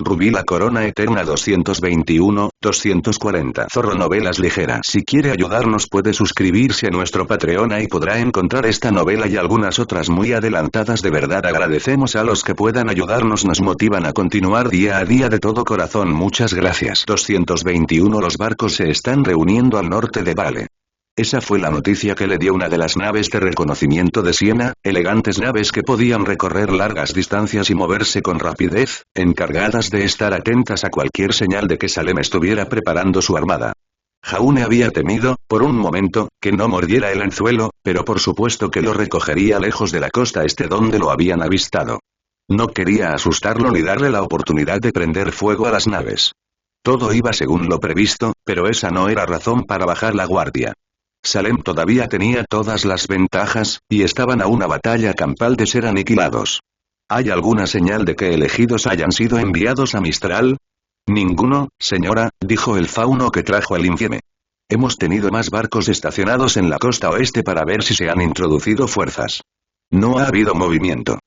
Rubí la corona eterna 221, 240. Zorro novelas ligeras. Si quiere ayudarnos puede suscribirse a nuestro Patreon y podrá encontrar esta novela y algunas otras muy adelantadas. De verdad agradecemos a los que puedan ayudarnos, nos motivan a continuar día a día de todo corazón. Muchas gracias. 221. Los barcos se están reuniendo al norte de Vale. Esa fue la noticia que le dio una de las naves de reconocimiento de Siena, elegantes naves que podían recorrer largas distancias y moverse con rapidez, encargadas de estar atentas a cualquier señal de que Salem estuviera preparando su armada. Jaune había temido, por un momento, que no mordiera el anzuelo, pero por supuesto que lo recogería lejos de la costa este donde lo habían avistado. No quería asustarlo ni darle la oportunidad de prender fuego a las naves. Todo iba según lo previsto, pero esa no era razón para bajar la guardia. Salem todavía tenía todas las ventajas, y estaban a una batalla campal de ser aniquilados. ¿Hay alguna señal de que elegidos hayan sido enviados a Mistral? Ninguno, señora, dijo el fauno que trajo el infieme. Hemos tenido más barcos estacionados en la costa oeste para ver si se han introducido fuerzas. No ha habido movimiento.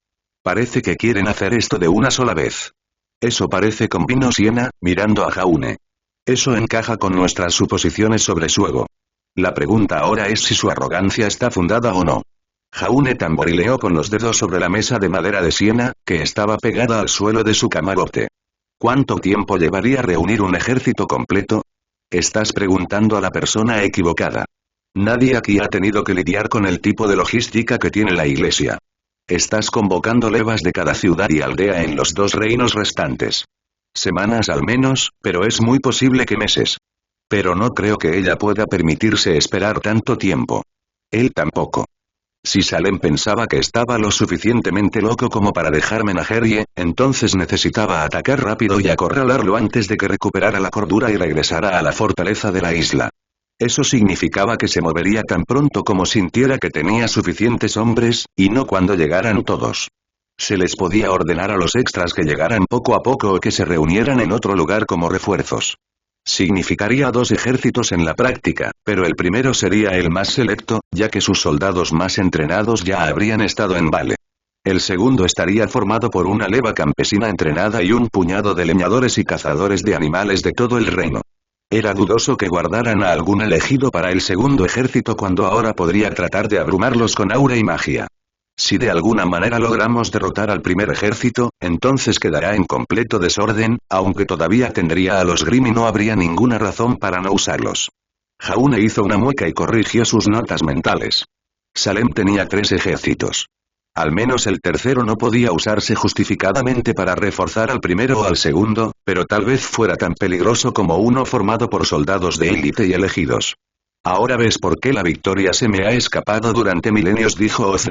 Parece que quieren hacer esto de una sola vez. Eso parece, convino Siena, mirando a Jaune. Eso encaja con nuestras suposiciones sobre su ego. La pregunta ahora es si su arrogancia está fundada o no. Jaune tamborileó con los dedos sobre la mesa de madera de Siena, que estaba pegada al suelo de su camarote. ¿Cuánto tiempo llevaría reunir un ejército completo? Estás preguntando a la persona equivocada. Nadie aquí ha tenido que lidiar con el tipo de logística que tiene la iglesia. Estás convocando levas de cada ciudad y aldea en los 2 reinos restantes. Semanas al menos, pero es muy posible que meses. Pero no creo que ella pueda permitirse esperar tanto tiempo. Él tampoco. Si Salem pensaba que estaba lo suficientemente loco como para dejar Menagerie, entonces necesitaba atacar rápido y acorralarlo antes de que recuperara la cordura y regresara a la fortaleza de la isla. Eso significaba que se movería tan pronto como sintiera que tenía suficientes hombres, y no cuando llegaran todos. Se les podía ordenar a los extras que llegaran poco a poco o que se reunieran en otro lugar como refuerzos. Significaría 2 ejércitos en la práctica, pero el primero sería el más selecto, ya que sus soldados más entrenados ya habrían estado en Vale. El segundo estaría formado por una leva campesina entrenada y un puñado de leñadores y cazadores de animales de todo el reino. Era dudoso que guardaran a algún elegido para el segundo ejército cuando ahora podría tratar de abrumarlos con aura y magia. Si de alguna manera logramos derrotar al primer ejército, entonces quedará en completo desorden, aunque todavía tendría a los Grimm y no habría ninguna razón para no usarlos. Jaune hizo una mueca y corrigió sus notas mentales. Salem tenía 3 ejércitos. Al menos el tercero no podía usarse justificadamente para reforzar al primero o al segundo, pero tal vez fuera tan peligroso como uno formado por soldados de élite y elegidos. Ahora ves por qué la victoria se me ha escapado durante milenios, dijo Oz.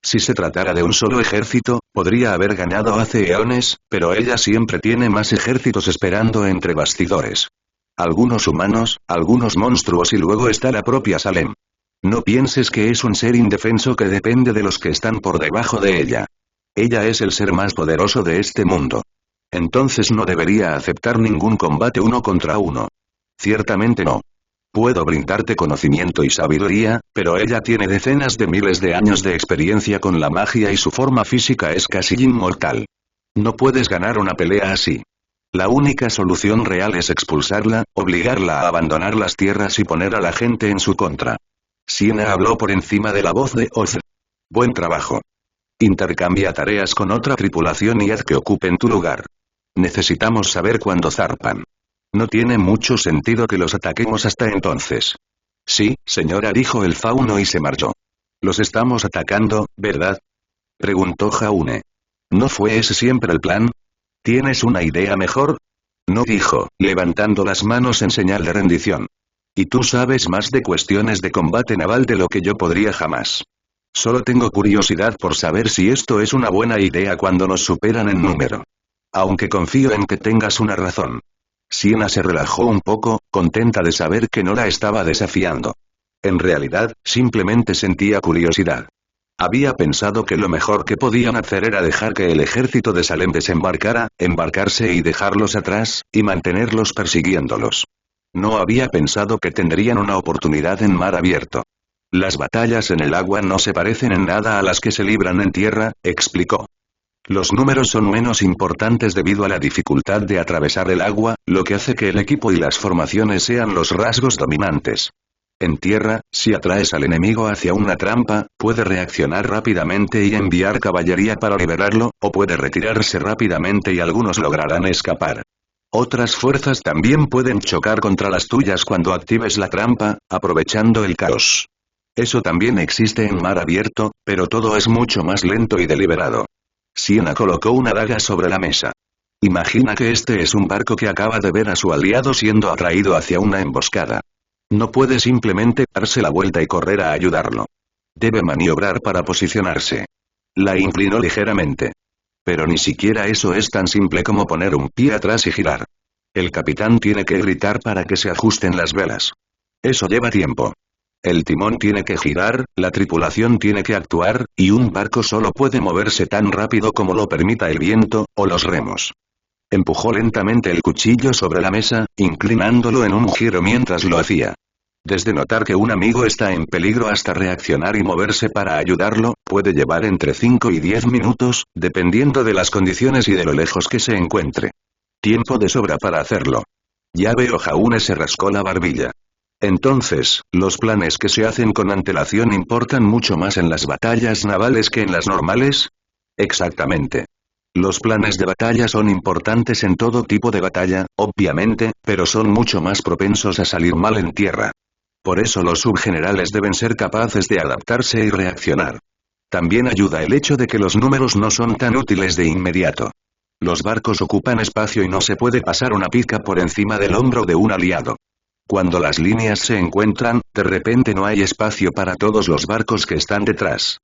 Si se tratara de un solo ejército, podría haber ganado hace eones, pero ella siempre tiene más ejércitos esperando entre bastidores. Algunos humanos, algunos monstruos y luego está la propia Salem. No pienses que es un ser indefenso que depende de los que están por debajo de ella. Ella es el ser más poderoso de este mundo. Entonces no debería aceptar ningún combate 1 contra 1. Ciertamente no. Puedo brindarte conocimiento y sabiduría, pero ella tiene decenas de miles de años de experiencia con la magia y su forma física es casi inmortal. No puedes ganar una pelea así. La única solución real es expulsarla, obligarla a abandonar las tierras y poner a la gente en su contra. Siena habló por encima de la voz de Oz. Buen trabajo. Intercambia tareas con otra tripulación y haz que ocupen tu lugar. Necesitamos saber cuándo zarpan. No tiene mucho sentido que los ataquemos hasta entonces. Sí, señora, dijo el fauno y se marchó. Los estamos atacando, ¿verdad? Preguntó Jaune. ¿No fue ese siempre el plan? ¿Tienes una idea mejor? No, dijo, levantando las manos en señal de rendición. Y tú sabes más de cuestiones de combate naval de lo que yo podría jamás. Solo tengo curiosidad por saber si esto es una buena idea cuando nos superan en número. Aunque confío en que tengas una razón. Siena se relajó un poco, contenta de saber que no la estaba desafiando. En realidad, simplemente sentía curiosidad. Había pensado que lo mejor que podían hacer era dejar que el ejército de Salem desembarcara, embarcarse y dejarlos atrás, y mantenerlos persiguiéndolos. No había pensado que tendrían una oportunidad en mar abierto. Las batallas en el agua no se parecen en nada a las que se libran en tierra, explicó. Los números son menos importantes debido a la dificultad de atravesar el agua, lo que hace que el equipo y las formaciones sean los rasgos dominantes. En tierra, si atraes al enemigo hacia una trampa, puede reaccionar rápidamente y enviar caballería para liberarlo, o puede retirarse rápidamente y algunos lograrán escapar. Otras fuerzas también pueden chocar contra las tuyas cuando actives la trampa, aprovechando el caos. Eso también existe en mar abierto, pero todo es mucho más lento y deliberado. Siena colocó una daga sobre la mesa. Imagina que este es un barco que acaba de ver a su aliado siendo atraído hacia una emboscada. No puede simplemente darse la vuelta y correr a ayudarlo. Debe maniobrar para posicionarse. La inclinó ligeramente. Pero ni siquiera eso es tan simple como poner un pie atrás y girar. El capitán tiene que gritar para que se ajusten las velas. Eso lleva tiempo. El timón tiene que girar, la tripulación tiene que actuar, y un barco solo puede moverse tan rápido como lo permita el viento, o los remos. Empujó lentamente el cuchillo sobre la mesa, inclinándolo en un giro mientras lo hacía. Desde notar que un amigo está en peligro hasta reaccionar y moverse para ayudarlo, puede llevar entre 5 y 10 minutos, dependiendo de las condiciones y de lo lejos que se encuentre. Tiempo de sobra para hacerlo. Ya veo, Jaune se rascó la barbilla. Entonces, los planes que se hacen con antelación importan mucho más en las batallas navales que en las normales. Exactamente. Los planes de batalla son importantes en todo tipo de batalla, obviamente, pero son mucho más propensos a salir mal en tierra. Por eso los subgenerales deben ser capaces de adaptarse y reaccionar. También ayuda el hecho de que los números no son tan útiles de inmediato. Los barcos ocupan espacio y no se puede pasar una pica por encima del hombro de un aliado. Cuando las líneas se encuentran, de repente no hay espacio para todos los barcos que están detrás.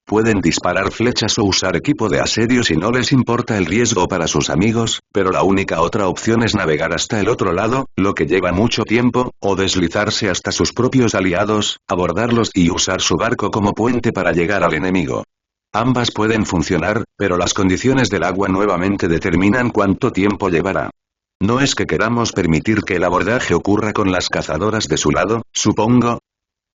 Pueden disparar flechas o usar equipo de asedio si no les importa el riesgo para sus amigos, pero la única otra opción es navegar hasta el otro lado, lo que lleva mucho tiempo, o deslizarse hasta sus propios aliados, abordarlos y usar su barco como puente para llegar al enemigo. Ambas pueden funcionar, pero las condiciones del agua nuevamente determinan cuánto tiempo llevará. No es que queramos permitir que el abordaje ocurra con las cazadoras de su lado, supongo.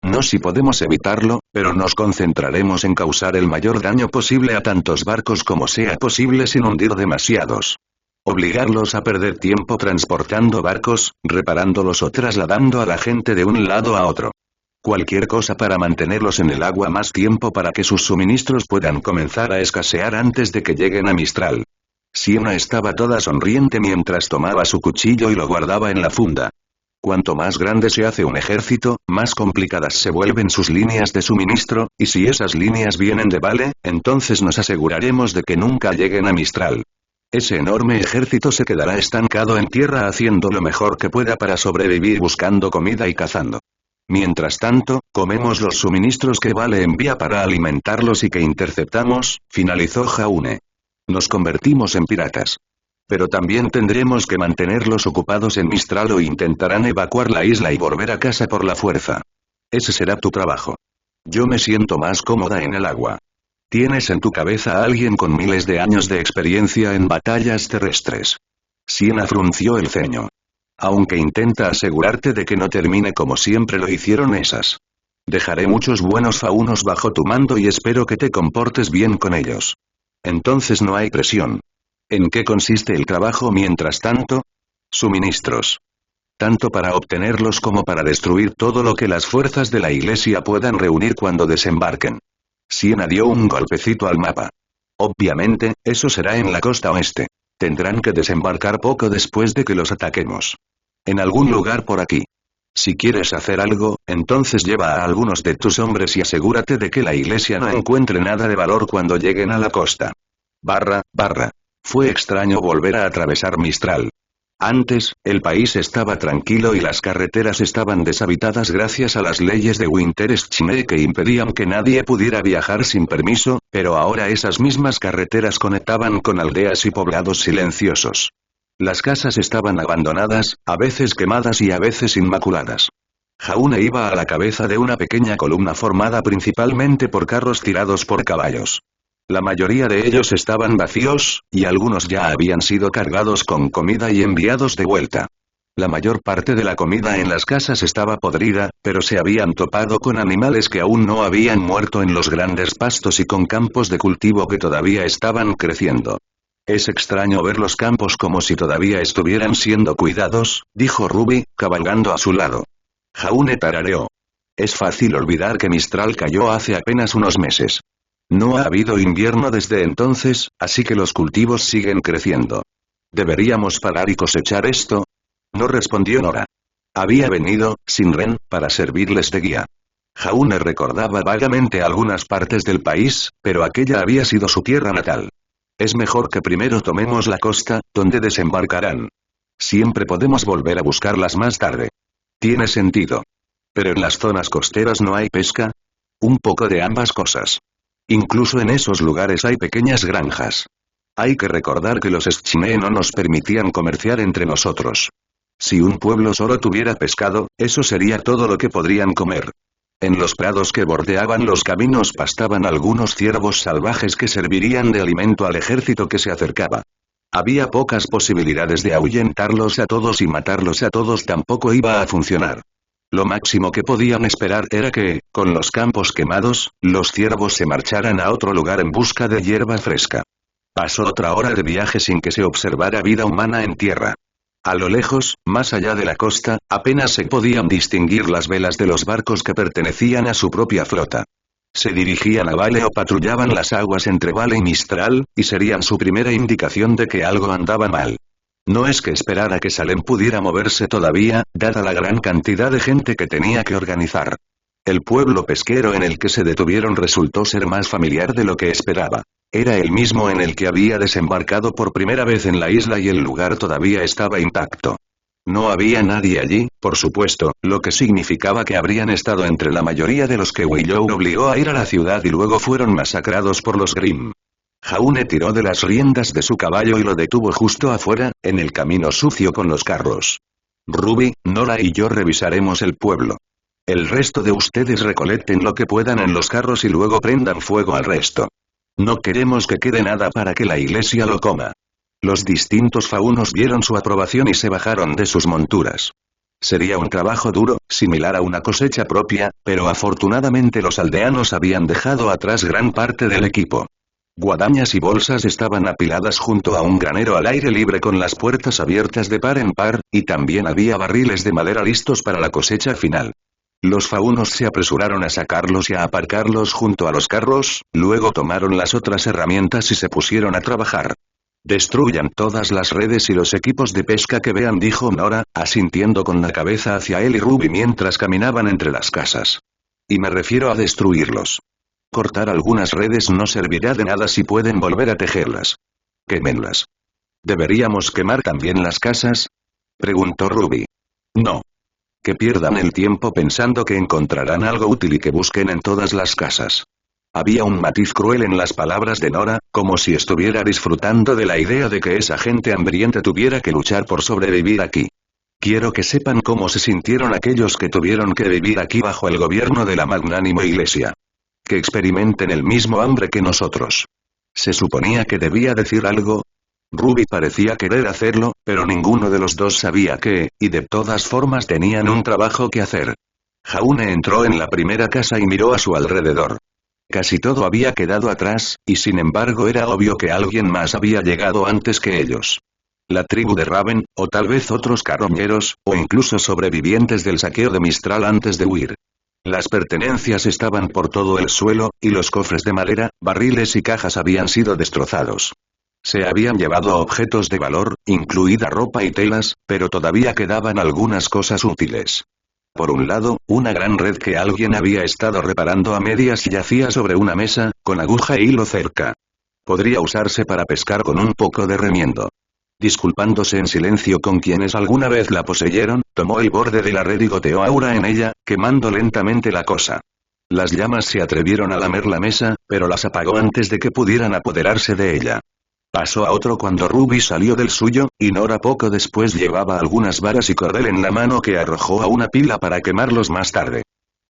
No si podemos evitarlo, pero nos concentraremos en causar el mayor daño posible a tantos barcos como sea posible sin hundir demasiados. Obligarlos a perder tiempo transportando barcos, reparándolos o trasladando a la gente de un lado a otro. Cualquier cosa para mantenerlos en el agua más tiempo para que sus suministros puedan comenzar a escasear antes de que lleguen a Mistral. Siena estaba toda sonriente mientras tomaba su cuchillo y lo guardaba en la funda. Cuanto más grande se hace un ejército, más complicadas se vuelven sus líneas de suministro, y si esas líneas vienen de Vale, entonces nos aseguraremos de que nunca lleguen a Mistral. Ese enorme ejército se quedará estancado en tierra haciendo lo mejor que pueda para sobrevivir buscando comida y cazando. Mientras tanto, comemos los suministros que Vale envía para alimentarlos y que interceptamos, finalizó Jaune. Nos convertimos en piratas. Pero también tendremos que mantenerlos ocupados en Mistral o intentarán evacuar la isla y volver a casa por la fuerza. Ese será tu trabajo. Yo me siento más cómoda en el agua. Tienes en tu cabeza a alguien con miles de años de experiencia en batallas terrestres. Siena frunció el ceño. Aunque intenta asegurarte de que no termine como siempre lo hicieron esas. Dejaré muchos buenos faunos bajo tu mando y espero que te comportes bien con ellos. Entonces no hay presión. ¿En qué consiste el trabajo mientras tanto? Suministros. Tanto para obtenerlos como para destruir todo lo que las fuerzas de la iglesia puedan reunir cuando desembarquen. Siena dio un golpecito al mapa. Obviamente, eso será en la costa oeste. Tendrán que desembarcar poco después de que los ataquemos. En algún lugar por aquí. Si quieres hacer algo, entonces lleva a algunos de tus hombres y asegúrate de que la iglesia no encuentre nada de valor cuando lleguen a la costa. Barra. Fue extraño volver a atravesar Mistral. Antes, el país estaba tranquilo y las carreteras estaban deshabitadas gracias a las leyes de Winterschine que impedían que nadie pudiera viajar sin permiso, pero ahora esas mismas carreteras conectaban con aldeas y poblados silenciosos. Las casas estaban abandonadas, a veces quemadas y a veces inmaculadas. Jaune iba a la cabeza de una pequeña columna formada principalmente por carros tirados por caballos. La mayoría de ellos estaban vacíos, y algunos ya habían sido cargados con comida y enviados de vuelta. La mayor parte de la comida en las casas estaba podrida, pero se habían topado con animales que aún no habían muerto en los grandes pastos y con campos de cultivo que todavía estaban creciendo. Es extraño ver los campos como si todavía estuvieran siendo cuidados, dijo Ruby, cabalgando a su lado. Jaune tarareó. Es fácil olvidar que Mistral cayó hace apenas unos meses. No ha habido invierno desde entonces, así que los cultivos siguen creciendo. ¿Deberíamos parar y cosechar esto? No respondió Nora. Había venido, sin Ren, para servirles de guía. Jaune recordaba vagamente algunas partes del país, pero aquella había sido su tierra natal. Es mejor que primero tomemos la costa, donde desembarcarán. Siempre podemos volver a buscarlas más tarde. Tiene sentido. ¿Pero en las zonas costeras no hay pesca? Un poco de ambas cosas. Incluso en esos lugares hay pequeñas granjas. Hay que recordar que los Schine no nos permitían comerciar entre nosotros. Si un pueblo solo tuviera pescado, eso sería todo lo que podrían comer. En los prados que bordeaban los caminos pastaban algunos ciervos salvajes que servirían de alimento al ejército que se acercaba. Había pocas posibilidades de ahuyentarlos a todos y matarlos a todos tampoco iba a funcionar. Lo máximo que podían esperar era que, con los campos quemados, los ciervos se marcharan a otro lugar en busca de hierba fresca. Pasó otra hora de viaje sin que se observara vida humana en tierra. A lo lejos, más allá de la costa, apenas se podían distinguir las velas de los barcos que pertenecían a su propia flota. Se dirigían a Vale o patrullaban las aguas entre Vale y Mistral, y serían su primera indicación de que algo andaba mal. No es que esperara que Salem pudiera moverse todavía, dada la gran cantidad de gente que tenía que organizar. El pueblo pesquero en el que se detuvieron resultó ser más familiar de lo que esperaba. Era el mismo en el que había desembarcado por primera vez en la isla y el lugar todavía estaba intacto. No había nadie allí, por supuesto, lo que significaba que habrían estado entre la mayoría de los que Willow obligó a ir a la ciudad y luego fueron masacrados por los Grimm. Jaune tiró de las riendas de su caballo y lo detuvo justo afuera, en el camino sucio con los carros. Ruby, Nora y yo revisaremos el pueblo. El resto de ustedes recolecten lo que puedan en los carros y luego prendan fuego al resto. No queremos que quede nada para que la iglesia lo coma. Los distintos faunos vieron su aprobación y se bajaron de sus monturas. Sería un trabajo duro, similar a una cosecha propia, pero afortunadamente los aldeanos habían dejado atrás gran parte del equipo. Guadañas y bolsas estaban apiladas junto a un granero al aire libre con las puertas abiertas de par en par, y también había barriles de madera listos para la cosecha final. Los faunos se apresuraron a sacarlos y a aparcarlos junto a los carros, luego tomaron las otras herramientas y se pusieron a trabajar. Destruyan todas las redes y los equipos de pesca que vean, dijo Nora, asintiendo con la cabeza hacia él y Ruby mientras caminaban entre las casas. Y me refiero a destruirlos. Cortar algunas redes no servirá de nada si pueden volver a tejerlas. Quémenlas. ¿Deberíamos quemar también las casas? Preguntó Ruby. No. Que pierdan el tiempo pensando que encontrarán algo útil y que busquen en todas las casas. Había un matiz cruel en las palabras de Nora, como si estuviera disfrutando de la idea de que esa gente hambrienta tuviera que luchar por sobrevivir aquí. Quiero que sepan cómo se sintieron aquellos que tuvieron que vivir aquí bajo el gobierno de la magnánima iglesia. Que experimenten el mismo hambre que nosotros. ¿Se suponía que debía decir algo? Ruby parecía querer hacerlo, pero ninguno de los dos sabía qué, y de todas formas tenían un trabajo que hacer. Jaune entró en la primera casa y miró a su alrededor. Casi todo había quedado atrás, y sin embargo era obvio que alguien más había llegado antes que ellos. La tribu de Raven, o tal vez otros carroñeros, o incluso sobrevivientes del saqueo de Mistral antes de huir. Las pertenencias estaban por todo el suelo, y los cofres de madera, barriles y cajas habían sido destrozados. Se habían llevado objetos de valor, incluida ropa y telas, pero todavía quedaban algunas cosas útiles. Por un lado, una gran red que alguien había estado reparando a medias yacía sobre una mesa, con aguja e hilo cerca. Podría usarse para pescar con un poco de remiendo. Disculpándose en silencio con quienes alguna vez la poseyeron, tomó el borde de la red y goteó aura en ella, quemando lentamente la cosa. Las llamas se atrevieron a lamer la mesa, pero las apagó antes de que pudieran apoderarse de ella. Pasó a otro cuando Ruby salió del suyo, y Nora poco después llevaba algunas varas y cordel en la mano que arrojó a una pila para quemarlos más tarde.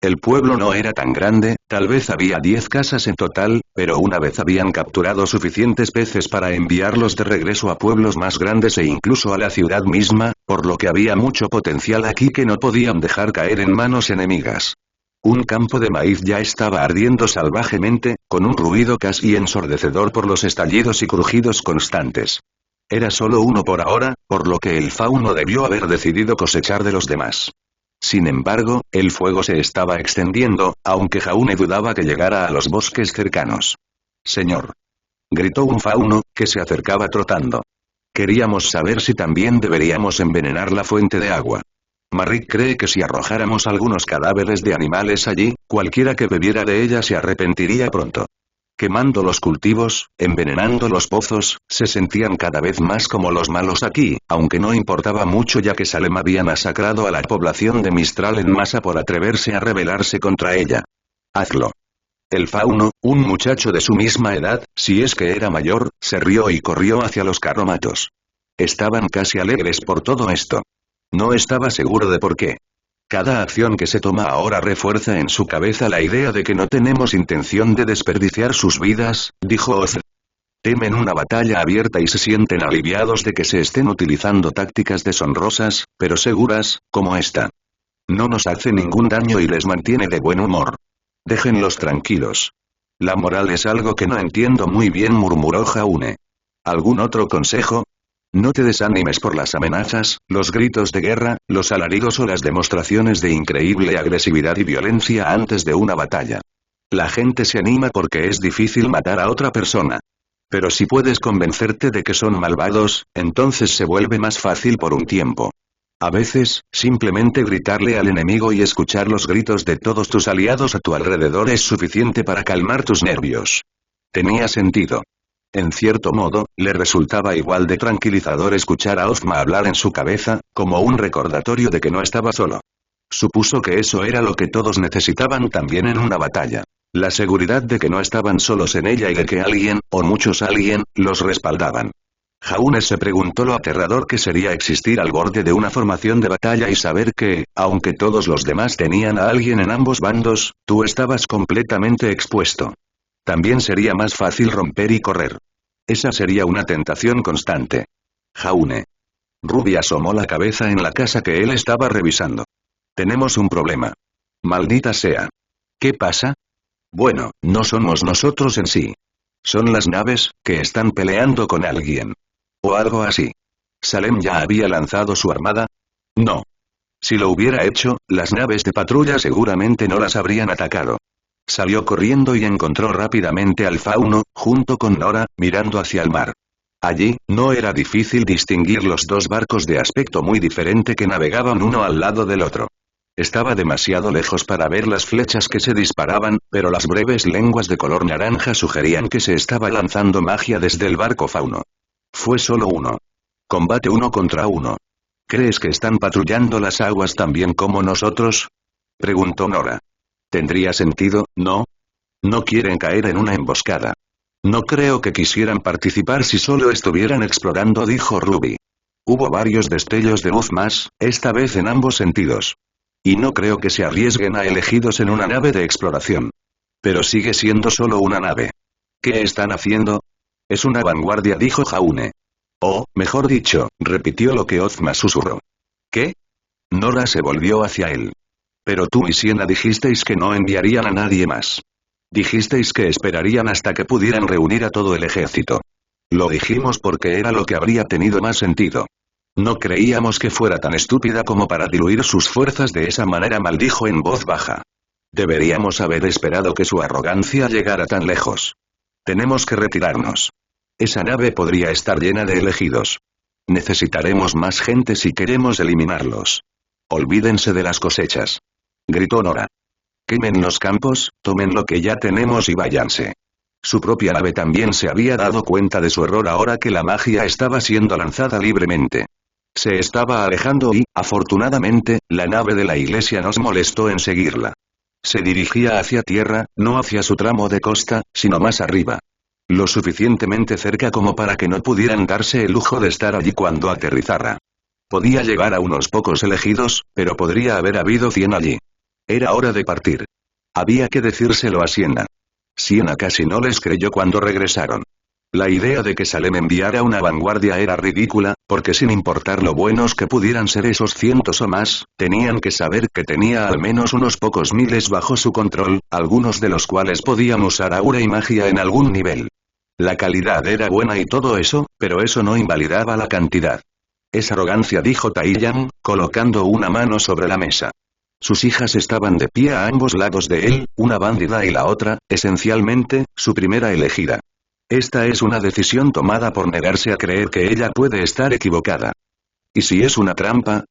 El pueblo no era tan grande, tal vez había 10 casas en total, pero una vez habían capturado suficientes peces para enviarlos de regreso a pueblos más grandes e incluso a la ciudad misma, por lo que había mucho potencial aquí que no podían dejar caer en manos enemigas. Un campo de maíz ya estaba ardiendo salvajemente, con un ruido casi ensordecedor por los estallidos y crujidos constantes. Era solo uno por ahora, por lo que el fauno debió haber decidido cosechar de los demás. Sin embargo, el fuego se estaba extendiendo, aunque Jaune dudaba que llegara a los bosques cercanos. «Señor», gritó un fauno, que se acercaba trotando. «Queríamos saber si también deberíamos envenenar la fuente de agua. Marik cree que si arrojáramos algunos cadáveres de animales allí, cualquiera que bebiera de ella se arrepentiría pronto». Quemando los cultivos, envenenando los pozos, se sentían cada vez más como los malos aquí, aunque no importaba mucho ya que Salem había masacrado a la población de Mistral en masa por atreverse a rebelarse contra ella. «Hazlo». El fauno, un muchacho de su misma edad, si es que era mayor, se rió y corrió hacia los carromatos. Estaban casi alegres por todo esto. No estaba seguro de por qué. Cada acción que se toma ahora refuerza en su cabeza la idea de que no tenemos intención de desperdiciar sus vidas, dijo Oz. Temen una batalla abierta y se sienten aliviados de que se estén utilizando tácticas deshonrosas, pero seguras, como esta. No nos hace ningún daño y les mantiene de buen humor. Déjenlos tranquilos. La moral es algo que no entiendo muy bien, murmuró Jaune. ¿Algún otro consejo? No te desanimes por las amenazas, los gritos de guerra, los alaridos o las demostraciones de increíble agresividad y violencia antes de una batalla. La gente se anima porque es difícil matar a otra persona. Pero si puedes convencerte de que son malvados, entonces se vuelve más fácil por un tiempo. A veces, simplemente gritarle al enemigo y escuchar los gritos de todos tus aliados a tu alrededor es suficiente para calmar tus nervios. Tenía sentido. En cierto modo, le resultaba igual de tranquilizador escuchar a Ozma hablar en su cabeza, como un recordatorio de que no estaba solo. Supuso que eso era lo que todos necesitaban también en una batalla. La seguridad de que no estaban solos en ella y de que alguien, o muchos alguien, los respaldaban. Jaune se preguntó lo aterrador que sería existir al borde de una formación de batalla y saber que, aunque todos los demás tenían a alguien en ambos bandos, tú estabas completamente expuesto. También sería más fácil romper y correr. Esa sería una tentación constante. Jaune. Ruby asomó la cabeza en la casa que él estaba revisando. Tenemos un problema. Maldita sea. ¿Qué pasa? Bueno, no somos nosotros en sí. Son las naves, que están peleando con alguien. O algo así. ¿Salem ya había lanzado su armada? No. Si lo hubiera hecho, las naves de patrulla seguramente no las habrían atacado. Salió corriendo y encontró rápidamente al fauno, junto con Nora, mirando hacia el mar. Allí, no era difícil distinguir los dos barcos de aspecto muy diferente que navegaban uno al lado del otro. Estaba demasiado lejos para ver las flechas que se disparaban, pero las breves lenguas de color naranja sugerían que se estaba lanzando magia desde el barco fauno. Fue solo uno. Combate uno contra uno. ¿Crees que están patrullando las aguas tan bien como nosotros? Preguntó Nora. ¿Tendría sentido, no? No quieren caer en una emboscada. No creo que quisieran participar si solo estuvieran explorando, dijo Ruby. Hubo varios destellos de luz más, esta vez en ambos sentidos. Y no creo que se arriesguen a elegidos en una nave de exploración. Pero sigue siendo solo una nave. ¿Qué están haciendo? Es una vanguardia, dijo Jaune. O, mejor dicho, repitió lo que Ozma susurró. ¿Qué? Nora se volvió hacia él. Pero tú y Siena dijisteis que no enviarían a nadie más. Dijisteis que esperarían hasta que pudieran reunir a todo el ejército. Lo dijimos porque era lo que habría tenido más sentido. No creíamos que fuera tan estúpida como para diluir sus fuerzas de esa manera, maldijo en voz baja. Deberíamos haber esperado que su arrogancia llegara tan lejos. Tenemos que retirarnos. Esa nave podría estar llena de elegidos. Necesitaremos más gente si queremos eliminarlos. Olvídense de las cosechas. Gritó Nora. Quemen los campos, tomen lo que ya tenemos y váyanse. Su propia nave también se había dado cuenta de su error ahora que la magia estaba siendo lanzada libremente. Se estaba alejando y, afortunadamente, la nave de la iglesia no se molestó en seguirla. Se dirigía hacia tierra, no hacia su tramo de costa, sino más arriba. Lo suficientemente cerca como para que no pudieran darse el lujo de estar allí cuando aterrizara. Podía llegar a unos pocos elegidos, pero podría haber habido 100 allí. Era hora de partir. Había que decírselo a Sienna. Sienna casi no les creyó cuando regresaron. La idea de que Salem enviara una vanguardia era ridícula, porque sin importar lo buenos que pudieran ser esos cientos o más, tenían que saber que tenía al menos unos pocos miles bajo su control, algunos de los cuales podían usar aura y magia en algún nivel. La calidad era buena y todo eso, pero eso no invalidaba la cantidad. Es arrogancia, dijo Tai Yan, colocando una mano sobre la mesa. Sus hijas estaban de pie a ambos lados de él, una bandida y la otra, esencialmente, su primera elegida. Esta es una decisión tomada por negarse a creer que ella puede estar equivocada. ¿Y si es una trampa?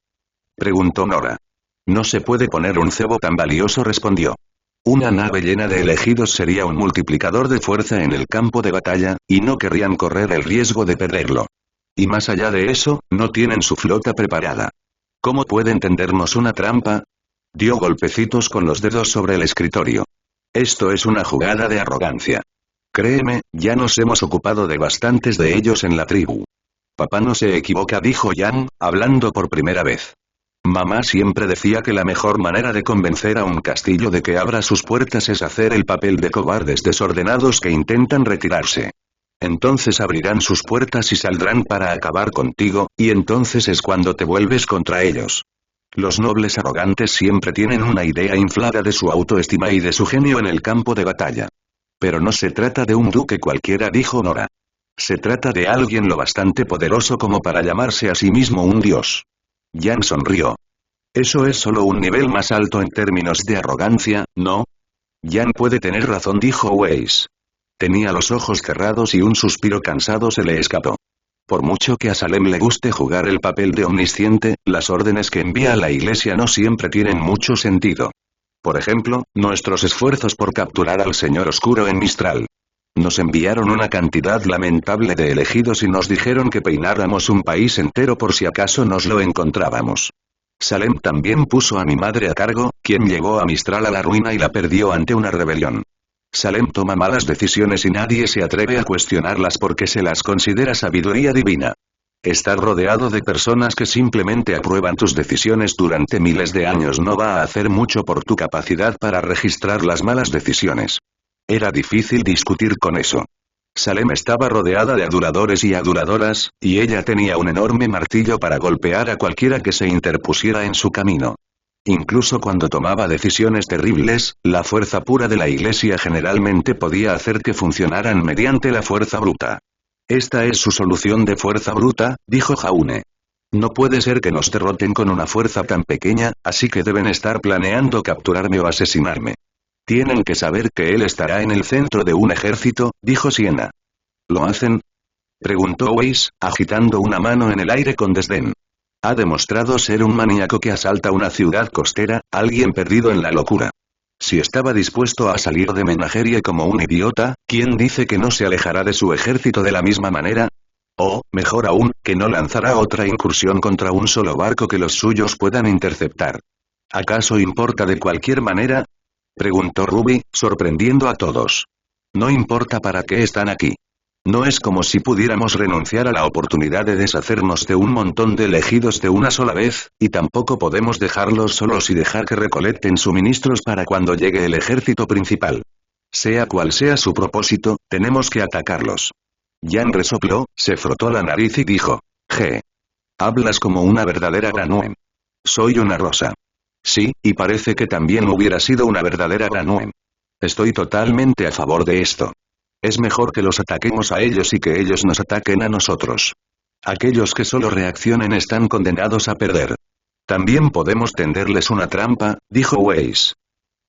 Preguntó Nora. No se puede poner un cebo tan valioso, respondió. Una nave llena de elegidos sería un multiplicador de fuerza en el campo de batalla, y no querrían correr el riesgo de perderlo. Y más allá de eso, no tienen su flota preparada. ¿Cómo puede entendernos una trampa? Dio golpecitos con los dedos sobre el escritorio. Esto es una jugada de arrogancia. Créeme, ya nos hemos ocupado de bastantes de ellos en la tribu. Papá no se equivoca, dijo Yan, hablando por primera vez. Mamá siempre decía que la mejor manera de convencer a un castillo de que abra sus puertas es hacer el papel de cobardes desordenados que intentan retirarse. Entonces abrirán sus puertas y saldrán para acabar contigo, y entonces es cuando te vuelves contra ellos. Los nobles arrogantes siempre tienen una idea inflada de su autoestima y de su genio en el campo de batalla. Pero no se trata de un duque cualquiera, dijo Nora. Se trata de alguien lo bastante poderoso como para llamarse a sí mismo un dios. Yan sonrió. Eso es solo un nivel más alto en términos de arrogancia, ¿no? Yan puede tener razón, dijo Weiss. Tenía los ojos cerrados y un suspiro cansado se le escapó. Por mucho que a Salem le guste jugar el papel de omnisciente, las órdenes que envía a la iglesia no siempre tienen mucho sentido. Por ejemplo, nuestros esfuerzos por capturar al Señor Oscuro en Mistral. Nos enviaron una cantidad lamentable de elegidos y nos dijeron que peináramos un país entero por si acaso nos lo encontrábamos. Salem también puso a mi madre a cargo, quien llevó a Mistral a la ruina y la perdió ante una rebelión. Salem toma malas decisiones y nadie se atreve a cuestionarlas porque se las considera sabiduría divina. Estar rodeado de personas que simplemente aprueban tus decisiones durante miles de años no va a hacer mucho por tu capacidad para registrar las malas decisiones. Era difícil discutir con eso. Salem estaba rodeada de aduladores y aduladoras, y ella tenía un enorme martillo para golpear a cualquiera que se interpusiera en su camino. Incluso cuando tomaba decisiones terribles, la fuerza pura de la iglesia generalmente podía hacer que funcionaran mediante la fuerza bruta. Esta es su solución de fuerza bruta, dijo Jaune. No puede ser que nos derroten con una fuerza tan pequeña, así que deben estar planeando capturarme o asesinarme. Tienen que saber que él estará en el centro de un ejército, dijo Sienna. ¿Lo hacen? Preguntó Weiss, agitando una mano en el aire con desdén. Ha demostrado ser un maníaco que asalta una ciudad costera, alguien perdido en la locura. Si estaba dispuesto a salir de Menagerie como un idiota, ¿quién dice que no se alejará de su ejército de la misma manera? O, mejor aún, que no lanzará otra incursión contra un solo barco que los suyos puedan interceptar. ¿Acaso importa de cualquier manera? Preguntó Ruby, sorprendiendo a todos. No importa para qué están aquí. No es como si pudiéramos renunciar a la oportunidad de deshacernos de un montón de elegidos de una sola vez, y tampoco podemos dejarlos solos y dejar que recolecten suministros para cuando llegue el ejército principal. Sea cual sea su propósito, tenemos que atacarlos. Yan resopló, se frotó la nariz y dijo: Hablas como una verdadera Granuen. Soy una rosa. Sí, y parece que también hubiera sido una verdadera Granuen. Estoy totalmente a favor de esto. Es mejor que los ataquemos a ellos y que ellos nos ataquen a nosotros. Aquellos que solo reaccionen están condenados a perder. También podemos tenderles una trampa, dijo Weiss.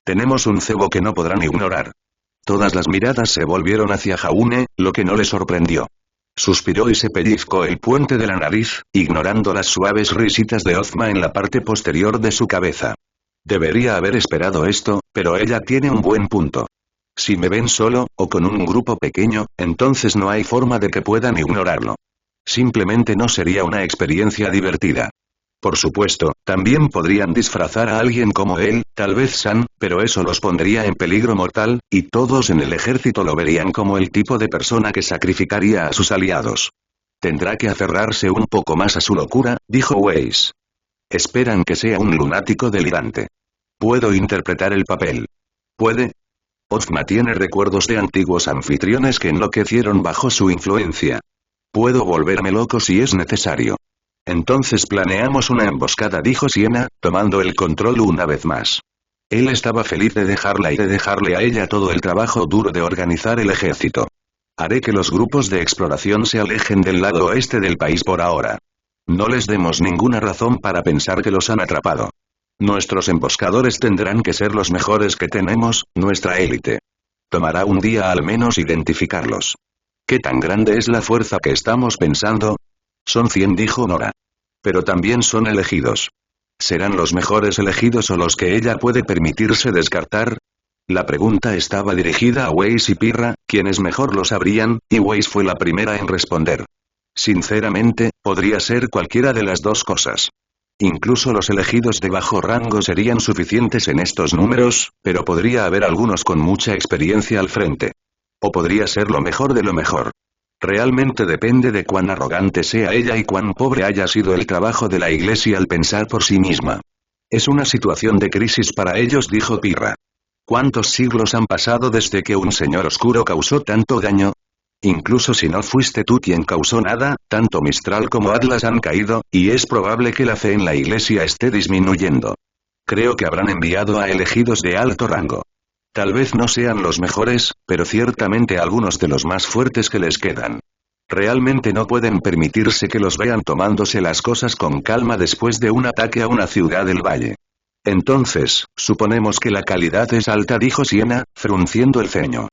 Tenemos un cebo que no podrán ignorar. Todas las miradas se volvieron hacia Jaune, lo que no le sorprendió. Suspiró y se pellizcó el puente de la nariz, ignorando las suaves risitas de Ozma en la parte posterior de su cabeza. Debería haber esperado esto, pero ella tiene un buen punto. Si me ven solo, o con un grupo pequeño, entonces no hay forma de que puedan ignorarlo. Simplemente no sería una experiencia divertida. Por supuesto, también podrían disfrazar a alguien como él, tal vez San, pero eso los pondría en peligro mortal, y todos en el ejército lo verían como el tipo de persona que sacrificaría a sus aliados. Tendrá que aferrarse un poco más a su locura, dijo Weiss. Esperan que sea un lunático delirante. Puedo interpretar el papel. ¿Puede? Ozma tiene recuerdos de antiguos anfitriones que enloquecieron bajo su influencia. Puedo volverme loco si es necesario. Entonces planeamos una emboscada, dijo Siena, tomando el control una vez más. Él estaba feliz de dejarla y de dejarle a ella todo el trabajo duro de organizar el ejército. Haré que los grupos de exploración se alejen del lado oeste del país por ahora. No les demos ninguna razón para pensar que los han atrapado. Nuestros emboscadores tendrán que ser los mejores que tenemos, nuestra élite. Tomará un día al menos identificarlos. ¿Qué tan grande es la fuerza que estamos pensando? Son 100, dijo Nora. Pero también son elegidos. ¿Serán los mejores elegidos o los que ella puede permitirse descartar? La pregunta estaba dirigida a Weiss y Pirra, quienes mejor lo sabrían, y Weiss fue la primera en responder. Sinceramente, podría ser cualquiera de las dos cosas. Incluso los elegidos de bajo rango serían suficientes en estos números, pero podría haber algunos con mucha experiencia al frente. O podría ser lo mejor de lo mejor. Realmente depende de cuán arrogante sea ella y cuán pobre haya sido el trabajo de la iglesia al pensar por sí misma. Es una situación de crisis para ellos, dijo Pirra. ¿Cuántos siglos han pasado desde que un señor oscuro causó tanto daño? Incluso si no fuiste tú quien causó nada, tanto Mistral como Atlas han caído, y es probable que la fe en la iglesia esté disminuyendo. Creo que habrán enviado a elegidos de alto rango. Tal vez no sean los mejores, pero ciertamente algunos de los más fuertes que les quedan. Realmente no pueden permitirse que los vean tomándose las cosas con calma después de un ataque a una ciudad del valle. Entonces, suponemos que la calidad es alta, dijo Siena, frunciendo el ceño.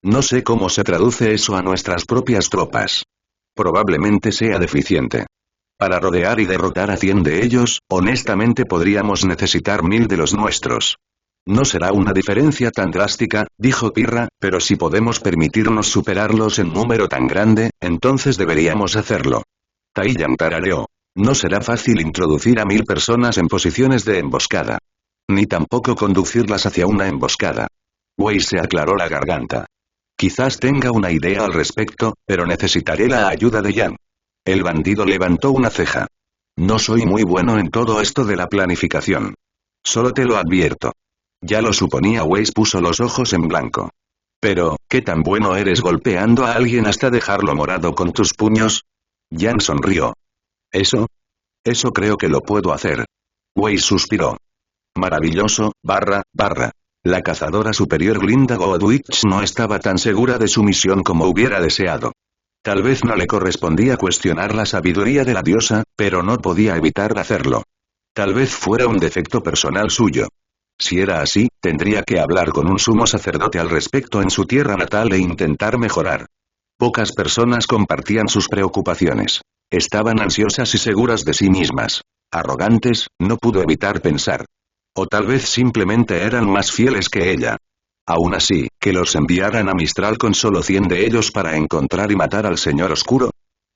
No sé cómo se traduce eso a nuestras propias tropas. Probablemente sea deficiente. Para rodear y derrotar a 100 de ellos, honestamente podríamos necesitar 1000 de los nuestros. No será una diferencia tan drástica, dijo Pirra, pero si podemos permitirnos superarlos en número tan grande, entonces deberíamos hacerlo. Taiyan tarareó. No será fácil introducir a 1000 personas en posiciones de emboscada. Ni tampoco conducirlas hacia una emboscada. Weiss se aclaró la garganta. Quizás tenga una idea al respecto, pero necesitaré la ayuda de Yan. El bandido levantó una ceja. No soy muy bueno en todo esto de la planificación. Solo te lo advierto. Ya lo suponía. Weiss puso los ojos en blanco. Pero, ¿qué tan bueno eres golpeando a alguien hasta dejarlo morado con tus puños? Yan sonrió. Eso creo que lo puedo hacer. Weiss suspiró. Maravilloso, .. La cazadora superior Glinda Godwich no estaba tan segura de su misión como hubiera deseado. Tal vez no le correspondía cuestionar la sabiduría de la diosa, pero no podía evitar hacerlo. Tal vez fuera un defecto personal suyo. Si era así, tendría que hablar con un sumo sacerdote al respecto en su tierra natal e intentar mejorar. Pocas personas compartían sus preocupaciones. Estaban ansiosas y seguras de sí mismas. Arrogantes, no pudo evitar pensar. O tal vez simplemente eran más fieles que ella. Aún así, que los enviaran a Mistral con solo 100 de ellos para encontrar y matar al Señor Oscuro.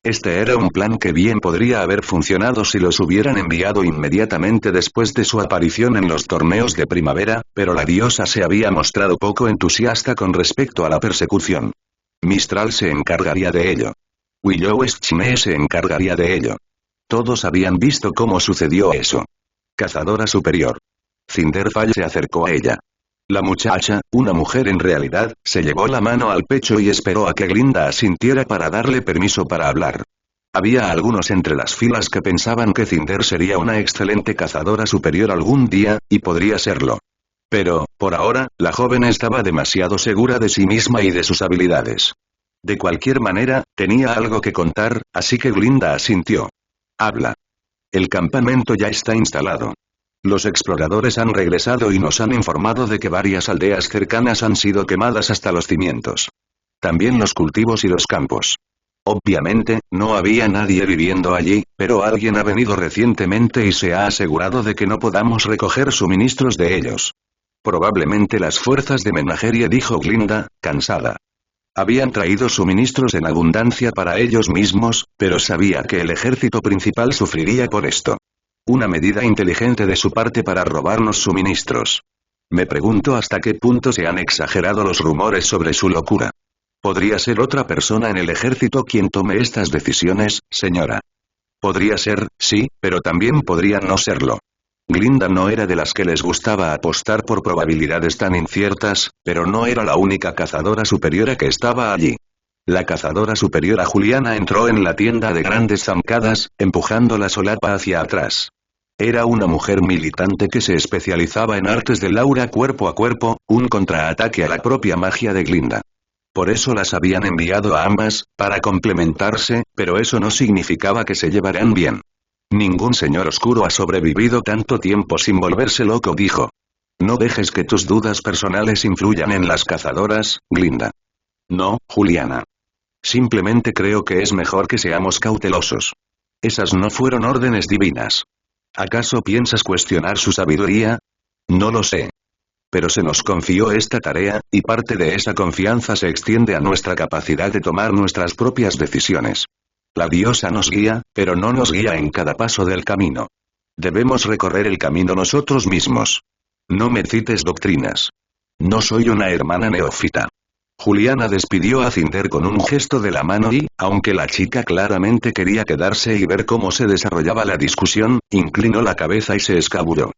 Este era un plan que bien podría haber funcionado si los hubieran enviado inmediatamente después de su aparición en los torneos de primavera, pero la diosa se había mostrado poco entusiasta con respecto a la persecución. Mistral se encargaría de ello. Willow-Schmee se encargaría de ello. Todos habían visto cómo sucedió eso. Cazadora superior. Cinderfall se acercó a ella. La muchacha, una mujer en realidad, se llevó la mano al pecho y esperó a que Glinda asintiera para darle permiso para hablar. Había algunos entre las filas que pensaban que Cinder sería una excelente cazadora superior algún día, y podría serlo. Pero, por ahora, la joven estaba demasiado segura de sí misma y de sus habilidades. De cualquier manera, tenía algo que contar, así que Glinda asintió. Habla. El campamento ya está instalado. Los exploradores han regresado y nos han informado de que varias aldeas cercanas han sido quemadas hasta los cimientos. También los cultivos y los campos. Obviamente, no había nadie viviendo allí, pero alguien ha venido recientemente y se ha asegurado de que no podamos recoger suministros de ellos. Probablemente las fuerzas de Menagerie, dijo Glinda, cansada. Habían traído suministros en abundancia para ellos mismos, pero sabía que el ejército principal sufriría por esto. Una medida inteligente de su parte para robarnos suministros. Me pregunto hasta qué punto se han exagerado los rumores sobre su locura. ¿Podría ser otra persona en el ejército quien tome estas decisiones, señora? Podría ser, sí, pero también podría no serlo. Glinda no era de las que les gustaba apostar por probabilidades tan inciertas, pero no era la única cazadora superiora que estaba allí. La cazadora superiora Juliana entró en la tienda de grandes zancadas, empujando la solapa hacia atrás. Era una mujer militante que se especializaba en artes del aura cuerpo a cuerpo, un contraataque a la propia magia de Glinda. Por eso las habían enviado a ambas, para complementarse, pero eso no significaba que se llevaran bien. Ningún señor oscuro ha sobrevivido tanto tiempo sin volverse loco, dijo. No dejes que tus dudas personales influyan en las cazadoras, Glinda. No, Juliana. Simplemente creo que es mejor que seamos cautelosos. Esas no fueron órdenes divinas. ¿Acaso piensas cuestionar su sabiduría? No lo sé. Pero se nos confió esta tarea, y parte de esa confianza se extiende a nuestra capacidad de tomar nuestras propias decisiones. La diosa nos guía, pero no nos guía en cada paso del camino. Debemos recorrer el camino nosotros mismos. No me cites doctrinas. No soy una hermana neófita. Juliana despidió a Cinder con un gesto de la mano y, aunque la chica claramente quería quedarse y ver cómo se desarrollaba la discusión, inclinó la cabeza y se escabulló.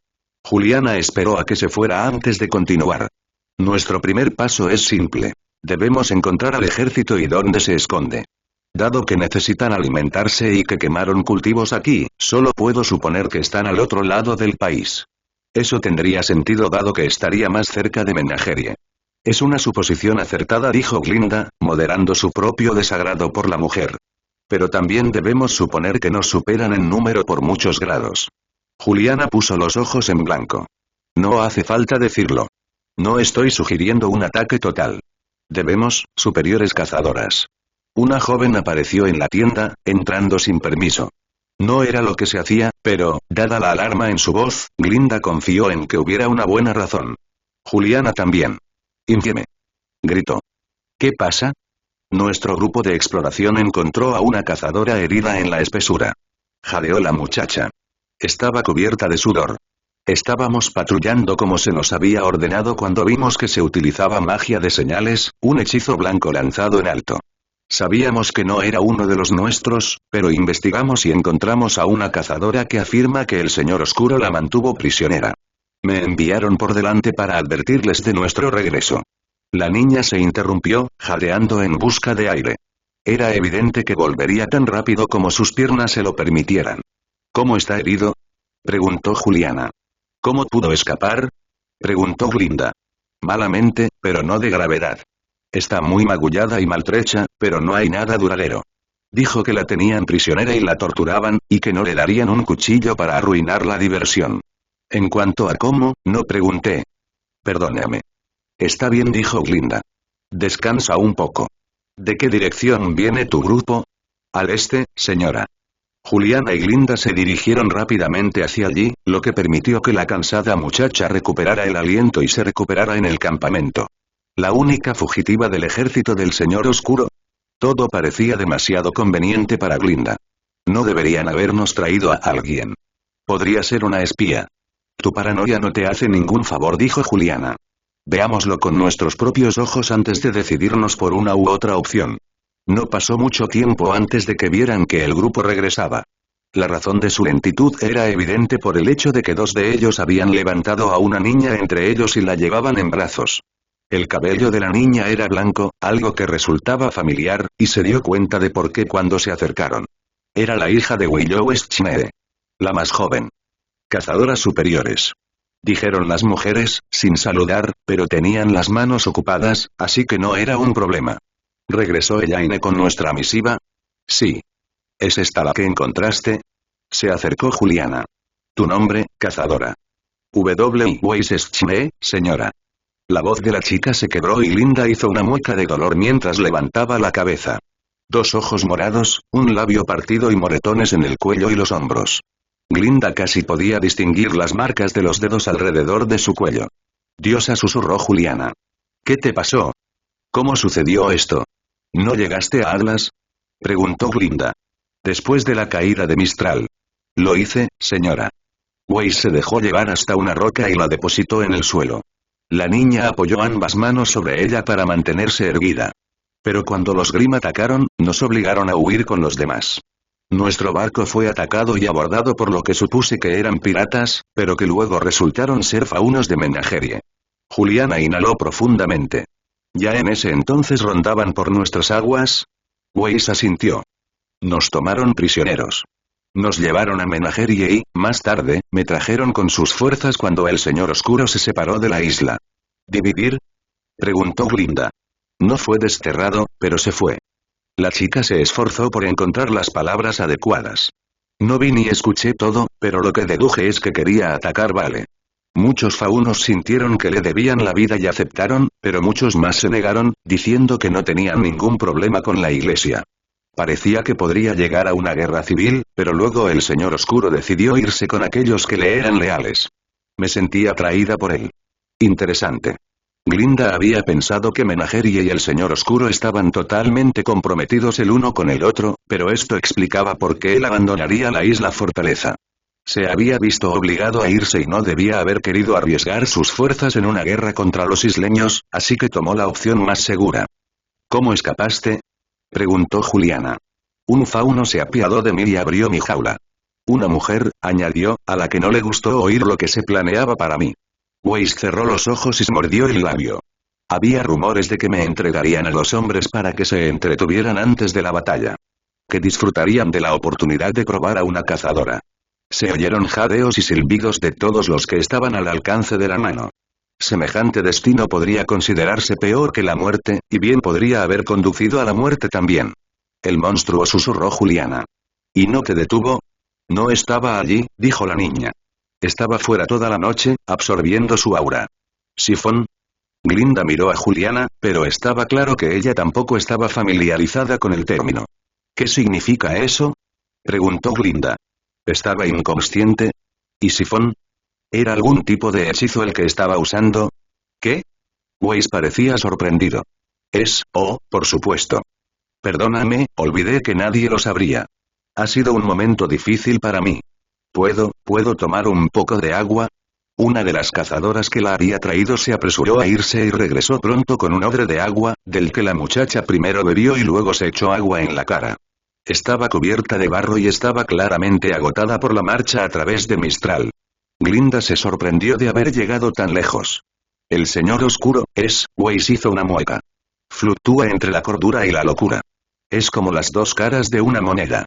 Juliana esperó a que se fuera antes de continuar. Nuestro primer paso es simple. Debemos encontrar al ejército y dónde se esconde. Dado que necesitan alimentarse y que quemaron cultivos aquí, solo puedo suponer que están al otro lado del país. Eso tendría sentido dado que estaría más cerca de Menagerie. Es una suposición acertada, dijo Glinda, moderando su propio desagrado por la mujer. Pero también debemos suponer que nos superan en número por muchos grados. Juliana puso los ojos en blanco. No hace falta decirlo. No estoy sugiriendo un ataque total. Debemos, superiores cazadoras. Una joven apareció en la tienda, entrando sin permiso. No era lo que se hacía, pero, dada la alarma en su voz, Glinda confió en que hubiera una buena razón. Juliana también. Infieme. Gritó. ¿Qué pasa? Nuestro grupo de exploración encontró a una cazadora herida en la espesura. Jadeó la muchacha. Estaba cubierta de sudor. Estábamos patrullando como se nos había ordenado cuando vimos que se utilizaba magia de señales, un hechizo blanco lanzado en alto. Sabíamos que no era uno de los nuestros, pero investigamos y encontramos a una cazadora que afirma que el señor oscuro la mantuvo prisionera. Me enviaron por delante para advertirles de nuestro regreso. La niña se interrumpió, jadeando en busca de aire. Era evidente que volvería tan rápido como sus piernas se lo permitieran. ¿Cómo está herido? Preguntó Juliana. ¿Cómo pudo escapar? Preguntó Glinda. Malamente, pero no de gravedad. Está muy magullada y maltrecha, pero no hay nada duradero. Dijo que la tenían prisionera y la torturaban, y que no le darían un cuchillo para arruinar la diversión. En cuanto a cómo, no pregunté. Perdóname. Está bien, dijo Glinda. Descansa un poco. ¿De qué dirección viene tu grupo? Al este, señora. Juliana y Glinda se dirigieron rápidamente hacia allí, lo que permitió que la cansada muchacha recuperara el aliento y se recuperara en el campamento. La única fugitiva del ejército del señor oscuro. Todo parecía demasiado conveniente para Glinda. No deberían habernos traído a alguien. Podría ser una espía. Tu paranoia no te hace ningún favor, dijo Juliana. Veámoslo con nuestros propios ojos antes de decidirnos por una u otra opción. No pasó mucho tiempo antes de que vieran que el grupo regresaba. La razón de su lentitud era evidente por el hecho de que dos de ellos habían levantado a una niña entre ellos y la llevaban en brazos. El cabello de la niña era blanco, algo que resultaba familiar, y se dio cuenta de por qué cuando se acercaron. Era la hija de Willow Schnee. La más joven. Cazadoras superiores. Dijeron las mujeres, sin saludar, pero tenían las manos ocupadas, así que no era un problema. ¿Regresó Elaine con nuestra misiva? Sí. ¿Es esta la que encontraste? Se acercó Juliana. Tu nombre, cazadora. W. Weiss Schnee, señora. La voz de la chica se quebró y Glinda hizo una mueca de dolor mientras levantaba la cabeza. Dos ojos morados, un labio partido y moretones en el cuello y los hombros. Glinda casi podía distinguir las marcas de los dedos alrededor de su cuello. Diosa, susurró Juliana. ¿Qué te pasó? ¿Cómo sucedió esto? ¿No llegaste a Atlas? Preguntó Glinda. Después de la caída de Mistral. Lo hice, señora. Weiss se dejó llevar hasta una roca y la depositó en el suelo. La niña apoyó ambas manos sobre ella para mantenerse erguida. Pero cuando los Grimm atacaron, nos obligaron a huir con los demás. Nuestro barco fue atacado y abordado por lo que supuse que eran piratas, pero que luego resultaron ser faunos de menagerie. Juliana inhaló profundamente. ¿Ya en ese entonces rondaban por nuestras aguas? Weiss asintió. Nos tomaron prisioneros. Nos llevaron a menagerie y, más tarde, me trajeron con sus fuerzas cuando el Señor Oscuro se separó de la isla. ¿Dividir? Preguntó Glinda. No fue desterrado, pero se fue. La chica se esforzó por encontrar las palabras adecuadas. No vi ni escuché todo, pero lo que deduje es que quería atacar Vale. Muchos faunos sintieron que le debían la vida y aceptaron, pero muchos más se negaron, diciendo que no tenían ningún problema con la iglesia. Parecía que podría llegar a una guerra civil, pero luego el Señor Oscuro decidió irse con aquellos que le eran leales. Me sentí atraída por él. Interesante. Glinda había pensado que Menagerie y el Señor Oscuro estaban totalmente comprometidos el uno con el otro, pero esto explicaba por qué él abandonaría la isla fortaleza. Se había visto obligado a irse y no debía haber querido arriesgar sus fuerzas en una guerra contra los isleños, así que tomó la opción más segura. ¿Cómo escapaste? Preguntó Juliana. Un fauno se apiadó de mí y abrió mi jaula. Una mujer, añadió, a la que no le gustó oír lo que se planeaba para mí. Weiss cerró los ojos y se mordió el labio. Había rumores de que me entregarían a los hombres para que se entretuvieran antes de la batalla. Que disfrutarían de la oportunidad de probar a una cazadora. Se oyeron jadeos y silbidos de todos los que estaban al alcance de la mano. Semejante destino podría considerarse peor que la muerte, y bien podría haber conducido a la muerte también. El monstruo susurró Juliana. ¿Y no te detuvo? No estaba allí, dijo la niña. Estaba fuera toda la noche, absorbiendo su aura. ¿Sifón? Glinda miró a Juliana, pero estaba claro que ella tampoco estaba familiarizada con el término. ¿Qué significa eso? Preguntó Glinda. ¿Estaba inconsciente? ¿Y Sifón? ¿Era algún tipo de hechizo el que estaba usando? ¿Qué? Weiss parecía sorprendido. Por supuesto. Perdóname, olvidé que nadie lo sabría. Ha sido un momento difícil para mí. ¿Puedo tomar un poco de agua? Una de las cazadoras que la había traído se apresuró a irse y regresó pronto con un odre de agua, del que la muchacha primero bebió y luego se echó agua en la cara. Estaba cubierta de barro y estaba claramente agotada por la marcha a través de Mistral. Glinda se sorprendió de haber llegado tan lejos. El Señor Oscuro, Weiss hizo una mueca. Fluctúa entre la cordura y la locura. Es como las dos caras de una moneda.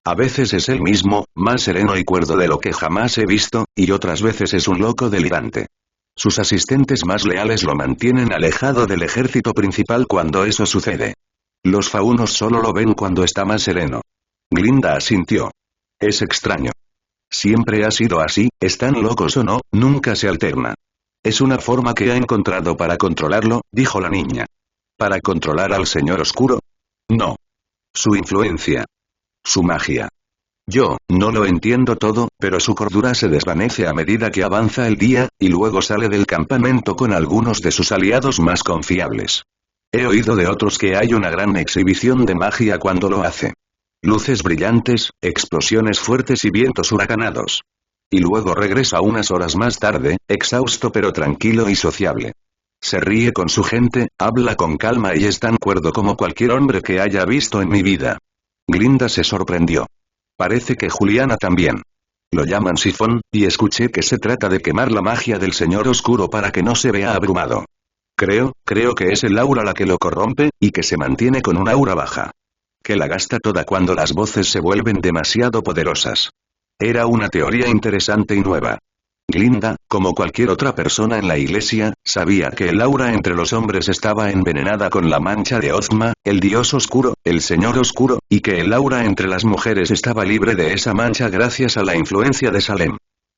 A veces es él mismo, más sereno y cuerdo de lo que jamás he visto, y otras veces es un loco delirante. Sus asistentes más leales lo mantienen alejado del ejército principal cuando eso sucede. Los faunos solo lo ven cuando está más sereno. Glinda asintió. Es extraño. Siempre ha sido así, están locos o no, nunca se alterna. Es una forma que ha encontrado para controlarlo, dijo la niña. ¿Para controlar al Señor Oscuro? No. Su influencia. Su magia. Yo, no lo entiendo todo, pero su cordura se desvanece a medida que avanza el día, y luego sale del campamento con algunos de sus aliados más confiables. He oído de otros que hay una gran exhibición de magia cuando lo hace. Luces brillantes, explosiones fuertes y vientos huracanados. Y luego regresa unas horas más tarde, exhausto pero tranquilo y sociable. Se ríe con su gente, habla con calma y es tan cuerdo como cualquier hombre que haya visto en mi vida. Glinda se sorprendió. Parece que Juliana también. Lo llaman Sifón, y escuché que se trata de quemar la magia del Señor Oscuro para que no se vea abrumado. Creo que es el aura la que lo corrompe, y que se mantiene con un aura baja. Que la gasta toda cuando las voces se vuelven demasiado poderosas. Era una teoría interesante y nueva. Glinda, como cualquier otra persona en la iglesia, sabía que el aura entre los hombres estaba envenenada con la mancha de Ozma, el dios oscuro, el Señor Oscuro, y que el aura entre las mujeres estaba libre de esa mancha gracias a la influencia de Salem.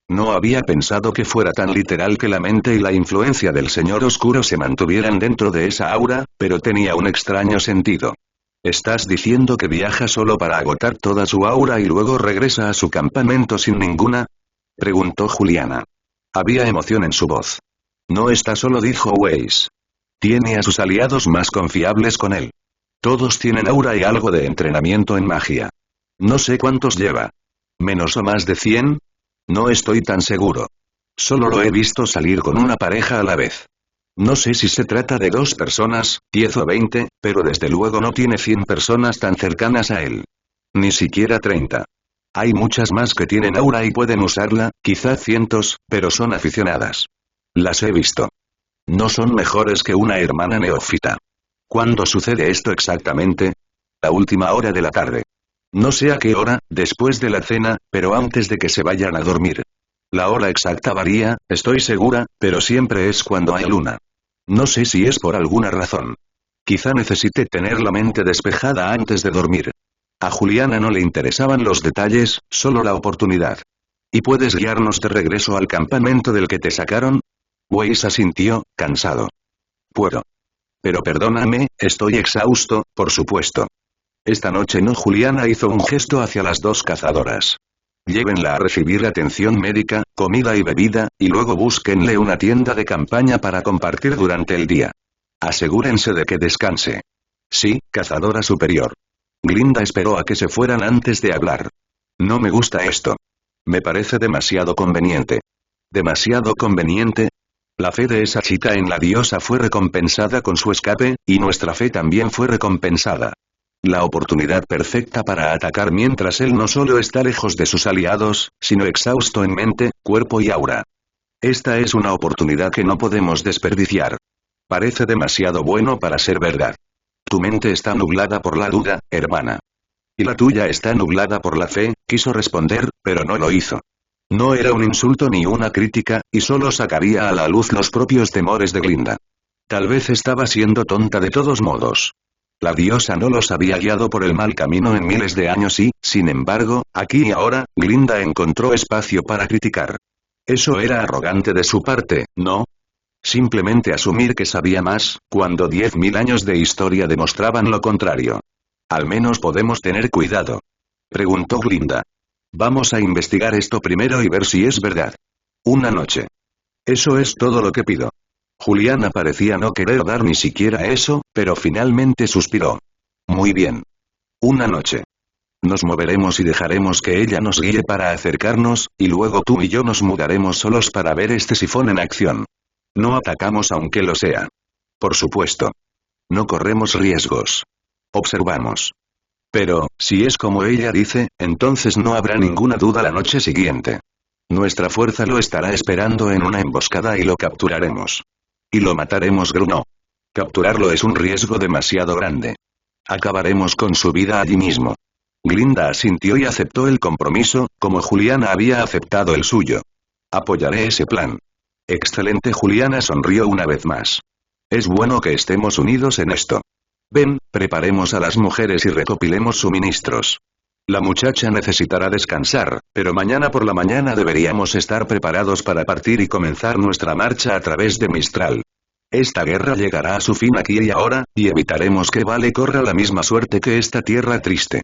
No había pensado que fuera tan literal que la mente y la influencia del Señor Oscuro se mantuvieran dentro de esa aura, pero tenía un extraño sentido. ¿Estás diciendo que viaja solo para agotar toda su aura y luego regresa a su campamento sin ninguna? Preguntó Juliana. Había emoción en su voz. No está solo, dijo Weiss. Tiene a sus aliados más confiables con él. Todos tienen aura y algo de entrenamiento en magia. No sé cuántos lleva. ¿Menos o más de 100? No estoy tan seguro. Solo lo he visto salir con una pareja a la vez. No sé si se trata de 2 personas, 10 o 20, pero desde luego no tiene 100 personas tan cercanas a él. Ni siquiera 30. Hay muchas más que tienen aura y pueden usarla, quizá cientos, pero son aficionadas. Las he visto. No son mejores que una hermana neófita. ¿Cuándo sucede esto exactamente? La última hora de la tarde. No sé a qué hora, después de la cena, pero antes de que se vayan a dormir. La hora exacta varía, estoy segura, pero siempre es cuando hay luna. No sé si es por alguna razón. Quizá necesite tener la mente despejada antes de dormir. A Juliana no le interesaban los detalles, solo la oportunidad. ¿Y puedes guiarnos de regreso al campamento del que te sacaron? Weiss asintió, cansado. Puedo. Pero perdóname, estoy exhausto, por supuesto. Esta noche no. Juliana hizo un gesto hacia las dos cazadoras. Llévenla a recibir atención médica, comida y bebida, y luego búsquenle una tienda de campaña para compartir durante el día. Asegúrense de que descanse. Sí, cazadora superior. Glinda esperó a que se fueran antes de hablar. No me gusta esto. Me parece demasiado conveniente. ¿Demasiado conveniente? La fe de esa chica en la diosa fue recompensada con su escape, y nuestra fe también fue recompensada. La oportunidad perfecta para atacar mientras él no solo está lejos de sus aliados, sino exhausto en mente, cuerpo y aura. Esta es una oportunidad que no podemos desperdiciar. Parece demasiado bueno para ser verdad. Tu mente está nublada por la duda, hermana. Y la tuya está nublada por la fe, quiso responder, pero no lo hizo. No era un insulto ni una crítica, y solo sacaría a la luz los propios temores de Glinda. Tal vez estaba siendo tonta de todos modos. La diosa no los había guiado por el mal camino en miles de años y, sin embargo, aquí y ahora, Glinda encontró espacio para criticar. Eso era arrogante de su parte, ¿no? Simplemente asumir que sabía más, cuando 10.000 años de historia demostraban lo contrario. Al menos podemos tener cuidado. Preguntó Glinda. Vamos a investigar esto primero y ver si es verdad. Una noche. Eso es todo lo que pido. Juliana parecía no querer dar ni siquiera eso, pero finalmente suspiró. Muy bien. Una noche. Nos moveremos y dejaremos que ella nos guíe para acercarnos, y luego tú y yo nos mudaremos solos para ver este sifón en acción. No atacamos aunque lo sea. Por supuesto. No corremos riesgos. Observamos. Pero, si es como ella dice, entonces no habrá ninguna duda la noche siguiente. Nuestra fuerza lo estará esperando en una emboscada y lo capturaremos. Y lo mataremos, gruñó. Capturarlo es un riesgo demasiado grande. Acabaremos con su vida allí mismo. Glinda asintió y aceptó el compromiso, como Juliana había aceptado el suyo. Apoyaré ese plan. Excelente. Juliana sonrió una vez más. Es bueno que estemos unidos en esto. Ven, preparemos a las mujeres y recopilemos suministros. La muchacha necesitará descansar, pero mañana por la mañana deberíamos estar preparados para partir y comenzar nuestra marcha a través de Mistral. Esta guerra llegará a su fin aquí y ahora, y evitaremos que Vale corra la misma suerte que esta tierra triste.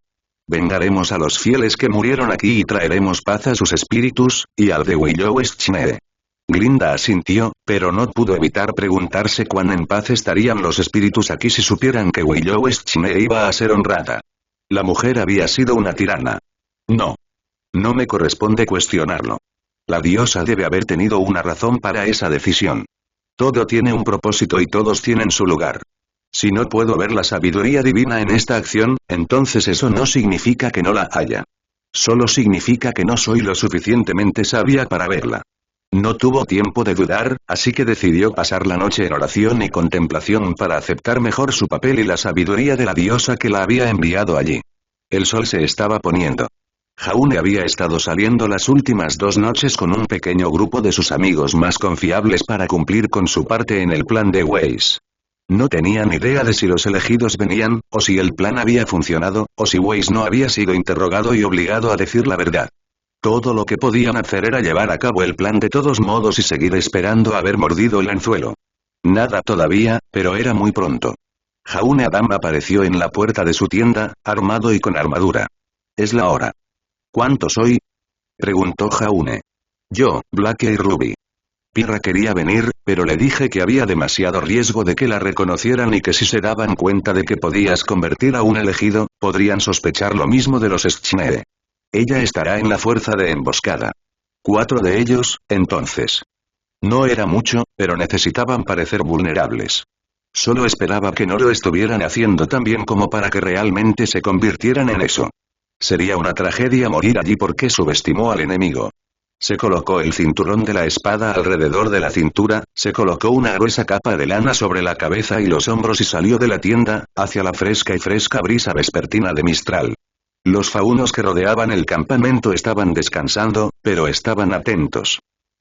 Vengaremos a los fieles que murieron aquí y traeremos paz a sus espíritus, y al de Willow-Schnee. Glinda asintió, pero no pudo evitar preguntarse cuán en paz estarían los espíritus aquí si supieran que Willow-Schnee iba a ser honrada. La mujer había sido una tirana. No. No me corresponde cuestionarlo. La diosa debe haber tenido una razón para esa decisión. Todo tiene un propósito y todos tienen su lugar. Si no puedo ver la sabiduría divina en esta acción, entonces eso no significa que no la haya. Solo significa que no soy lo suficientemente sabia para verla. No tuvo tiempo de dudar, así que decidió pasar la noche en oración y contemplación para aceptar mejor su papel y la sabiduría de la diosa que la había enviado allí. El sol se estaba poniendo. Jaune había estado saliendo las últimas 2 noches con un pequeño grupo de sus amigos más confiables para cumplir con su parte en el plan de Weiss. No tenían idea de si los elegidos venían, o si el plan había funcionado, o si Weiss no había sido interrogado y obligado a decir la verdad. Todo lo que podían hacer era llevar a cabo el plan de todos modos y seguir esperando haber mordido el anzuelo. Nada todavía, pero era muy pronto. Jaune Adam apareció en la puerta de su tienda, armado y con armadura. Es la hora. ¿Cuántos soy? Preguntó Jaune. Yo, Blake y Ruby. Pirra quería venir, pero le dije que había demasiado riesgo de que la reconocieran y que si se daban cuenta de que podías convertir a un elegido, podrían sospechar lo mismo de los Schnee. Ella estará en la fuerza de emboscada. 4 de ellos, entonces. No era mucho, pero necesitaban parecer vulnerables. Solo esperaba que no lo estuvieran haciendo tan bien como para que realmente se convirtieran en eso. Sería una tragedia morir allí porque subestimó al enemigo. Se colocó el cinturón de la espada alrededor de la cintura, se colocó una gruesa capa de lana sobre la cabeza y los hombros y salió de la tienda, hacia la fresca brisa vespertina de Mistral. Los faunos que rodeaban el campamento estaban descansando, pero estaban atentos.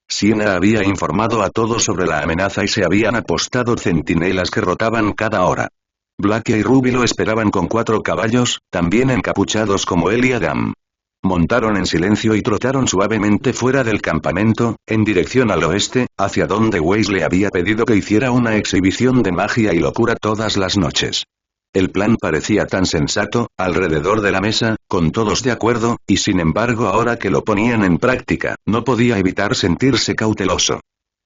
Siena había informado a todos sobre la amenaza y se habían apostado centinelas que rotaban cada hora. Blake y Ruby lo esperaban con 4 caballos, también encapuchados como él y Adam. Montaron en silencio y trotaron suavemente fuera del campamento, en dirección al oeste, hacia donde Weiss le había pedido que hiciera una exhibición de magia y locura todas las noches. El plan parecía tan sensato, alrededor de la mesa, con todos de acuerdo, y sin embargo ahora que lo ponían en práctica, no podía evitar sentirse cauteloso.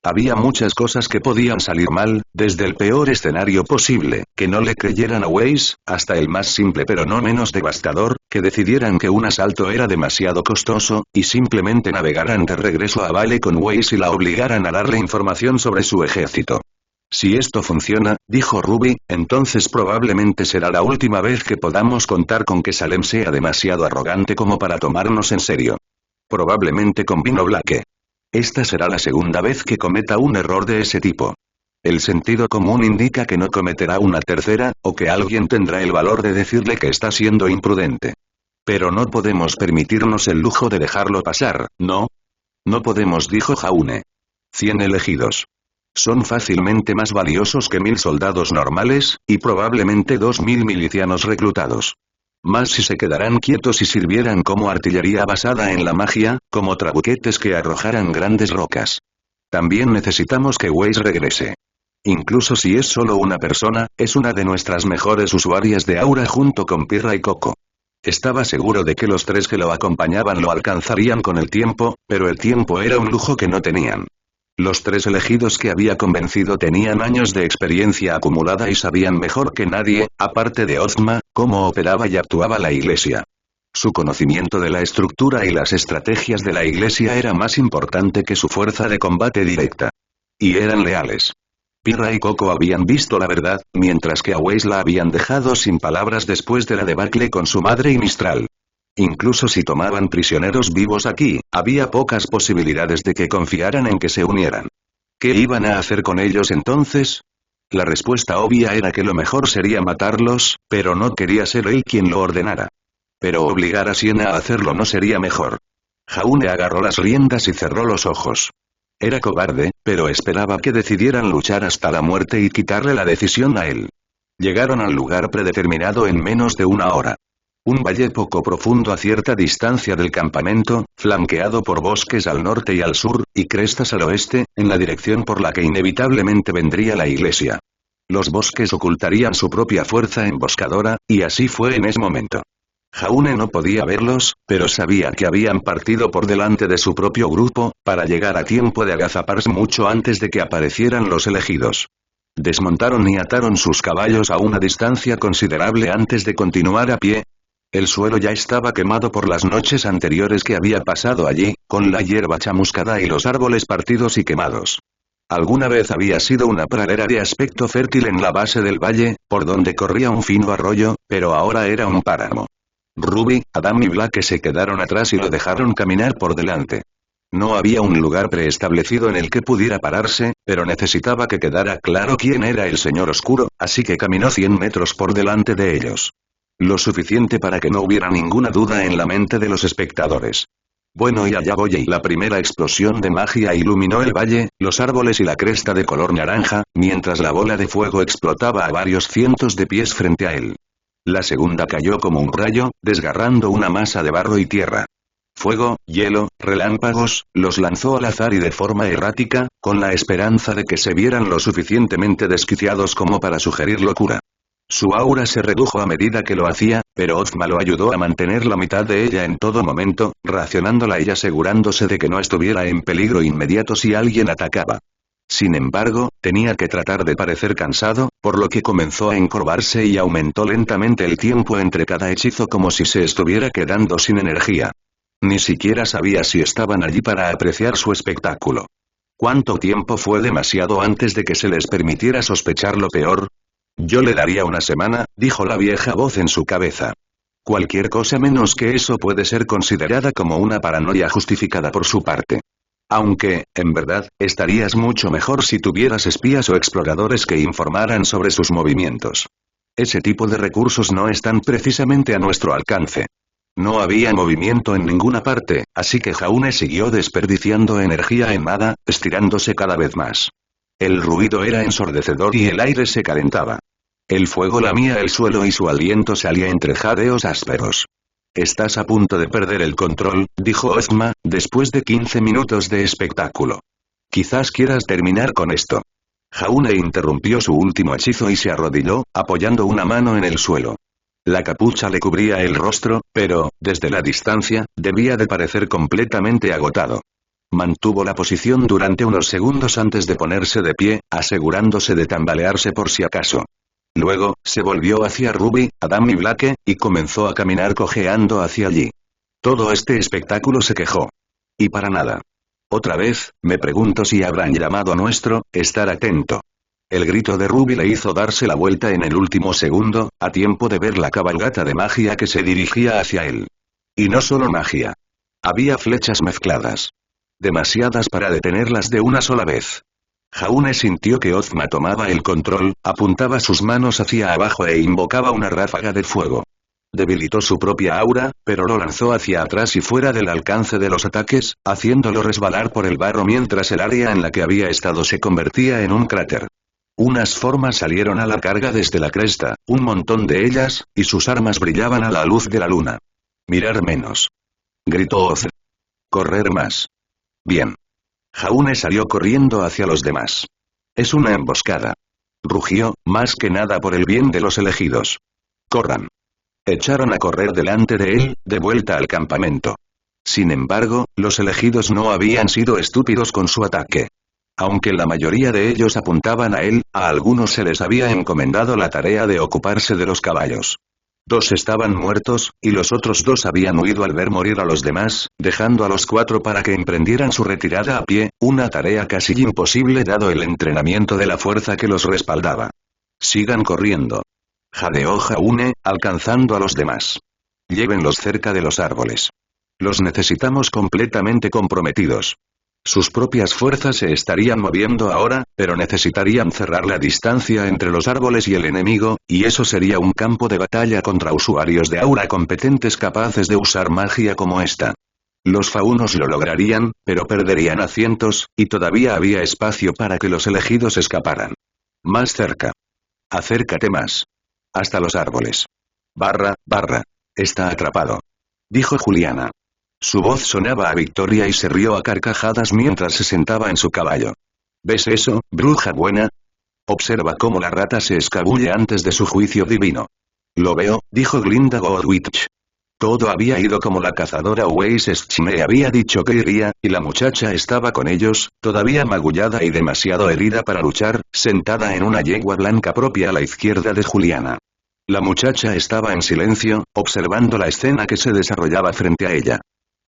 Había muchas cosas que podían salir mal, desde el peor escenario posible, que no le creyeran a Weiss, hasta el más simple pero no menos devastador, que decidieran que un asalto era demasiado costoso, y simplemente navegaran de regreso a Vale con Weiss y la obligaran a darle información sobre su ejército. Si esto funciona, dijo Ruby, entonces probablemente será la última vez que podamos contar con que Salem sea demasiado arrogante como para tomarnos en serio. Probablemente, convino Blake. Esta será la segunda vez que cometa un error de ese tipo. El sentido común indica que no cometerá una tercera, o que alguien tendrá el valor de decirle que está siendo imprudente. Pero no podemos permitirnos el lujo de dejarlo pasar, ¿no? No podemos, dijo Jaune. 100 elegidos. Son fácilmente más valiosos que 1000 soldados normales, y probablemente 2000 milicianos reclutados. Más si se quedarán quietos y sirvieran como artillería basada en la magia, como trabuquetes que arrojaran grandes rocas. También necesitamos que Weiss regrese. Incluso si es solo una persona, es una de nuestras mejores usuarias de aura junto con Pirra y Coco. Estaba seguro de que los 3 que lo acompañaban lo alcanzarían con el tiempo, pero el tiempo era un lujo que no tenían. Los 3 elegidos que había convencido tenían años de experiencia acumulada y sabían mejor que nadie, aparte de Ozma, cómo operaba y actuaba la iglesia. Su conocimiento de la estructura y las estrategias de la iglesia era más importante que su fuerza de combate directa. Y eran leales. Pirra y Coco habían visto la verdad, mientras que a Weiss la habían dejado sin palabras después de la debacle con su madre y Mistral. Incluso si tomaban prisioneros vivos aquí, había pocas posibilidades de que confiaran en que se unieran. ¿Qué iban a hacer con ellos entonces? La respuesta obvia era que lo mejor sería matarlos, pero no quería ser él quien lo ordenara. Pero obligar a Siena a hacerlo no sería mejor. Jaune agarró las riendas y cerró los ojos. Era cobarde, pero esperaba que decidieran luchar hasta la muerte y quitarle la decisión a él. Llegaron al lugar predeterminado en menos de una hora. Un valle poco profundo a cierta distancia del campamento, flanqueado por bosques al norte y al sur, y crestas al oeste, en la dirección por la que inevitablemente vendría la iglesia. Los bosques ocultarían su propia fuerza emboscadora, y así fue en ese momento. Jaune no podía verlos, pero sabía que habían partido por delante de su propio grupo, para llegar a tiempo de agazaparse mucho antes de que aparecieran los elegidos. Desmontaron y ataron sus caballos a una distancia considerable antes de continuar a pie. El suelo ya estaba quemado por las noches anteriores que había pasado allí, con la hierba chamuscada y los árboles partidos y quemados. Alguna vez había sido una pradera de aspecto fértil en la base del valle, por donde corría un fino arroyo, pero ahora era un páramo. Ruby, Adam y Blake se quedaron atrás y lo dejaron caminar por delante. No había un lugar preestablecido en el que pudiera pararse, pero necesitaba que quedara claro quién era el Señor Oscuro, así que caminó 100 metros por delante de ellos. Lo suficiente para que no hubiera ninguna duda en la mente de los espectadores. Bueno, y allá voy, y la primera explosión de magia iluminó el valle, los árboles y la cresta de color naranja, mientras la bola de fuego explotaba a varios cientos de pies frente a él. La segunda cayó como un rayo, desgarrando una masa de barro y tierra. Fuego, hielo, relámpagos, los lanzó al azar y de forma errática, con la esperanza de que se vieran lo suficientemente desquiciados como para sugerir locura. Su aura se redujo a medida que lo hacía, pero Ozma lo ayudó a mantener la mitad de ella en todo momento, racionándola y asegurándose de que no estuviera en peligro inmediato si alguien atacaba. Sin embargo, tenía que tratar de parecer cansado, por lo que comenzó a encorvarse y aumentó lentamente el tiempo entre cada hechizo como si se estuviera quedando sin energía. Ni siquiera sabía si estaban allí para apreciar su espectáculo. ¿Cuánto tiempo fue demasiado antes de que se les permitiera sospechar lo peor? Yo le daría una semana, dijo la vieja voz en su cabeza. Cualquier cosa menos que eso puede ser considerada como una paranoia justificada por su parte. Aunque, en verdad, estarías mucho mejor si tuvieras espías o exploradores que informaran sobre sus movimientos. Ese tipo de recursos no están precisamente a nuestro alcance. No había movimiento en ninguna parte, así que Jaune siguió desperdiciando energía en nada, estirándose cada vez más. El ruido era ensordecedor y el aire se calentaba. El fuego lamía el suelo y su aliento salía entre jadeos ásperos. Estás a punto de perder el control, dijo Ozma, después de 15 minutos de espectáculo. Quizás quieras terminar con esto. Jaune interrumpió su último hechizo y se arrodilló, apoyando una mano en el suelo. La capucha le cubría el rostro, pero, desde la distancia, debía de parecer completamente agotado. Mantuvo la posición durante unos segundos antes de ponerse de pie, asegurándose de tambalearse por si acaso. Luego, se volvió hacia Ruby, Adam y Blake, y comenzó a caminar cojeando hacia allí. Todo este espectáculo se quejó. Y para nada. Otra vez, me pregunto si habrán llamado a nuestro, estar atento. El grito de Ruby le hizo darse la vuelta en el último segundo, a tiempo de ver la cabalgata de magia que se dirigía hacia él. Y no solo magia. Había flechas mezcladas. Demasiadas para detenerlas de una sola vez. Jaune sintió que Ozma tomaba el control, apuntaba sus manos hacia abajo e invocaba una ráfaga de fuego. Debilitó su propia aura, pero lo lanzó hacia atrás y fuera del alcance de los ataques, haciéndolo resbalar por el barro mientras el área en la que había estado se convertía en un cráter. Unas formas salieron a la carga desde la cresta, un montón de ellas, y sus armas brillaban a la luz de la luna. Mirar menos. Gritó Ozma. Correr más. Bien. Jaune salió corriendo hacia los demás. Es una emboscada. Rugió, más que nada por el bien de los elegidos. Corran. Echaron a correr delante de él, de vuelta al campamento. Sin embargo, los elegidos no habían sido estúpidos con su ataque. Aunque la mayoría de ellos apuntaban a él, a algunos se les había encomendado la tarea de ocuparse de los caballos. 2 estaban muertos, y los otros 2 habían huido al ver morir a los demás, dejando a los 4 para que emprendieran su retirada a pie, una tarea casi imposible dado el entrenamiento de la fuerza que los respaldaba. Sigan corriendo. Jadeó Jaune, alcanzando a los demás. Llévenlos cerca de los árboles. Los necesitamos completamente comprometidos. Sus propias fuerzas se estarían moviendo ahora, pero necesitarían cerrar la distancia entre los árboles y el enemigo, y eso sería un campo de batalla contra usuarios de aura competentes capaces de usar magia como esta. Los faunos lo lograrían, pero perderían a cientos, y todavía había espacio para que los elegidos escaparan. Más cerca. Acércate más. Hasta los árboles. Barra. Está atrapado. Dijo Juliana. Su voz sonaba a victoria y se rió a carcajadas mientras se sentaba en su caballo. ¿Ves eso, bruja buena? Observa cómo la rata se escabulle antes de su juicio divino. Lo veo, dijo Glinda Godwitch. Todo había ido como la cazadora Weiss Schme había dicho que iría, y la muchacha estaba con ellos, todavía magullada y demasiado herida para luchar, sentada en una yegua blanca propia a la izquierda de Juliana. La muchacha estaba en silencio, observando la escena que se desarrollaba frente a ella.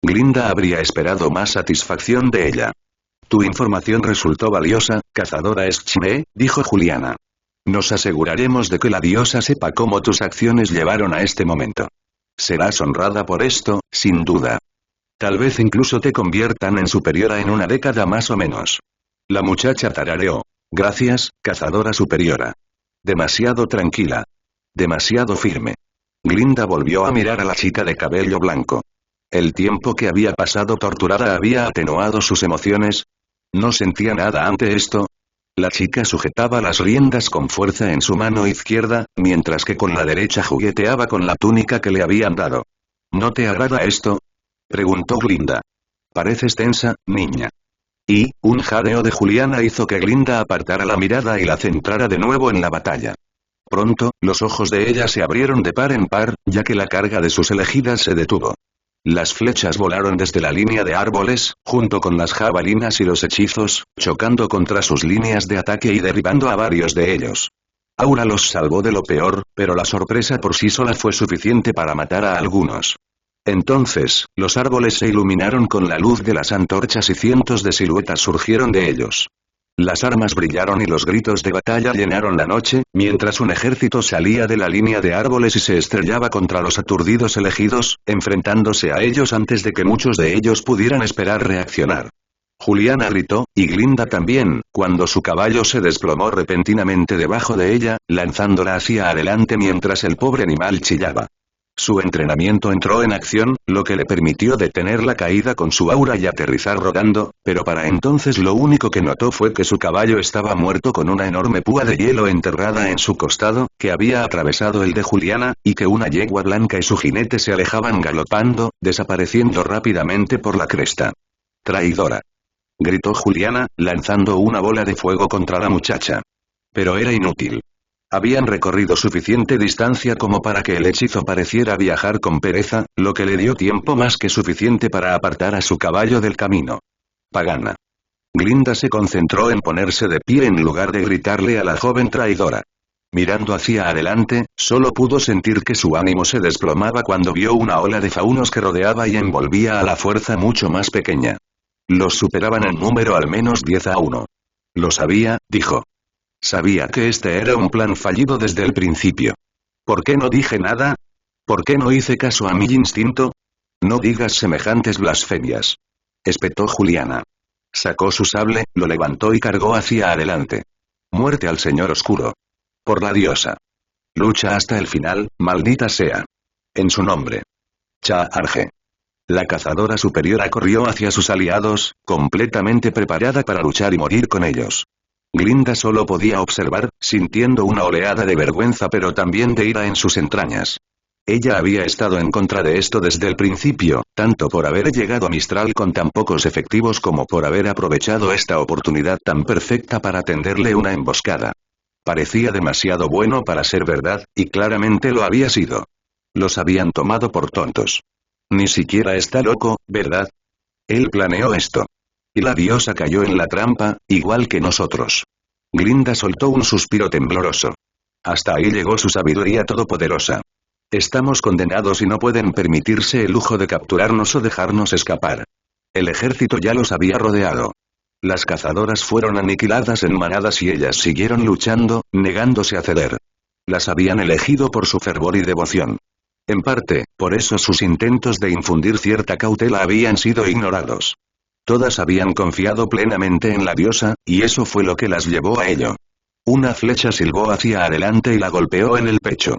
Glinda habría esperado más satisfacción de ella. Tu información resultó valiosa, cazadora Schme, dijo Juliana. Nos aseguraremos de que la diosa sepa cómo tus acciones llevaron a este momento. Serás honrada por esto, sin duda. Tal vez incluso te conviertan en superiora en una década más o menos. La muchacha tarareó. Gracias, cazadora superiora. Demasiado tranquila. Demasiado firme. Glinda volvió a mirar a la chica de cabello blanco. El tiempo que había pasado torturada había atenuado sus emociones. ¿No sentía nada ante esto? La chica sujetaba las riendas con fuerza en su mano izquierda, mientras que con la derecha jugueteaba con la túnica que le habían dado. ¿No te agrada esto? Preguntó Glinda. Pareces tensa, niña. Y, un jadeo de Juliana hizo que Glinda apartara la mirada y la centrara de nuevo en la batalla. Pronto, los ojos de ella se abrieron de par en par, ya que la carga de sus elegidas se detuvo. Las flechas volaron desde la línea de árboles, junto con las jabalinas y los hechizos, chocando contra sus líneas de ataque y derribando a varios de ellos. Aura los salvó de lo peor, pero la sorpresa por sí sola fue suficiente para matar a algunos. Entonces, los árboles se iluminaron con la luz de las antorchas y cientos de siluetas surgieron de ellos. Las armas brillaron y los gritos de batalla llenaron la noche, mientras un ejército salía de la línea de árboles y se estrellaba contra los aturdidos elegidos, enfrentándose a ellos antes de que muchos de ellos pudieran esperar reaccionar. Juliana gritó, y Glinda también, cuando su caballo se desplomó repentinamente debajo de ella, lanzándola hacia adelante mientras el pobre animal chillaba. Su entrenamiento entró en acción, lo que le permitió detener la caída con su aura y aterrizar rodando, pero para entonces lo único que notó fue que su caballo estaba muerto con una enorme púa de hielo enterrada en su costado, que había atravesado el de Juliana, y que una yegua blanca y su jinete se alejaban galopando, desapareciendo rápidamente por la cresta. «¡Traidora!», gritó Juliana, lanzando una bola de fuego contra la muchacha. Pero era inútil. Habían recorrido suficiente distancia como para que el hechizo pareciera viajar con pereza, lo que le dio tiempo más que suficiente para apartar a su caballo del camino. «Pagana». Glinda se concentró en ponerse de pie en lugar de gritarle a la joven traidora. Mirando hacia adelante, solo pudo sentir que su ánimo se desplomaba cuando vio una ola de faunos que rodeaba y envolvía a la fuerza mucho más pequeña. Los superaban en número al menos 10-1. «Lo sabía», dijo. Sabía que este era un plan fallido desde el principio. ¿Por qué no dije nada? ¿Por qué no hice caso a mi instinto? No digas semejantes blasfemias. Espetó Juliana. Sacó su sable, lo levantó y cargó hacia adelante. Muerte al señor oscuro. Por la diosa. Lucha hasta el final, maldita sea. En su nombre. Charge. La cazadora superiora corrió hacia sus aliados, completamente preparada para luchar y morir con ellos. Glinda solo podía observar, sintiendo una oleada de vergüenza pero también de ira en sus entrañas. Ella había estado en contra de esto desde el principio, tanto por haber llegado a Mistral con tan pocos efectivos como por haber aprovechado esta oportunidad tan perfecta para tenderle una emboscada. Parecía demasiado bueno para ser verdad, y claramente lo había sido. Los habían tomado por tontos. Ni siquiera está loco, ¿verdad? Él planeó esto. Y la diosa cayó en la trampa, igual que nosotros. Glinda soltó un suspiro tembloroso. Hasta ahí llegó su sabiduría todopoderosa. Estamos condenados y no pueden permitirse el lujo de capturarnos o dejarnos escapar. El ejército ya los había rodeado. Las cazadoras fueron aniquiladas en manadas y ellas siguieron luchando, negándose a ceder. Las habían elegido por su fervor y devoción. En parte, por eso sus intentos de infundir cierta cautela habían sido ignorados. Todas habían confiado plenamente en la diosa, y eso fue lo que las llevó a ello. Una flecha silbó hacia adelante y la golpeó en el pecho.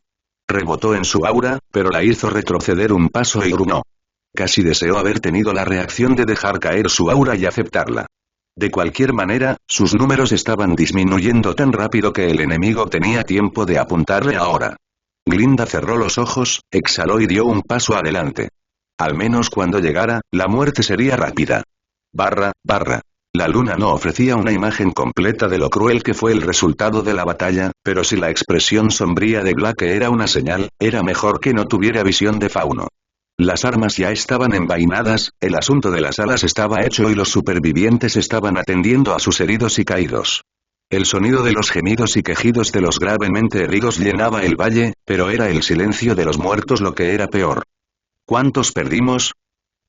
Rebotó en su aura, pero la hizo retroceder un paso y grunó. Casi deseó haber tenido la reacción de dejar caer su aura y aceptarla. De cualquier manera, sus números estaban disminuyendo tan rápido que el enemigo tenía tiempo de apuntarle ahora. Glinda cerró los ojos, exhaló y dio un paso adelante. Al menos cuando llegara, la muerte sería rápida. La luna no ofrecía una imagen completa de lo cruel que fue el resultado de la batalla, pero si la expresión sombría de Black era una señal, era mejor que no tuviera visión de fauno. Las armas ya estaban envainadas, el asunto de las alas estaba hecho y los supervivientes estaban atendiendo a sus heridos y caídos. El sonido de los gemidos y quejidos de los gravemente heridos llenaba el valle, pero era el silencio de los muertos lo que era peor. ¿Cuántos perdimos?,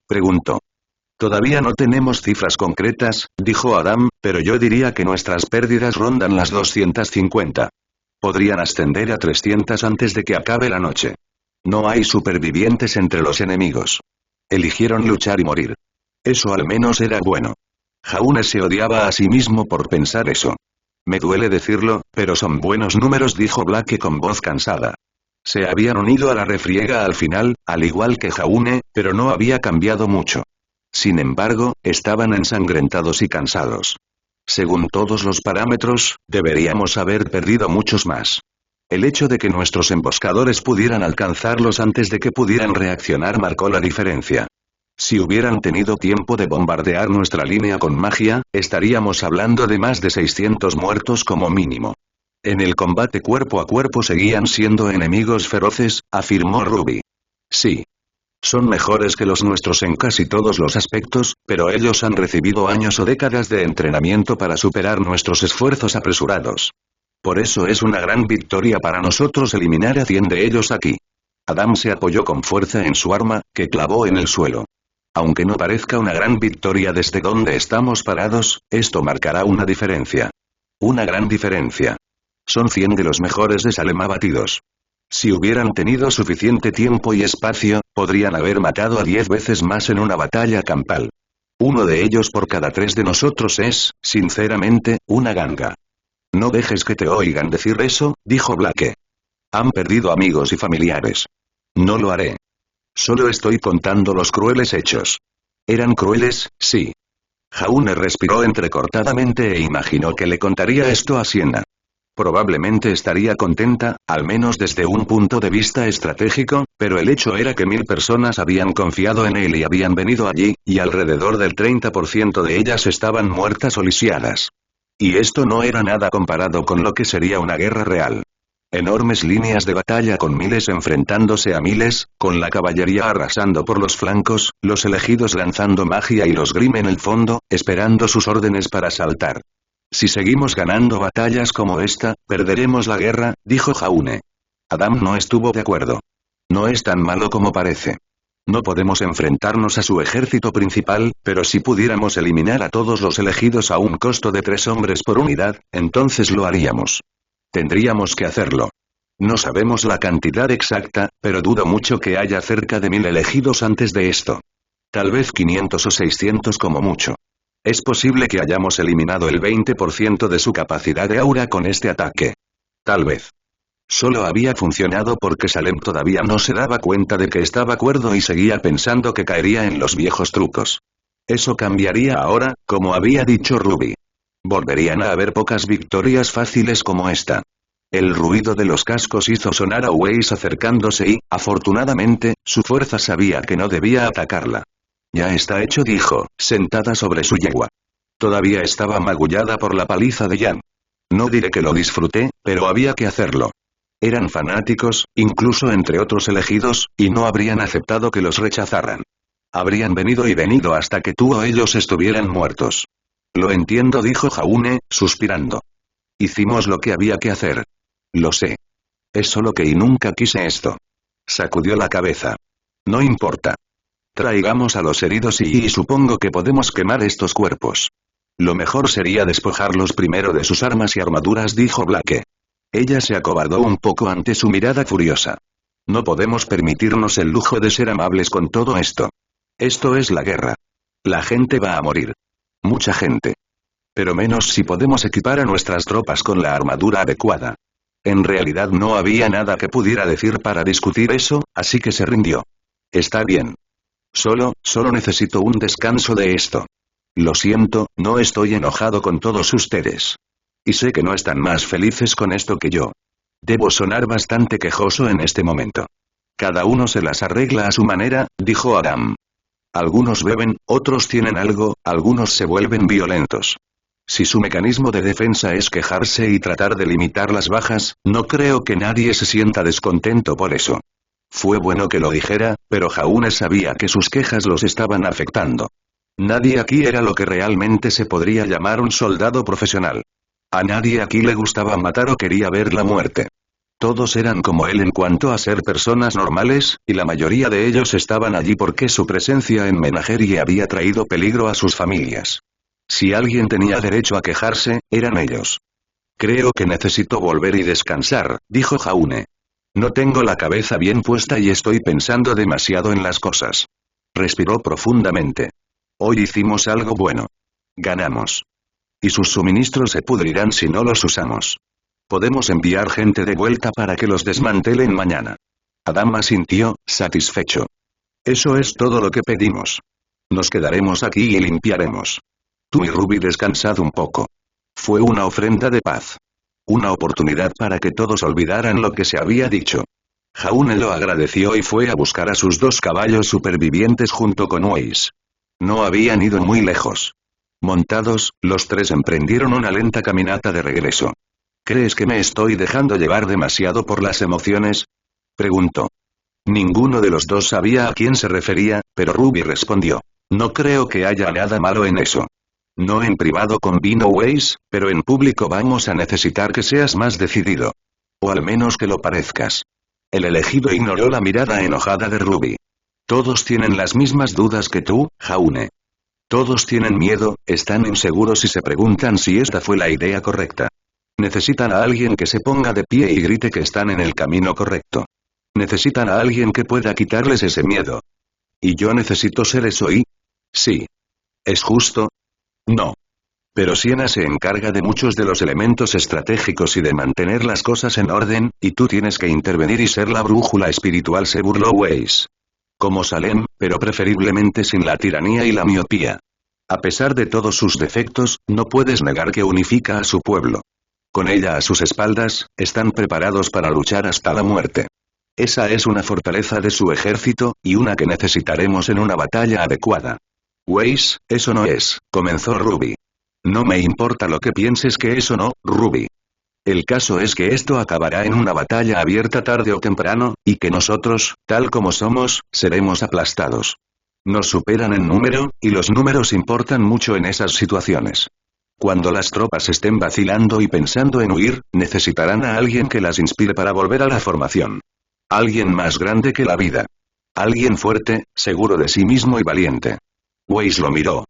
preguntó. Todavía no tenemos cifras concretas, dijo Adam, pero yo diría que nuestras pérdidas rondan las 250. Podrían ascender a 300 antes de que acabe la noche. No hay supervivientes entre los enemigos. Eligieron luchar y morir. Eso al menos era bueno. Jaune se odiaba a sí mismo por pensar eso. Me duele decirlo, pero son buenos números, dijo Black con voz cansada. Se habían unido a la refriega al final, al igual que Jaune, pero no había cambiado mucho. Sin embargo, estaban ensangrentados y cansados. Según todos los parámetros, deberíamos haber perdido muchos más. El hecho de que nuestros emboscadores pudieran alcanzarlos antes de que pudieran reaccionar marcó la diferencia. Si hubieran tenido tiempo de bombardear nuestra línea con magia, estaríamos hablando de más de 600 muertos como mínimo. En el combate cuerpo a cuerpo seguían siendo enemigos feroces, afirmó Ruby. Sí. Son mejores que los nuestros en casi todos los aspectos, pero ellos han recibido años o décadas de entrenamiento para superar nuestros esfuerzos apresurados. Por eso es una gran victoria para nosotros eliminar a 100 de ellos aquí. Adam se apoyó con fuerza en su arma, que clavó en el suelo. Aunque no parezca una gran victoria desde donde estamos parados, esto marcará una diferencia. Una gran diferencia. Son 100 de los mejores de Salem abatidos. Si hubieran tenido suficiente tiempo y espacio, podrían haber matado a 10 veces más en una batalla campal. Uno de ellos por cada 3 de nosotros es, sinceramente, una ganga. No dejes que te oigan decir eso, dijo Blake. Han perdido amigos y familiares. No lo haré. Solo estoy contando los crueles hechos. Eran crueles, sí. Jaune respiró entrecortadamente e imaginó que le contaría esto a Sienna. Probablemente estaría contenta, al menos desde un punto de vista estratégico, pero el hecho era que 1000 personas habían confiado en él y habían venido allí, y alrededor del 30% de ellas estaban muertas o lisiadas. Y esto no era nada comparado con lo que sería una guerra real. Enormes líneas de batalla con miles enfrentándose a miles, con la caballería arrasando por los flancos, los elegidos lanzando magia y los Grimm en el fondo, esperando sus órdenes para saltar. Si seguimos ganando batallas como esta, perderemos la guerra, dijo Jaune. Adam no estuvo de acuerdo. No es tan malo como parece. No podemos enfrentarnos a su ejército principal, pero si pudiéramos eliminar a todos los elegidos a un costo de 3 hombres por unidad, entonces lo haríamos. Tendríamos que hacerlo. No sabemos la cantidad exacta, pero dudo mucho que haya cerca de 1000 elegidos antes de esto. Tal vez 500 o 600 como mucho. Es posible que hayamos eliminado el 20% de su capacidad de aura con este ataque. Tal vez. Solo había funcionado porque Salem todavía no se daba cuenta de que estaba cuerdo y seguía pensando que caería en los viejos trucos. Eso cambiaría ahora, como había dicho Ruby. Volverían a haber pocas victorias fáciles como esta. El ruido de los cascos hizo sonar a Weiss acercándose y, afortunadamente, su fuerza sabía que no debía atacarla. Ya está hecho, dijo, sentada sobre su yegua. Todavía estaba magullada por la paliza de Jan. No diré que lo disfruté, pero había que hacerlo. Eran fanáticos, incluso entre otros elegidos, y no habrían aceptado que los rechazaran. Habrían venido y venido hasta que tú o ellos estuvieran muertos. Lo entiendo, dijo Jaune, suspirando. Hicimos lo que había que hacer. Lo sé. Es solo que y nunca quise esto. Sacudió la cabeza. No importa. Traigamos a los heridos y supongo que podemos quemar estos cuerpos. Lo mejor sería despojarlos primero de sus armas y armaduras, dijo Blake. Ella se acobardó un poco ante su mirada furiosa. No podemos permitirnos el lujo de ser amables con todo esto. Esto es la guerra. La gente va a morir. Mucha gente. Pero menos si podemos equipar a nuestras tropas con la armadura adecuada. En realidad no había nada que pudiera decir para discutir eso, así que se rindió. Está bien. Solo necesito un descanso de esto. Lo siento, no estoy enojado con todos ustedes. Y sé que no están más felices con esto que yo. Debo sonar bastante quejoso en este momento. Cada uno se las arregla a su manera, dijo Adam. Algunos beben, otros tienen algo, algunos se vuelven violentos. Si su mecanismo de defensa es quejarse y tratar de limitar las bajas, no creo que nadie se sienta descontento por eso. Fue bueno que lo dijera, pero Jaune sabía que sus quejas los estaban afectando. Nadie aquí era lo que realmente se podría llamar un soldado profesional. A nadie aquí le gustaba matar o quería ver la muerte. Todos eran como él en cuanto a ser personas normales, y la mayoría de ellos estaban allí porque su presencia en Menagerie había traído peligro a sus familias. Si alguien tenía derecho a quejarse, eran ellos. Creo que necesito volver y descansar, dijo Jaune. No tengo la cabeza bien puesta y estoy pensando demasiado en las cosas. Respiró profundamente. Hoy hicimos algo bueno. Ganamos. Y sus suministros se pudrirán si no los usamos. Podemos enviar gente de vuelta para que los desmantelen mañana. Adam asintió, satisfecho. Eso es todo lo que pedimos. Nos quedaremos aquí y limpiaremos. Tú y Ruby descansad un poco. Fue una ofrenda de paz. Una oportunidad para que todos olvidaran lo que se había dicho. Jaune lo agradeció y fue a buscar a sus 2 caballos supervivientes junto con Weiss. No habían ido muy lejos. Montados, los 3 emprendieron una lenta caminata de regreso. ¿Crees que me estoy dejando llevar demasiado por las emociones?, preguntó. Ninguno de los dos sabía a quién se refería, pero Ruby respondió. No creo que haya nada malo en eso. No en privado con Vino Weiss, pero en público vamos a necesitar que seas más decidido. O al menos que lo parezcas. El elegido ignoró la mirada enojada de Ruby. Todos tienen las mismas dudas que tú, Jaune. Todos tienen miedo, están inseguros y se preguntan si esta fue la idea correcta. Necesitan a alguien que se ponga de pie y grite que están en el camino correcto. Necesitan a alguien que pueda quitarles ese miedo. ¿Y yo necesito ser eso y? Sí. ¿Es justo? No. Pero Siena se encarga de muchos de los elementos estratégicos y de mantener las cosas en orden, y tú tienes que intervenir y ser la brújula espiritual, se burló Weiss. Como Salem, pero preferiblemente sin la tiranía y la miopía. A pesar de todos sus defectos, no puedes negar que unifica a su pueblo. Con ella a sus espaldas, están preparados para luchar hasta la muerte. Esa es una fortaleza de su ejército, y una que necesitaremos en una batalla adecuada. Weiss, eso no es, comenzó Ruby. No me importa lo que pienses que eso no, Ruby. El caso es que esto acabará en una batalla abierta tarde o temprano, y que nosotros, tal como somos, seremos aplastados. Nos superan en número, y los números importan mucho en esas situaciones. Cuando las tropas estén vacilando y pensando en huir, necesitarán a alguien que las inspire para volver a la formación. Alguien más grande que la vida. Alguien fuerte, seguro de sí mismo y valiente. Weiss lo miró.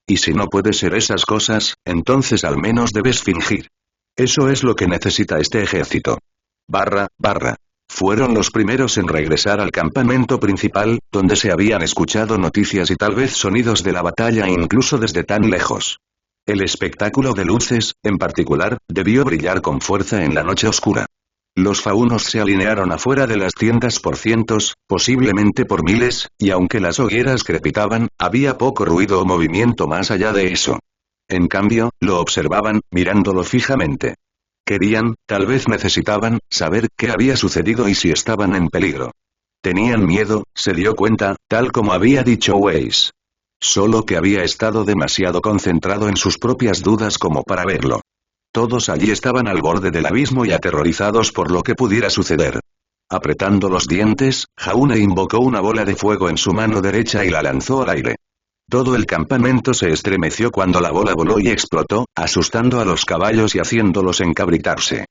Y si no puedes ser esas cosas, entonces al menos debes fingir. Eso es lo que necesita este ejército. Fueron los primeros en regresar al campamento principal, donde se habían escuchado noticias y tal vez sonidos de la batalla incluso desde tan lejos. El espectáculo de luces, en particular, debió brillar con fuerza en la noche oscura. Los faunos se alinearon afuera de las tiendas por cientos, posiblemente por miles, y aunque las hogueras crepitaban, había poco ruido o movimiento más allá de eso. En cambio, lo observaban, mirándolo fijamente. Querían, tal vez necesitaban, saber qué había sucedido y si estaban en peligro. Tenían miedo, se dio cuenta, tal como había dicho Weiss. Solo que había estado demasiado concentrado en sus propias dudas como para verlo. Todos allí estaban al borde del abismo y aterrorizados por lo que pudiera suceder. Apretando los dientes, Jaune invocó una bola de fuego en su mano derecha y la lanzó al aire. Todo el campamento se estremeció cuando la bola voló y explotó, asustando a los caballos y haciéndolos encabritarse.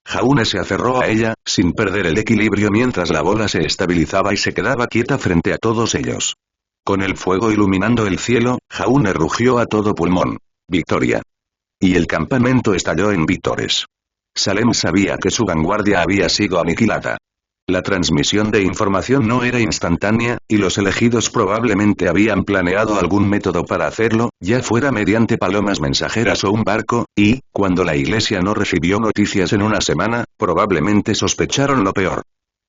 Jaune se aferró a ella, sin perder el equilibrio mientras la bola se estabilizaba y se quedaba quieta frente a todos ellos. Con el fuego iluminando el cielo, Jaune rugió a todo pulmón. ¡Victoria! Y el campamento estalló en vítores. Salem sabía que su vanguardia había sido aniquilada. La transmisión de información no era instantánea, y los elegidos probablemente habían planeado algún método para hacerlo, ya fuera mediante palomas mensajeras o un barco, y, cuando la iglesia no recibió noticias en una semana, probablemente sospecharon lo peor.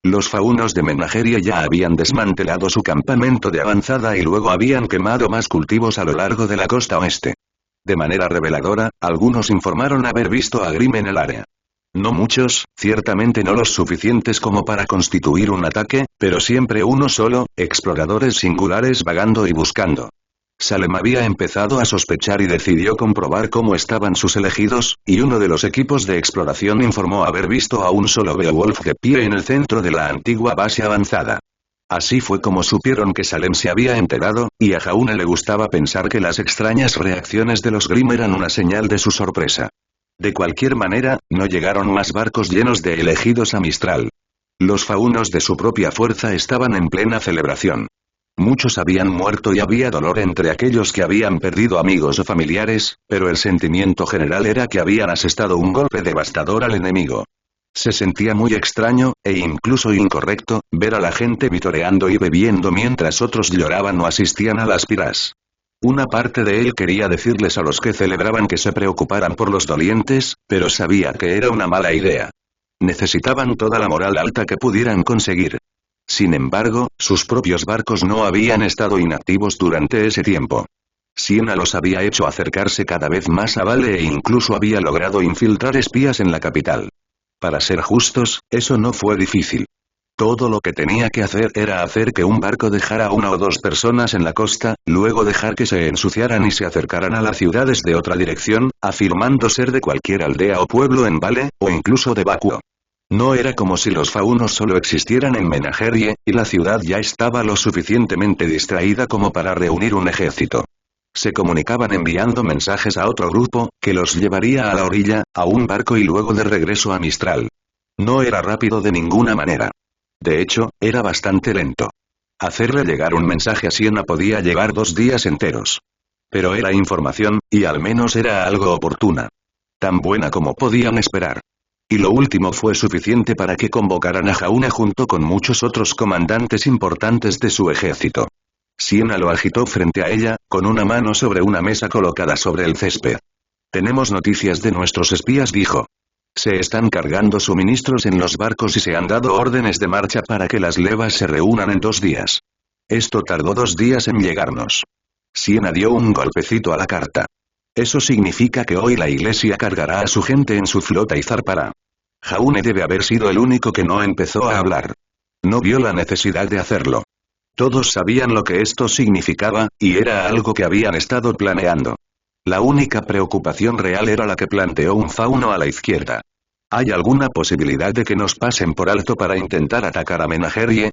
Los faunos de Menageria ya habían desmantelado su campamento de avanzada y luego habían quemado más cultivos a lo largo de la costa oeste. De manera reveladora, algunos informaron haber visto a Grimm en el área. No muchos, ciertamente no los suficientes como para constituir un ataque, pero siempre uno solo, exploradores singulares vagando y buscando. Salem había empezado a sospechar y decidió comprobar cómo estaban sus elegidos, y uno de los equipos de exploración informó haber visto a un solo Beowulf de pie en el centro de la antigua base avanzada. Así fue como supieron que Salem se había enterado, y a Jaune le gustaba pensar que las extrañas reacciones de los Grimm eran una señal de su sorpresa. De cualquier manera, no llegaron más barcos llenos de elegidos a Mistral. Los faunos de su propia fuerza estaban en plena celebración. Muchos habían muerto y había dolor entre aquellos que habían perdido amigos o familiares, pero el sentimiento general era que habían asestado un golpe devastador al enemigo. Se sentía muy extraño, e incluso incorrecto, ver a la gente vitoreando y bebiendo mientras otros lloraban o asistían a las piras. Una parte de él quería decirles a los que celebraban que se preocuparan por los dolientes, pero sabía que era una mala idea. Necesitaban toda la moral alta que pudieran conseguir. Sin embargo, sus propios barcos no habían estado inactivos durante ese tiempo. Siena los había hecho acercarse cada vez más a Vale e incluso había logrado infiltrar espías en la capital. Para ser justos, eso no fue difícil. Todo lo que tenía que hacer era hacer que un barco dejara a una o dos personas en la costa, luego dejar que se ensuciaran y se acercaran a la ciudad desde otra dirección, afirmando ser de cualquier aldea o pueblo en Vale, o incluso de Vacuo. No era como si los faunos solo existieran en Menagerie, y la ciudad ya estaba lo suficientemente distraída como para reunir un ejército. Se comunicaban enviando mensajes a otro grupo, que los llevaría a la orilla, a un barco y luego de regreso a Mistral. No era rápido de ninguna manera. De hecho, era bastante lento. Hacerle llegar un mensaje a Siena podía llevar 2 días enteros. Pero era información, y al menos era algo oportuna. Tan buena como podían esperar. Y lo último fue suficiente para que convocaran a Jaune junto con muchos otros comandantes importantes de su ejército. Siena lo agitó frente a ella, con una mano sobre una mesa colocada sobre el césped. Tenemos noticias de nuestros espías, dijo. Se están cargando suministros en los barcos y se han dado órdenes de marcha para que las levas se reúnan en 2 días. Esto tardó 2 días en llegarnos. Siena dio un golpecito a la carta. Eso significa que hoy la iglesia cargará a su gente en su flota y zarpará. Jaune debe haber sido el único que no empezó a hablar. No vio la necesidad de hacerlo. Todos sabían lo que esto significaba, y era algo que habían estado planeando. La única preocupación real era la que planteó un fauno a la izquierda. ¿Hay alguna posibilidad de que nos pasen por alto para intentar atacar a Menagerie?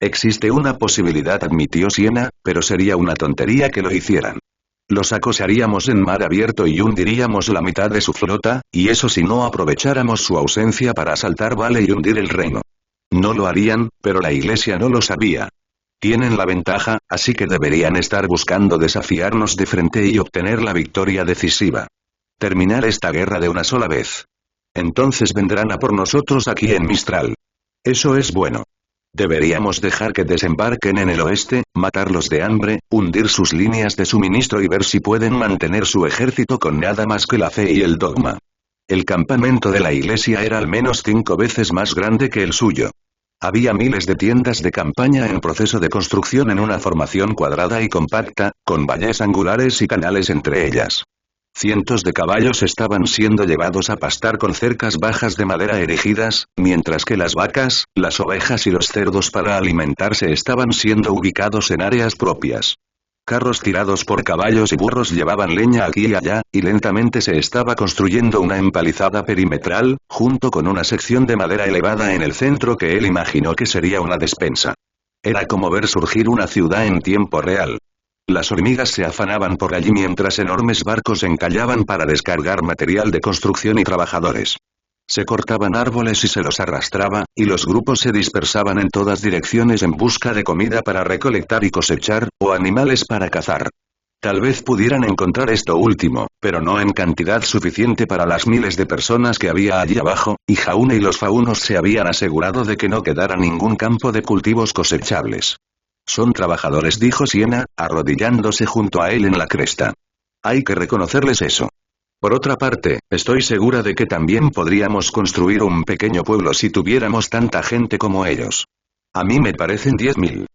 Existe una posibilidad, admitió Siena, pero sería una tontería que lo hicieran. Los acosaríamos en mar abierto y hundiríamos la mitad de su flota, y eso si no aprovecháramos su ausencia para asaltar Vale y hundir el reino. No lo harían, pero la iglesia no lo sabía. Tienen la ventaja, así que deberían estar buscando desafiarnos de frente y obtener la victoria decisiva. Terminar esta guerra de una sola vez. Entonces vendrán a por nosotros aquí en Mistral. Eso es bueno. Deberíamos dejar que desembarquen en el oeste, matarlos de hambre, hundir sus líneas de suministro y ver si pueden mantener su ejército con nada más que la fe y el dogma. El campamento de la iglesia era al menos 5 veces más grande que el suyo. Había miles de tiendas de campaña en proceso de construcción en una formación cuadrada y compacta, con valles angulares y canales entre ellas. Cientos de caballos estaban siendo llevados a pastar con cercas bajas de madera erigidas, mientras que las vacas, las ovejas y los cerdos para alimentarse estaban siendo ubicados en áreas propias. Carros tirados por caballos y burros llevaban leña aquí y allá, y lentamente se estaba construyendo una empalizada perimetral, junto con una sección de madera elevada en el centro que él imaginó que sería una despensa. Era como ver surgir una ciudad en tiempo real. Las hormigas se afanaban por allí mientras enormes barcos encallaban para descargar material de construcción y trabajadores. Se cortaban árboles y se los arrastraba, y los grupos se dispersaban en todas direcciones en busca de comida para recolectar y cosechar, o animales para cazar. Tal vez pudieran encontrar esto último, pero no en cantidad suficiente para las miles de personas que había allí abajo, y Jaune y los faunos se habían asegurado de que no quedara ningún campo de cultivos cosechables. Son trabajadores, dijo Siena, arrodillándose junto a él en la cresta. Hay que reconocerles eso. Por otra parte, estoy segura de que también podríamos construir un pequeño pueblo si tuviéramos tanta gente como ellos. A mí me parecen 10.000.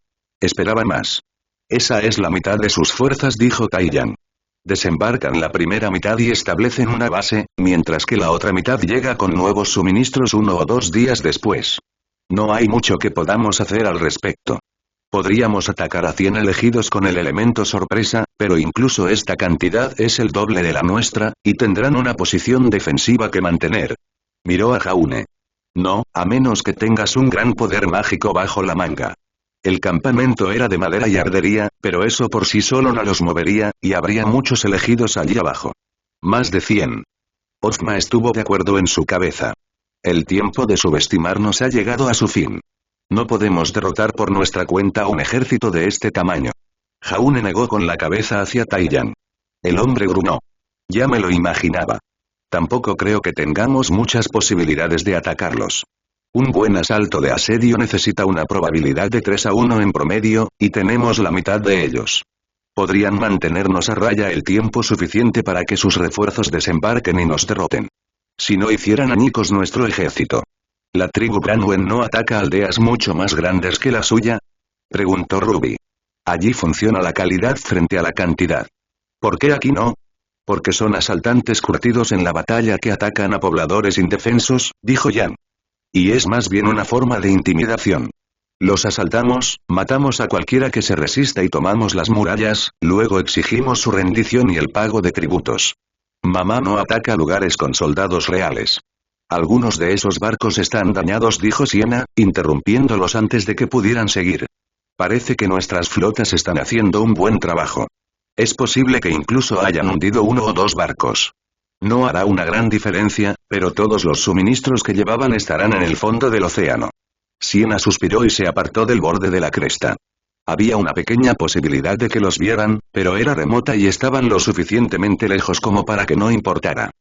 Esperaba más. Esa es la mitad de sus fuerzas, dijo Taiyan. Desembarcan la primera mitad y establecen una base, mientras que la otra mitad llega con nuevos suministros 1 o 2 días después. No hay mucho que podamos hacer al respecto. Podríamos atacar a 100 elegidos con el elemento sorpresa, pero incluso esta cantidad es el doble de la nuestra, y tendrán una posición defensiva que mantener. Miró a Jaune. No, a menos que tengas un gran poder mágico bajo la manga. El campamento era de madera y ardería, pero eso por sí solo no los movería, y habría muchos elegidos allí abajo. Más de 100. Ozma estuvo de acuerdo en su cabeza. El tiempo de subestimarnos ha llegado a su fin. No podemos derrotar por nuestra cuenta un ejército de este tamaño. Jaune negó con la cabeza hacia Taiyan. El hombre gruñó. Ya me lo imaginaba. Tampoco creo que tengamos muchas posibilidades de atacarlos. Un buen asalto de asedio necesita una probabilidad de 3-1 en promedio, y tenemos la mitad de ellos. Podrían mantenernos a raya el tiempo suficiente para que sus refuerzos desembarquen y nos derroten. Si no hicieran añicos nuestro ejército. ¿La tribu Branwen no ataca aldeas mucho más grandes que la suya? Preguntó Ruby. Allí funciona la calidad frente a la cantidad. ¿Por qué aquí no? Porque son asaltantes curtidos en la batalla que atacan a pobladores indefensos, dijo Yan. Y es más bien una forma de intimidación. Los asaltamos, matamos a cualquiera que se resista y tomamos las murallas, luego exigimos su rendición y el pago de tributos. Mamá no ataca lugares con soldados reales. Algunos de esos barcos están dañados, dijo Siena, interrumpiéndolos antes de que pudieran seguir. Parece que nuestras flotas están haciendo un buen trabajo. Es posible que incluso hayan hundido 1 o 2 barcos. No hará una gran diferencia, pero todos los suministros que llevaban estarán en el fondo del océano. Siena suspiró y se apartó del borde de la cresta. Había una pequeña posibilidad de que los vieran, pero era remota y estaban lo suficientemente lejos como para que no importara.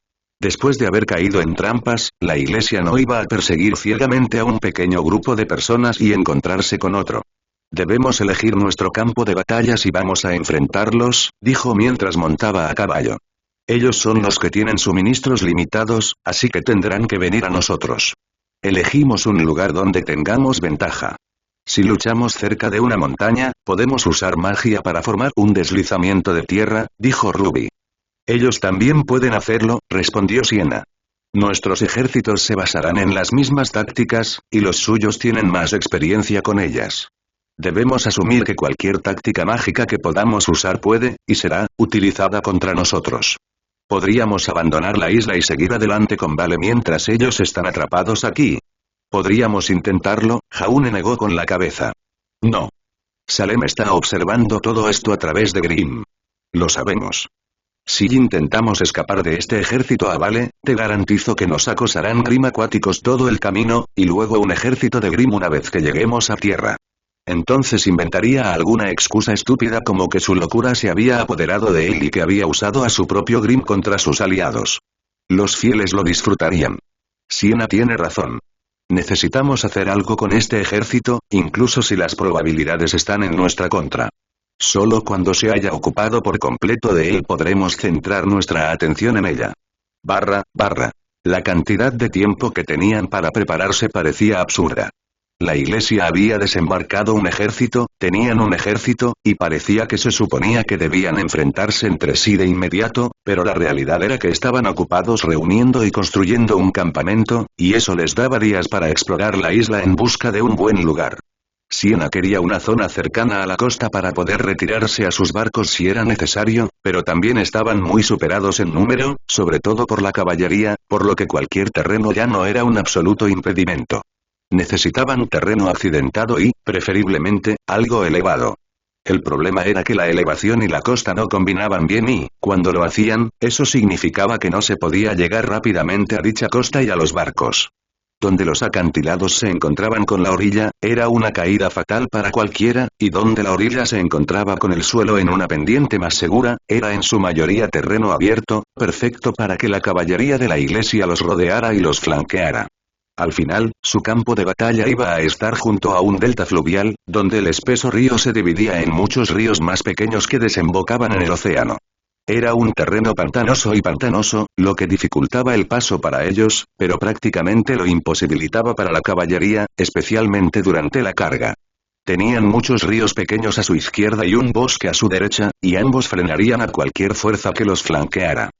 Después de haber caído en trampas, la iglesia no iba a perseguir ciegamente a un pequeño grupo de personas y encontrarse con otro. Debemos elegir nuestro campo de batalla si vamos a enfrentarlos, dijo mientras montaba a caballo. Ellos son los que tienen suministros limitados, así que tendrán que venir a nosotros. Elegimos un lugar donde tengamos ventaja. Si luchamos cerca de una montaña, podemos usar magia para formar un deslizamiento de tierra, dijo Ruby. Ellos también pueden hacerlo, respondió Siena. Nuestros ejércitos se basarán en las mismas tácticas, y los suyos tienen más experiencia con ellas. Debemos asumir que cualquier táctica mágica que podamos usar puede, y será, utilizada contra nosotros. Podríamos abandonar la isla y seguir adelante con Vale mientras ellos están atrapados aquí. Podríamos intentarlo, Jaune negó con la cabeza. No. Salem está observando todo esto a través de Grimm. Lo sabemos. Si intentamos escapar de este ejército a Vale, te garantizo que nos acosarán Grimm acuáticos todo el camino, y luego un ejército de Grimm una vez que lleguemos a tierra. Entonces inventaría alguna excusa estúpida como que su locura se había apoderado de él y que había usado a su propio Grimm contra sus aliados. Los fieles lo disfrutarían. Siena tiene razón. Necesitamos hacer algo con este ejército, incluso si las probabilidades están en nuestra contra. Solo cuando se haya ocupado por completo de él podremos centrar nuestra atención en ella. La cantidad de tiempo que tenían para prepararse parecía absurda. La iglesia había desembarcado un ejército, tenían un ejército, y parecía que se suponía que debían enfrentarse entre sí de inmediato, pero la realidad era que estaban ocupados reuniendo y construyendo un campamento, y eso les daba días para explorar la isla en busca de un buen lugar. Siena quería una zona cercana a la costa para poder retirarse a sus barcos si era necesario, pero también estaban muy superados en número, sobre todo por la caballería, por lo que cualquier terreno ya no era un absoluto impedimento. Necesitaban terreno accidentado y, preferiblemente, algo elevado. El problema era que la elevación y la costa no combinaban bien y, cuando lo hacían, eso significaba que no se podía llegar rápidamente a dicha costa y a los barcos. Donde los acantilados se encontraban con la orilla, era una caída fatal para cualquiera, y donde la orilla se encontraba con el suelo en una pendiente más segura, era en su mayoría terreno abierto, perfecto para que la caballería de la iglesia los rodeara y los flanqueara. Al final, su campo de batalla iba a estar junto a un delta fluvial, donde el espeso río se dividía en muchos ríos más pequeños que desembocaban en el océano. Era un terreno pantanoso, lo que dificultaba el paso para ellos, pero prácticamente lo imposibilitaba para la caballería, especialmente durante la carga. Tenían muchos ríos pequeños a su izquierda y un bosque a su derecha, y ambos frenarían a cualquier fuerza que los flanqueara.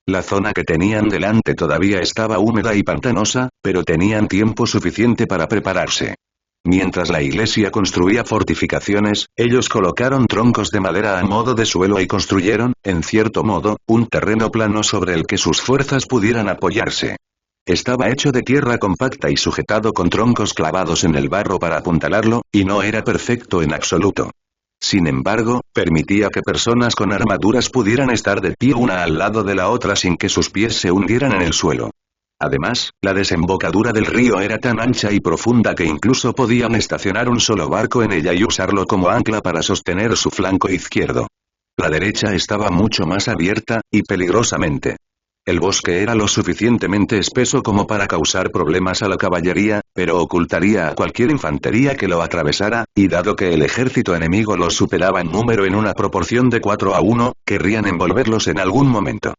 La zona que tenían delante todavía estaba húmeda y pantanosa, pero tenían tiempo suficiente para prepararse. Mientras la iglesia construía fortificaciones, ellos colocaron troncos de madera a modo de suelo y construyeron, en cierto modo, un terreno plano sobre el que sus fuerzas pudieran apoyarse. Estaba hecho de tierra compacta y sujetado con troncos clavados en el barro para apuntalarlo, y no era perfecto en absoluto. Sin embargo, permitía que personas con armaduras pudieran estar de pie una al lado de la otra sin que sus pies se hundieran en el suelo. Además, la desembocadura del río era tan ancha y profunda que incluso podían estacionar un solo barco en ella y usarlo como ancla para sostener su flanco izquierdo. La derecha estaba mucho más abierta, y peligrosamente. El bosque era lo suficientemente espeso como para causar problemas a la caballería, pero ocultaría a cualquier infantería que lo atravesara, y dado que el ejército enemigo los superaba en número en una proporción de 4-1, querrían envolverlos en algún momento.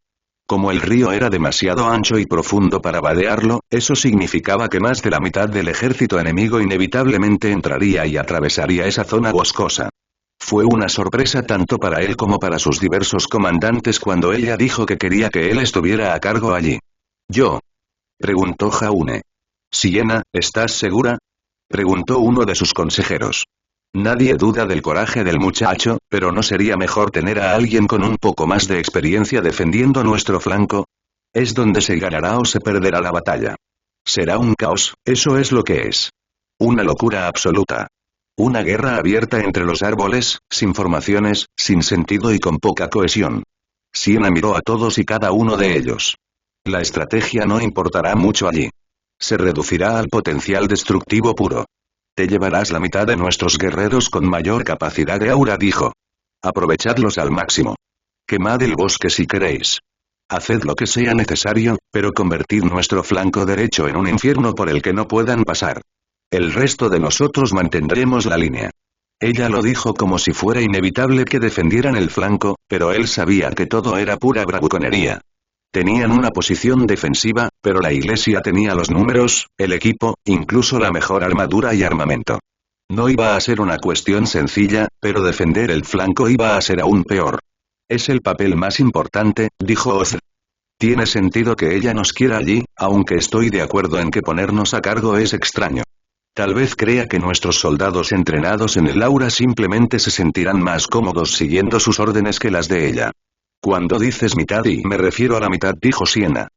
Como el río era demasiado ancho y profundo para vadearlo, eso significaba que más de la mitad del ejército enemigo inevitablemente entraría y atravesaría esa zona boscosa. Fue una sorpresa tanto para él como para sus diversos comandantes cuando ella dijo que quería que él estuviera a cargo allí. «¿Yo?», preguntó Jaune. «Siena, ¿estás segura?», preguntó uno de sus consejeros. Nadie duda del coraje del muchacho, pero ¿no sería mejor tener a alguien con un poco más de experiencia defendiendo nuestro flanco? Es donde se ganará o se perderá la batalla. Será un caos, eso es lo que es. Una locura absoluta. Una guerra abierta entre los árboles, sin formaciones, sin sentido y con poca cohesión. Siena miró a todos y cada uno de ellos. La estrategia no importará mucho allí. Se reducirá al potencial destructivo puro. Te llevarás la mitad de nuestros guerreros con mayor capacidad de aura, dijo. Aprovechadlos al máximo. Quemad el bosque si queréis. Haced lo que sea necesario, pero convertid nuestro flanco derecho en un infierno por el que no puedan pasar. El resto de nosotros mantendremos la línea. Ella lo dijo como si fuera inevitable que defendieran el flanco, pero él sabía que todo era pura bravuconería. Tenían una posición defensiva, pero la iglesia tenía los números, el equipo, incluso la mejor armadura y armamento. No iba a ser una cuestión sencilla, pero defender el flanco iba a ser aún peor. Es el papel más importante, dijo Oz. Tiene sentido que ella nos quiera allí, aunque estoy de acuerdo en que ponernos a cargo es extraño. Tal vez crea que nuestros soldados entrenados en el aura simplemente se sentirán más cómodos siguiendo sus órdenes que las de ella. Cuando dices mitad y me refiero a la mitad, dijo Siena.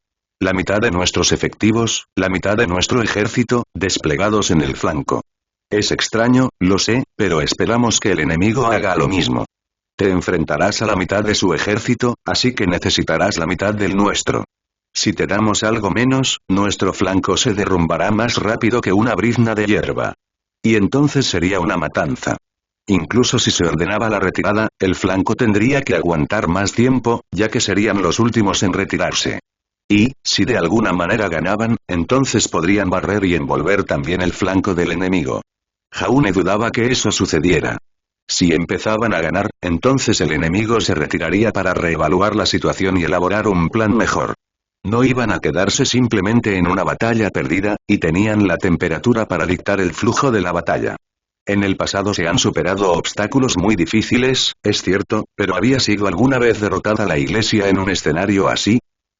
La mitad de nuestros efectivos, la mitad de nuestro ejército, desplegados en el flanco. Es extraño, lo sé, pero esperamos que el enemigo haga lo mismo. Te enfrentarás a la mitad de su ejército, así que necesitarás la mitad del nuestro. Si te damos algo menos, nuestro flanco se derrumbará más rápido que una brizna de hierba. Y entonces sería una matanza. Incluso si se ordenaba la retirada, el flanco tendría que aguantar más tiempo, ya que serían los últimos en retirarse. Y, si de alguna manera ganaban, entonces podrían barrer y envolver también el flanco del enemigo. Jaune dudaba que eso sucediera. Si empezaban a ganar, entonces el enemigo se retiraría para reevaluar la situación y elaborar un plan mejor. No iban a quedarse simplemente en una batalla perdida, y tenían la temperatura para dictar el flujo de la batalla. En el pasado se han superado obstáculos muy difíciles, es cierto, pero ¿había sido alguna vez derrotada la iglesia en un escenario así?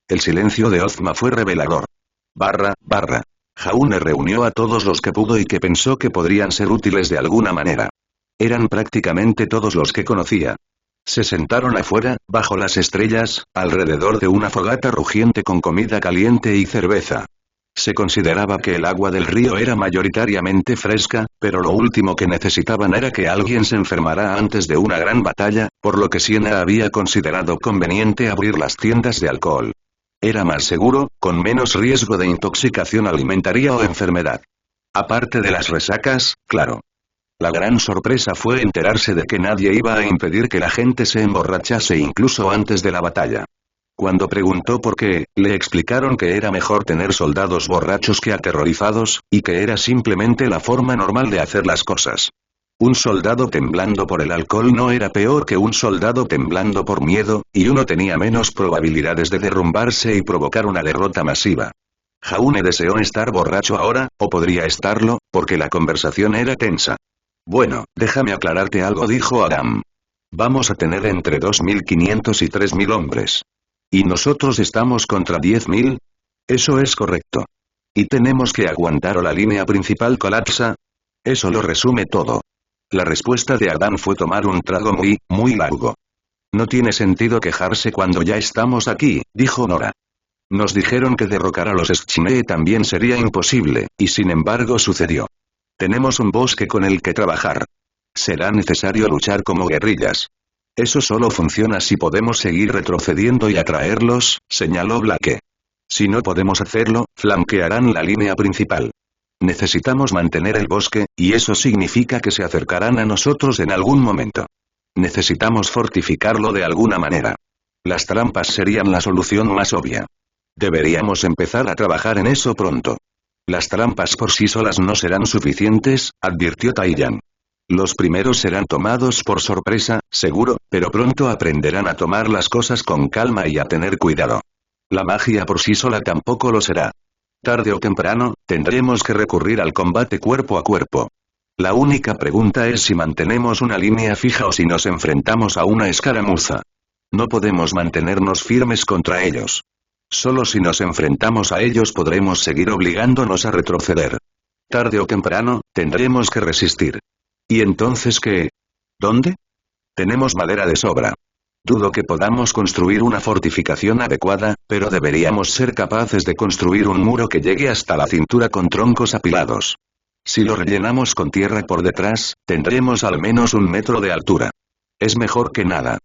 El silencio de Ozma fue revelador. Jaune reunió a todos los que pudo y que pensó que podrían ser útiles de alguna manera. Eran prácticamente todos los que conocía. Se sentaron afuera, bajo las estrellas, alrededor de una fogata rugiente con comida caliente y cerveza. Se consideraba que el agua del río era mayoritariamente fresca, pero lo último que necesitaban era que alguien se enfermara antes de una gran batalla, por lo que Siena había considerado conveniente abrir las tiendas de alcohol. Era más seguro, con menos riesgo de intoxicación alimentaria o enfermedad. Aparte de las resacas, claro. La gran sorpresa fue enterarse de que nadie iba a impedir que la gente se emborrachase incluso antes de la batalla. Cuando preguntó por qué, le explicaron que era mejor tener soldados borrachos que aterrorizados, y que era simplemente la forma normal de hacer las cosas. Un soldado temblando por el alcohol no era peor que un soldado temblando por miedo, y uno tenía menos probabilidades de derrumbarse y provocar una derrota masiva. Jaune deseó estar borracho ahora, o podría estarlo, porque la conversación era tensa. Bueno, déjame aclararte algo, dijo Adam. Vamos a tener entre 2.500 y 3.000 hombres. ¿Y nosotros estamos contra 10.000? Eso es correcto. ¿Y tenemos que aguantar o la línea principal colapsa? Eso lo resume todo. La respuesta de Adam fue tomar un trago muy largo. No tiene sentido quejarse cuando ya estamos aquí, dijo Nora. Nos dijeron que derrocar a los Schnee también sería imposible, y sin embargo sucedió. Tenemos un bosque con el que trabajar. Será necesario luchar como guerrillas. Eso solo funciona si podemos seguir retrocediendo y atraerlos, señaló Blake. Si no podemos hacerlo, flanquearán la línea principal. Necesitamos mantener el bosque, y eso significa que se acercarán a nosotros en algún momento. Necesitamos fortificarlo de alguna manera. Las trampas serían la solución más obvia. Deberíamos empezar a trabajar en eso pronto. Las trampas por sí solas no serán suficientes, advirtió Taiyan. Los primeros serán tomados por sorpresa, seguro, pero pronto aprenderán a tomar las cosas con calma y a tener cuidado. La magia por sí sola tampoco lo será. Tarde o temprano, tendremos que recurrir al combate cuerpo a cuerpo. La única pregunta es si mantenemos una línea fija o si nos enfrentamos a una escaramuza. No podemos mantenernos firmes contra ellos. Solo si nos enfrentamos a ellos podremos seguir obligándonos a retroceder. Tarde o temprano, tendremos que resistir. ¿Y entonces qué? ¿Dónde? Tenemos madera de sobra. Dudo que podamos construir una fortificación adecuada, pero deberíamos ser capaces de construir un muro que llegue hasta la cintura con troncos apilados. Si lo rellenamos con tierra por detrás, tendremos al menos 1 metro de altura. Es mejor que nada.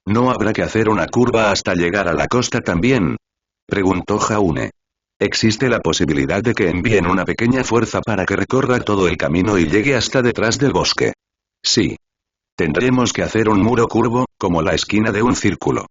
¿No habrá que hacer una curva hasta llegar a la costa también? Preguntó Jaune. Existe la posibilidad de que envíen una pequeña fuerza para que recorra todo el camino y llegue hasta detrás del bosque. Sí. Tendremos que hacer un muro curvo, como la esquina de un círculo.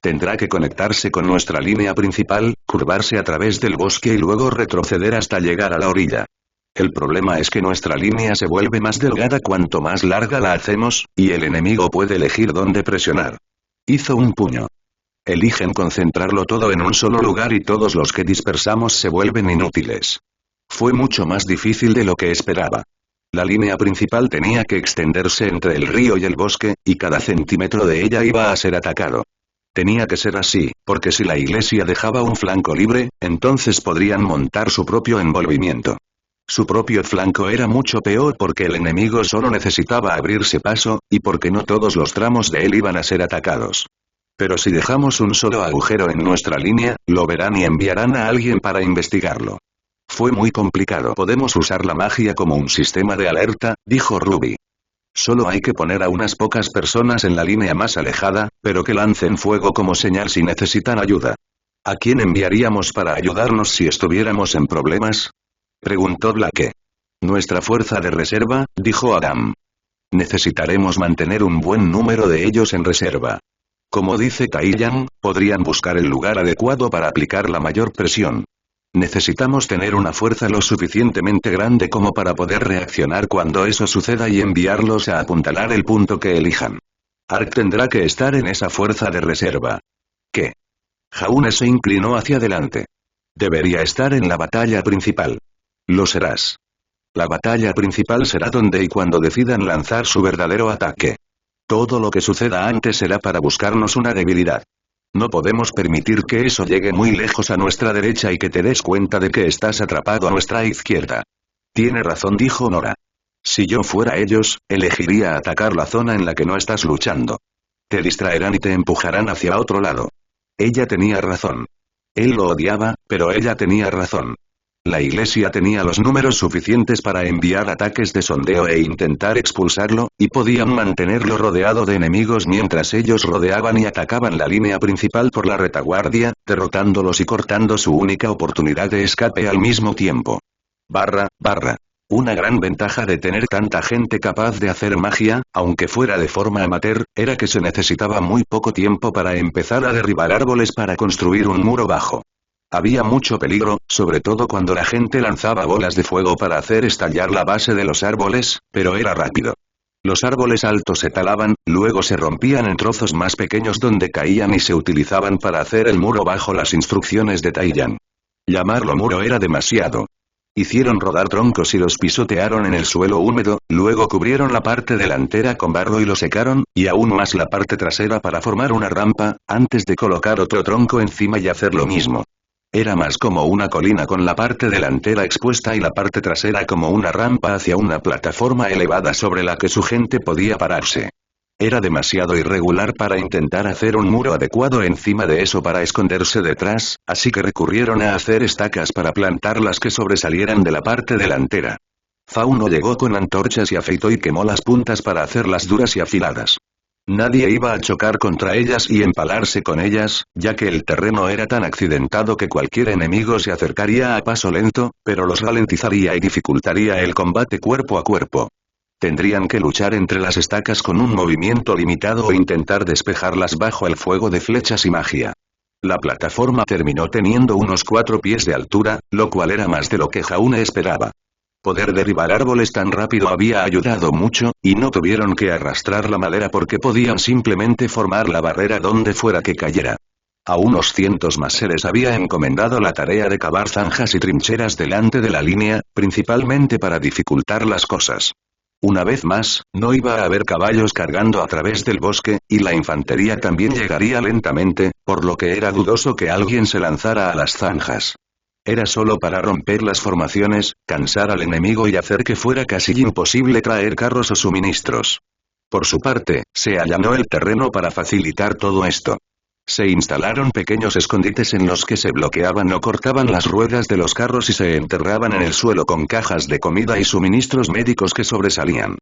Tendrá que conectarse con nuestra línea principal, curvarse a través del bosque y luego retroceder hasta llegar a la orilla. El problema es que nuestra línea se vuelve más delgada cuanto más larga la hacemos, y el enemigo puede elegir dónde presionar. Hizo un puño. Eligen concentrarlo todo en un solo lugar y todos los que dispersamos se vuelven inútiles. Fue mucho más difícil de lo que esperaba. La línea principal tenía que extenderse entre el río y el bosque, y cada centímetro de ella iba a ser atacado. Tenía que ser así, porque si la iglesia dejaba un flanco libre, entonces podrían montar su propio envolvimiento. Su propio flanco era mucho peor porque el enemigo solo necesitaba abrirse paso, y porque no todos los tramos de él iban a ser atacados. Pero si dejamos un solo agujero en nuestra línea, lo verán y enviarán a alguien para investigarlo. Fue muy complicado. Podemos usar la magia como un sistema de alerta, dijo Ruby. Solo hay que poner a unas pocas personas en la línea más alejada, pero que lancen fuego como señal si necesitan ayuda. ¿A quién enviaríamos para ayudarnos si estuviéramos en problemas? Preguntó Blake. Nuestra fuerza de reserva, dijo Adam. Necesitaremos mantener un buen número de ellos en reserva. Como dice Kaiyan, podrían buscar el lugar adecuado para aplicar la mayor presión. Necesitamos tener una fuerza lo suficientemente grande como para poder reaccionar cuando eso suceda y enviarlos a apuntalar el punto que elijan. Ark tendrá que estar en esa fuerza de reserva. ¿Qué? Jaune se inclinó hacia adelante. Debería estar en la batalla principal. Lo serás. La batalla principal será donde y cuando decidan lanzar su verdadero ataque. Todo lo que suceda antes será para buscarnos una debilidad. No podemos permitir que eso llegue muy lejos a nuestra derecha y que te des cuenta de que estás atrapado a nuestra izquierda. Tiene razón, dijo Nora. Si yo fuera ellos, elegiría atacar la zona en la que no estás luchando. Te distraerán y te empujarán hacia otro lado. Ella tenía razón. Él lo odiaba, pero ella tenía razón. La iglesia tenía los números suficientes para enviar ataques de sondeo e intentar expulsarlo, y podían mantenerlo rodeado de enemigos mientras ellos rodeaban y atacaban la línea principal por la retaguardia, derrotándolos y cortando su única oportunidad de escape al mismo tiempo. Una gran ventaja de tener tanta gente capaz de hacer magia, aunque fuera de forma amateur, era que se necesitaba muy poco tiempo para empezar a derribar árboles para construir un muro bajo. Había mucho peligro, sobre todo cuando la gente lanzaba bolas de fuego para hacer estallar la base de los árboles, pero era rápido. Los árboles altos se talaban, luego se rompían en trozos más pequeños donde caían y se utilizaban para hacer el muro bajo las instrucciones de Taiyan. Llamarlo muro era demasiado. Hicieron rodar troncos y los pisotearon en el suelo húmedo, luego cubrieron la parte delantera con barro y lo secaron, y aún más la parte trasera para formar una rampa, antes de colocar otro tronco encima y hacer lo mismo. Era más como una colina con la parte delantera expuesta y la parte trasera como una rampa hacia una plataforma elevada sobre la que su gente podía pararse. Era demasiado irregular para intentar hacer un muro adecuado encima de eso para esconderse detrás, así que recurrieron a hacer estacas para plantar las que sobresalieran de la parte delantera. Fauno llegó con antorchas y afeitó y quemó las puntas para hacerlas duras y afiladas. Nadie iba a chocar contra ellas y empalarse con ellas, ya que el terreno era tan accidentado que cualquier enemigo se acercaría a paso lento, pero los ralentizaría y dificultaría el combate cuerpo a cuerpo. Tendrían que luchar entre las estacas con un movimiento limitado o intentar despejarlas bajo el fuego de flechas y magia. La plataforma terminó teniendo unos 4 pies de altura, lo cual era más de lo que Jaune esperaba. Poder derribar árboles tan rápido había ayudado mucho, y no tuvieron que arrastrar la madera porque podían simplemente formar la barrera donde fuera que cayera. A unos cientos más se les había encomendado la tarea de cavar zanjas y trincheras delante de la línea, principalmente para dificultar las cosas. Una vez más, no iba a haber caballos cargando a través del bosque, y la infantería también llegaría lentamente, por lo que era dudoso que alguien se lanzara a las zanjas. Era solo para romper las formaciones, cansar al enemigo y hacer que fuera casi imposible traer carros o suministros. Por su parte, se allanó el terreno para facilitar todo esto. Se instalaron pequeños escondites en los que se bloqueaban o cortaban las ruedas de los carros y se enterraban en el suelo con cajas de comida y suministros médicos que sobresalían.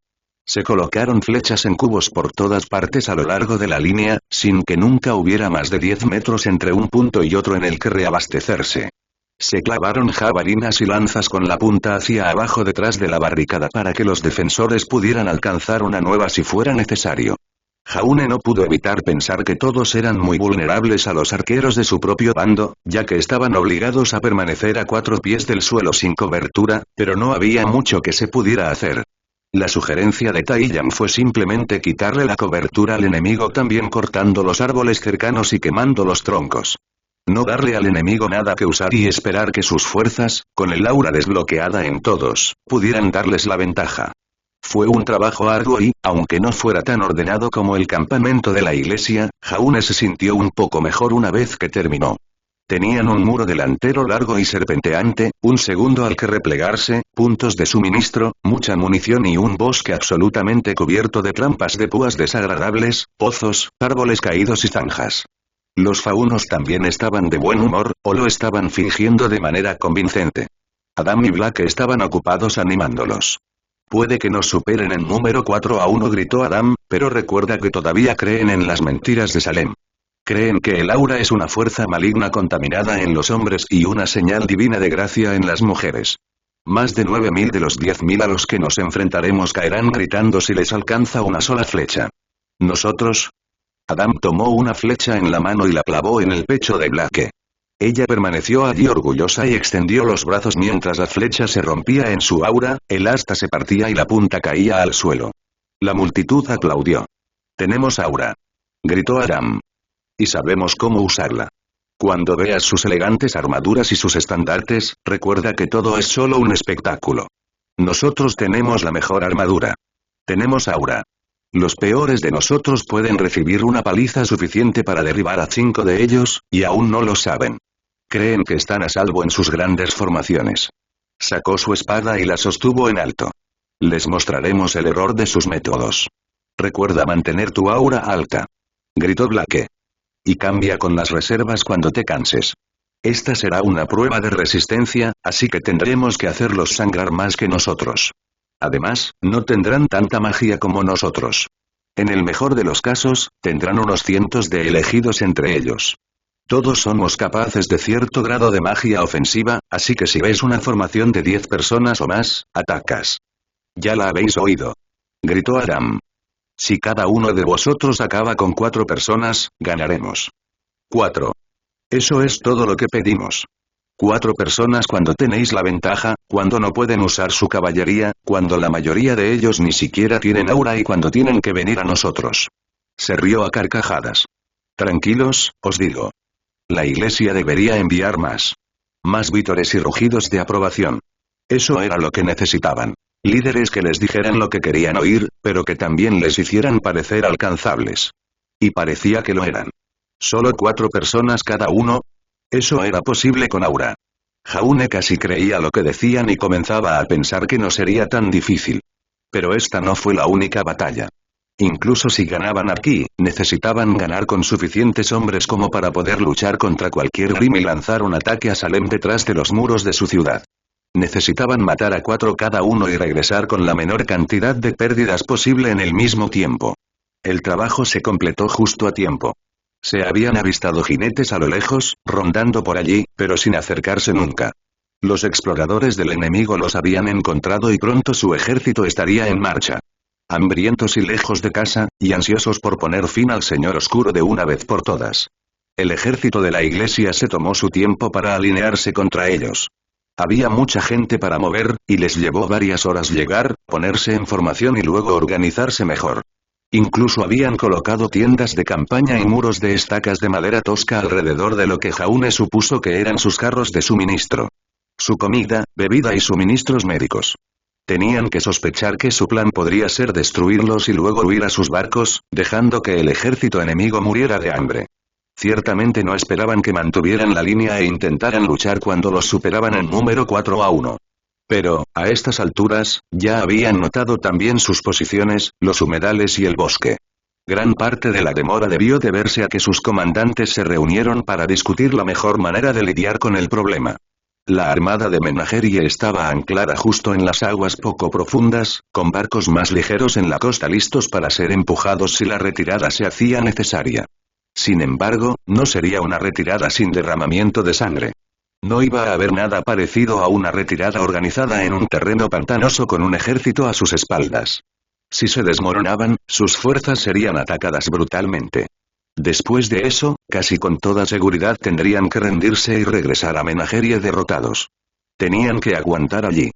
Se colocaron flechas en cubos por todas partes a lo largo de la línea, sin que nunca hubiera más de 10 metros entre un punto y otro en el que reabastecerse. Se clavaron jabalinas y lanzas con la punta hacia abajo detrás de la barricada para que los defensores pudieran alcanzar una nueva si fuera necesario. Jaune no pudo evitar pensar que todos eran muy vulnerables a los arqueros de su propio bando, ya que estaban obligados a permanecer a 4 pies del suelo sin cobertura, pero no había mucho que se pudiera hacer. La sugerencia de Tai Yan fue simplemente quitarle la cobertura al enemigo, también cortando los árboles cercanos y quemando los troncos. No darle al enemigo nada que usar y esperar que sus fuerzas, con el aura desbloqueada en todos, pudieran darles la ventaja. Fue un trabajo arduo y, aunque no fuera tan ordenado como el campamento de la iglesia, Jaune se sintió un poco mejor una vez que terminó. Tenían un muro delantero largo y serpenteante, un segundo al que replegarse, puntos de suministro, mucha munición y un bosque absolutamente cubierto de trampas de púas desagradables, pozos, árboles caídos y zanjas. Los faunos también estaban de buen humor, o lo estaban fingiendo de manera convincente. Adam y Black estaban ocupados animándolos. Puede que nos superen en número 4-1, gritó Adam, pero recuerda que todavía creen en las mentiras de Salem. Creen que el aura es una fuerza maligna contaminada en los hombres y una señal divina de gracia en las mujeres. Más de 9.000 de los 10.000 a los que nos enfrentaremos caerán gritando si les alcanza una sola flecha. ¿Nosotros? Adam tomó una flecha en la mano y la clavó en el pecho de Blake. Ella permaneció allí orgullosa y extendió los brazos mientras la flecha se rompía en su aura, el asta se partía y la punta caía al suelo. La multitud aplaudió. «Tenemos aura», gritó Adam. «Y sabemos cómo usarla. Cuando veas sus elegantes armaduras y sus estandartes, recuerda que todo es solo un espectáculo. Nosotros tenemos la mejor armadura. Tenemos aura. Los peores de nosotros pueden recibir una paliza suficiente para derribar a 5 de ellos, y aún no lo saben. Creen que están a salvo en sus grandes formaciones». Sacó su espada y la sostuvo en alto. «Les mostraremos el error de sus métodos. Recuerda mantener tu aura alta», gritó Blake. «Y cambia con las reservas cuando te canses. Esta será una prueba de resistencia, así que tendremos que hacerlos sangrar más que nosotros. Además, no tendrán tanta magia como nosotros. En el mejor de los casos, tendrán unos cientos de elegidos entre ellos. Todos somos capaces de cierto grado de magia ofensiva, así que si ves una formación de 10 personas o más, atacas». «Ya la habéis oído», gritó Adam. «Si cada uno de vosotros acaba con 4 personas, ganaremos». 4. Eso es todo lo que pedimos. 4 personas cuando tenéis la ventaja, cuando no pueden usar su caballería, cuando la mayoría de ellos ni siquiera tienen aura y cuando tienen que venir a nosotros. Se rió a carcajadas. «Tranquilos, os digo. La iglesia debería enviar más. Más vítores y rugidos de aprobación. Eso era lo que necesitaban. Líderes que les dijeran lo que querían oír, pero que también les hicieran parecer alcanzables. Y parecía que lo eran. Solo 4 personas cada uno. Eso era posible con aura. Jaune casi creía lo que decían y comenzaba a pensar que no sería tan difícil. Pero esta no fue la única batalla. Incluso si ganaban aquí, necesitaban ganar con suficientes hombres como para poder luchar contra cualquier Grimm y lanzar un ataque a Salem detrás de los muros de su ciudad. Necesitaban matar a 4 cada uno y regresar con la menor cantidad de pérdidas posible en el mismo tiempo. El trabajo se completó justo a tiempo. Se habían avistado jinetes a lo lejos, rondando por allí, pero sin acercarse nunca. Los exploradores del enemigo los habían encontrado y pronto su ejército estaría en marcha. Hambrientos y lejos de casa, y ansiosos por poner fin al Señor Oscuro de una vez por todas. El ejército de la iglesia se tomó su tiempo para alinearse contra ellos. Había mucha gente para mover, y les llevó varias horas llegar, ponerse en formación y luego organizarse mejor. Incluso habían colocado tiendas de campaña y muros de estacas de madera tosca alrededor de lo que Jaune supuso que eran sus carros de suministro. Su comida, bebida y suministros médicos. Tenían que sospechar que su plan podría ser destruirlos y luego huir a sus barcos, dejando que el ejército enemigo muriera de hambre. Ciertamente no esperaban que mantuvieran la línea e intentaran luchar cuando los superaban en número 4-1. Pero, a estas alturas, ya habían notado también sus posiciones, los humedales y el bosque. Gran parte de la demora debió deberse a que sus comandantes se reunieron para discutir la mejor manera de lidiar con el problema. La armada de Menagerie estaba anclada justo en las aguas poco profundas, con barcos más ligeros en la costa listos para ser empujados si la retirada se hacía necesaria. Sin embargo, no sería una retirada sin derramamiento de sangre. No iba a haber nada parecido a una retirada organizada en un terreno pantanoso con un ejército a sus espaldas. Si se desmoronaban, sus fuerzas serían atacadas brutalmente. Después de eso, casi con toda seguridad tendrían que rendirse y regresar a Menagerie derrotados. Tenían que aguantar allí.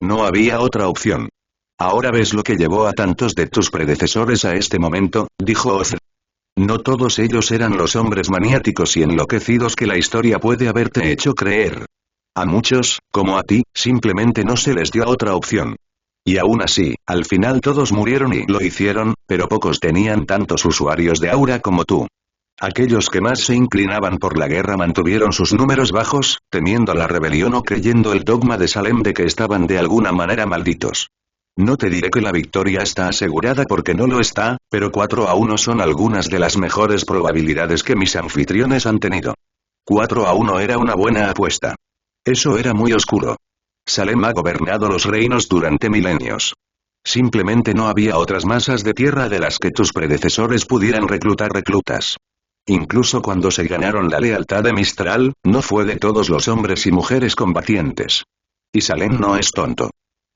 No había otra opción. Ahora ves lo que llevó a tantos de tus predecesores a este momento, dijo Oz. No todos ellos eran los hombres maniáticos y enloquecidos que la historia puede haberte hecho creer. A muchos, como a ti, simplemente no se les dio otra opción. Y aún así, al final todos murieron y lo hicieron, pero pocos tenían tantos usuarios de aura como tú. Aquellos que más se inclinaban por la guerra mantuvieron sus números bajos, temiendo la rebelión o creyendo el dogma de Salem de que estaban de alguna manera malditos. No te diré que la victoria está asegurada porque no lo está, pero 4-1 son algunas de las mejores probabilidades que mis anfitriones han tenido. 4-1 era una buena apuesta. Eso era muy oscuro. Salem ha gobernado los reinos durante milenios. Simplemente no había otras masas de tierra de las que tus predecesores pudieran reclutar reclutas. Incluso cuando se ganaron la lealtad de Mistral, no fue de todos los hombres y mujeres combatientes. Y Salem no es tonto.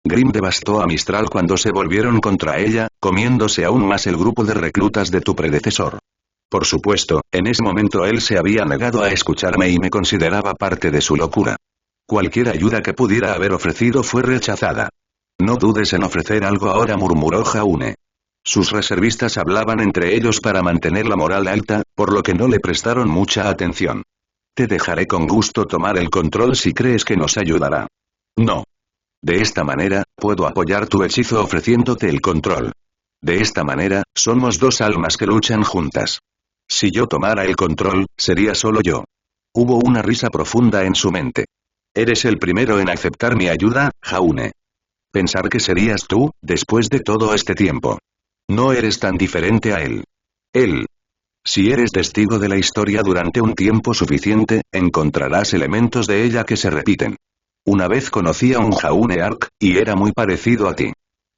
Grimm devastó a Mistral cuando se volvieron contra ella, comiéndose aún más el grupo de reclutas de tu predecesor. Por supuesto, en ese momento él se había negado a escucharme y me consideraba parte de su locura. Cualquier ayuda que pudiera haber ofrecido fue rechazada. No dudes en ofrecer algo ahora, murmuró Jaune. Sus reservistas hablaban entre ellos para mantener la moral alta, por lo que no le prestaron mucha atención. Te dejaré con gusto tomar el control si crees que nos ayudará. No. De esta manera, puedo apoyar tu hechizo ofreciéndote el control. De esta manera, somos dos almas que luchan juntas. Si yo tomara el control, sería solo yo. Hubo una risa profunda en su mente. Eres el primero en aceptar mi ayuda, Jaune. Pensar que serías tú, después de todo este tiempo. No eres tan diferente a él. Él. Si eres testigo de la historia durante un tiempo suficiente, encontrarás elementos de ella que se repiten. Una vez conocí a un Jaune Ark, y era muy parecido a ti.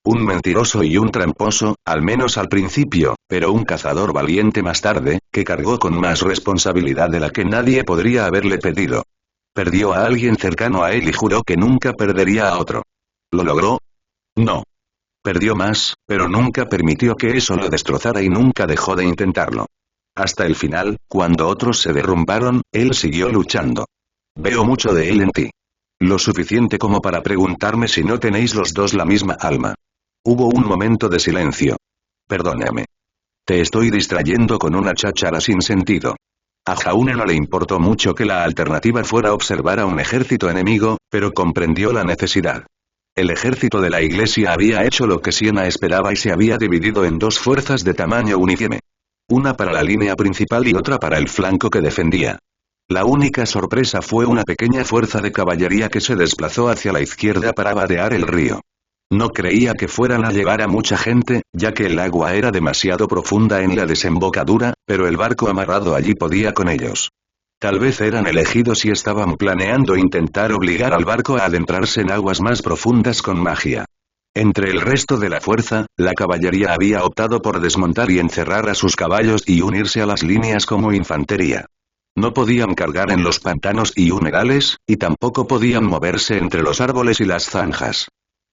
Un mentiroso y un tramposo, al menos al principio, pero un cazador valiente más tarde, que cargó con más responsabilidad de la que nadie podría haberle pedido. Perdió a alguien cercano a él y juró que nunca perdería a otro. ¿Lo logró? No. Perdió más, pero nunca permitió que eso lo destrozara y nunca dejó de intentarlo. Hasta el final, cuando otros se derrumbaron, él siguió luchando. Veo mucho de él en ti. Lo suficiente como para preguntarme si no tenéis los dos la misma alma. Hubo un momento de silencio. Perdóname. Te estoy distrayendo con una cháchara sin sentido. A Jaune no le importó mucho que la alternativa fuera observar a un ejército enemigo, pero comprendió la necesidad. El ejército de la iglesia había hecho lo que Siena esperaba y se había dividido en dos fuerzas de tamaño uniforme. Una para la línea principal y otra para el flanco que defendía. La única sorpresa fue una pequeña fuerza de caballería que se desplazó hacia la izquierda para vadear el río. No creía que fueran a llegar a mucha gente, ya que el agua era demasiado profunda en la desembocadura, pero el barco amarrado allí podía con ellos. Tal vez eran elegidos y estaban planeando intentar obligar al barco a adentrarse en aguas más profundas con magia. Entre el resto de la fuerza, la caballería había optado por desmontar y encerrar a sus caballos y unirse a las líneas como infantería. No podían cargar en los pantanos y humedales, y tampoco podían moverse entre los árboles y las zanjas.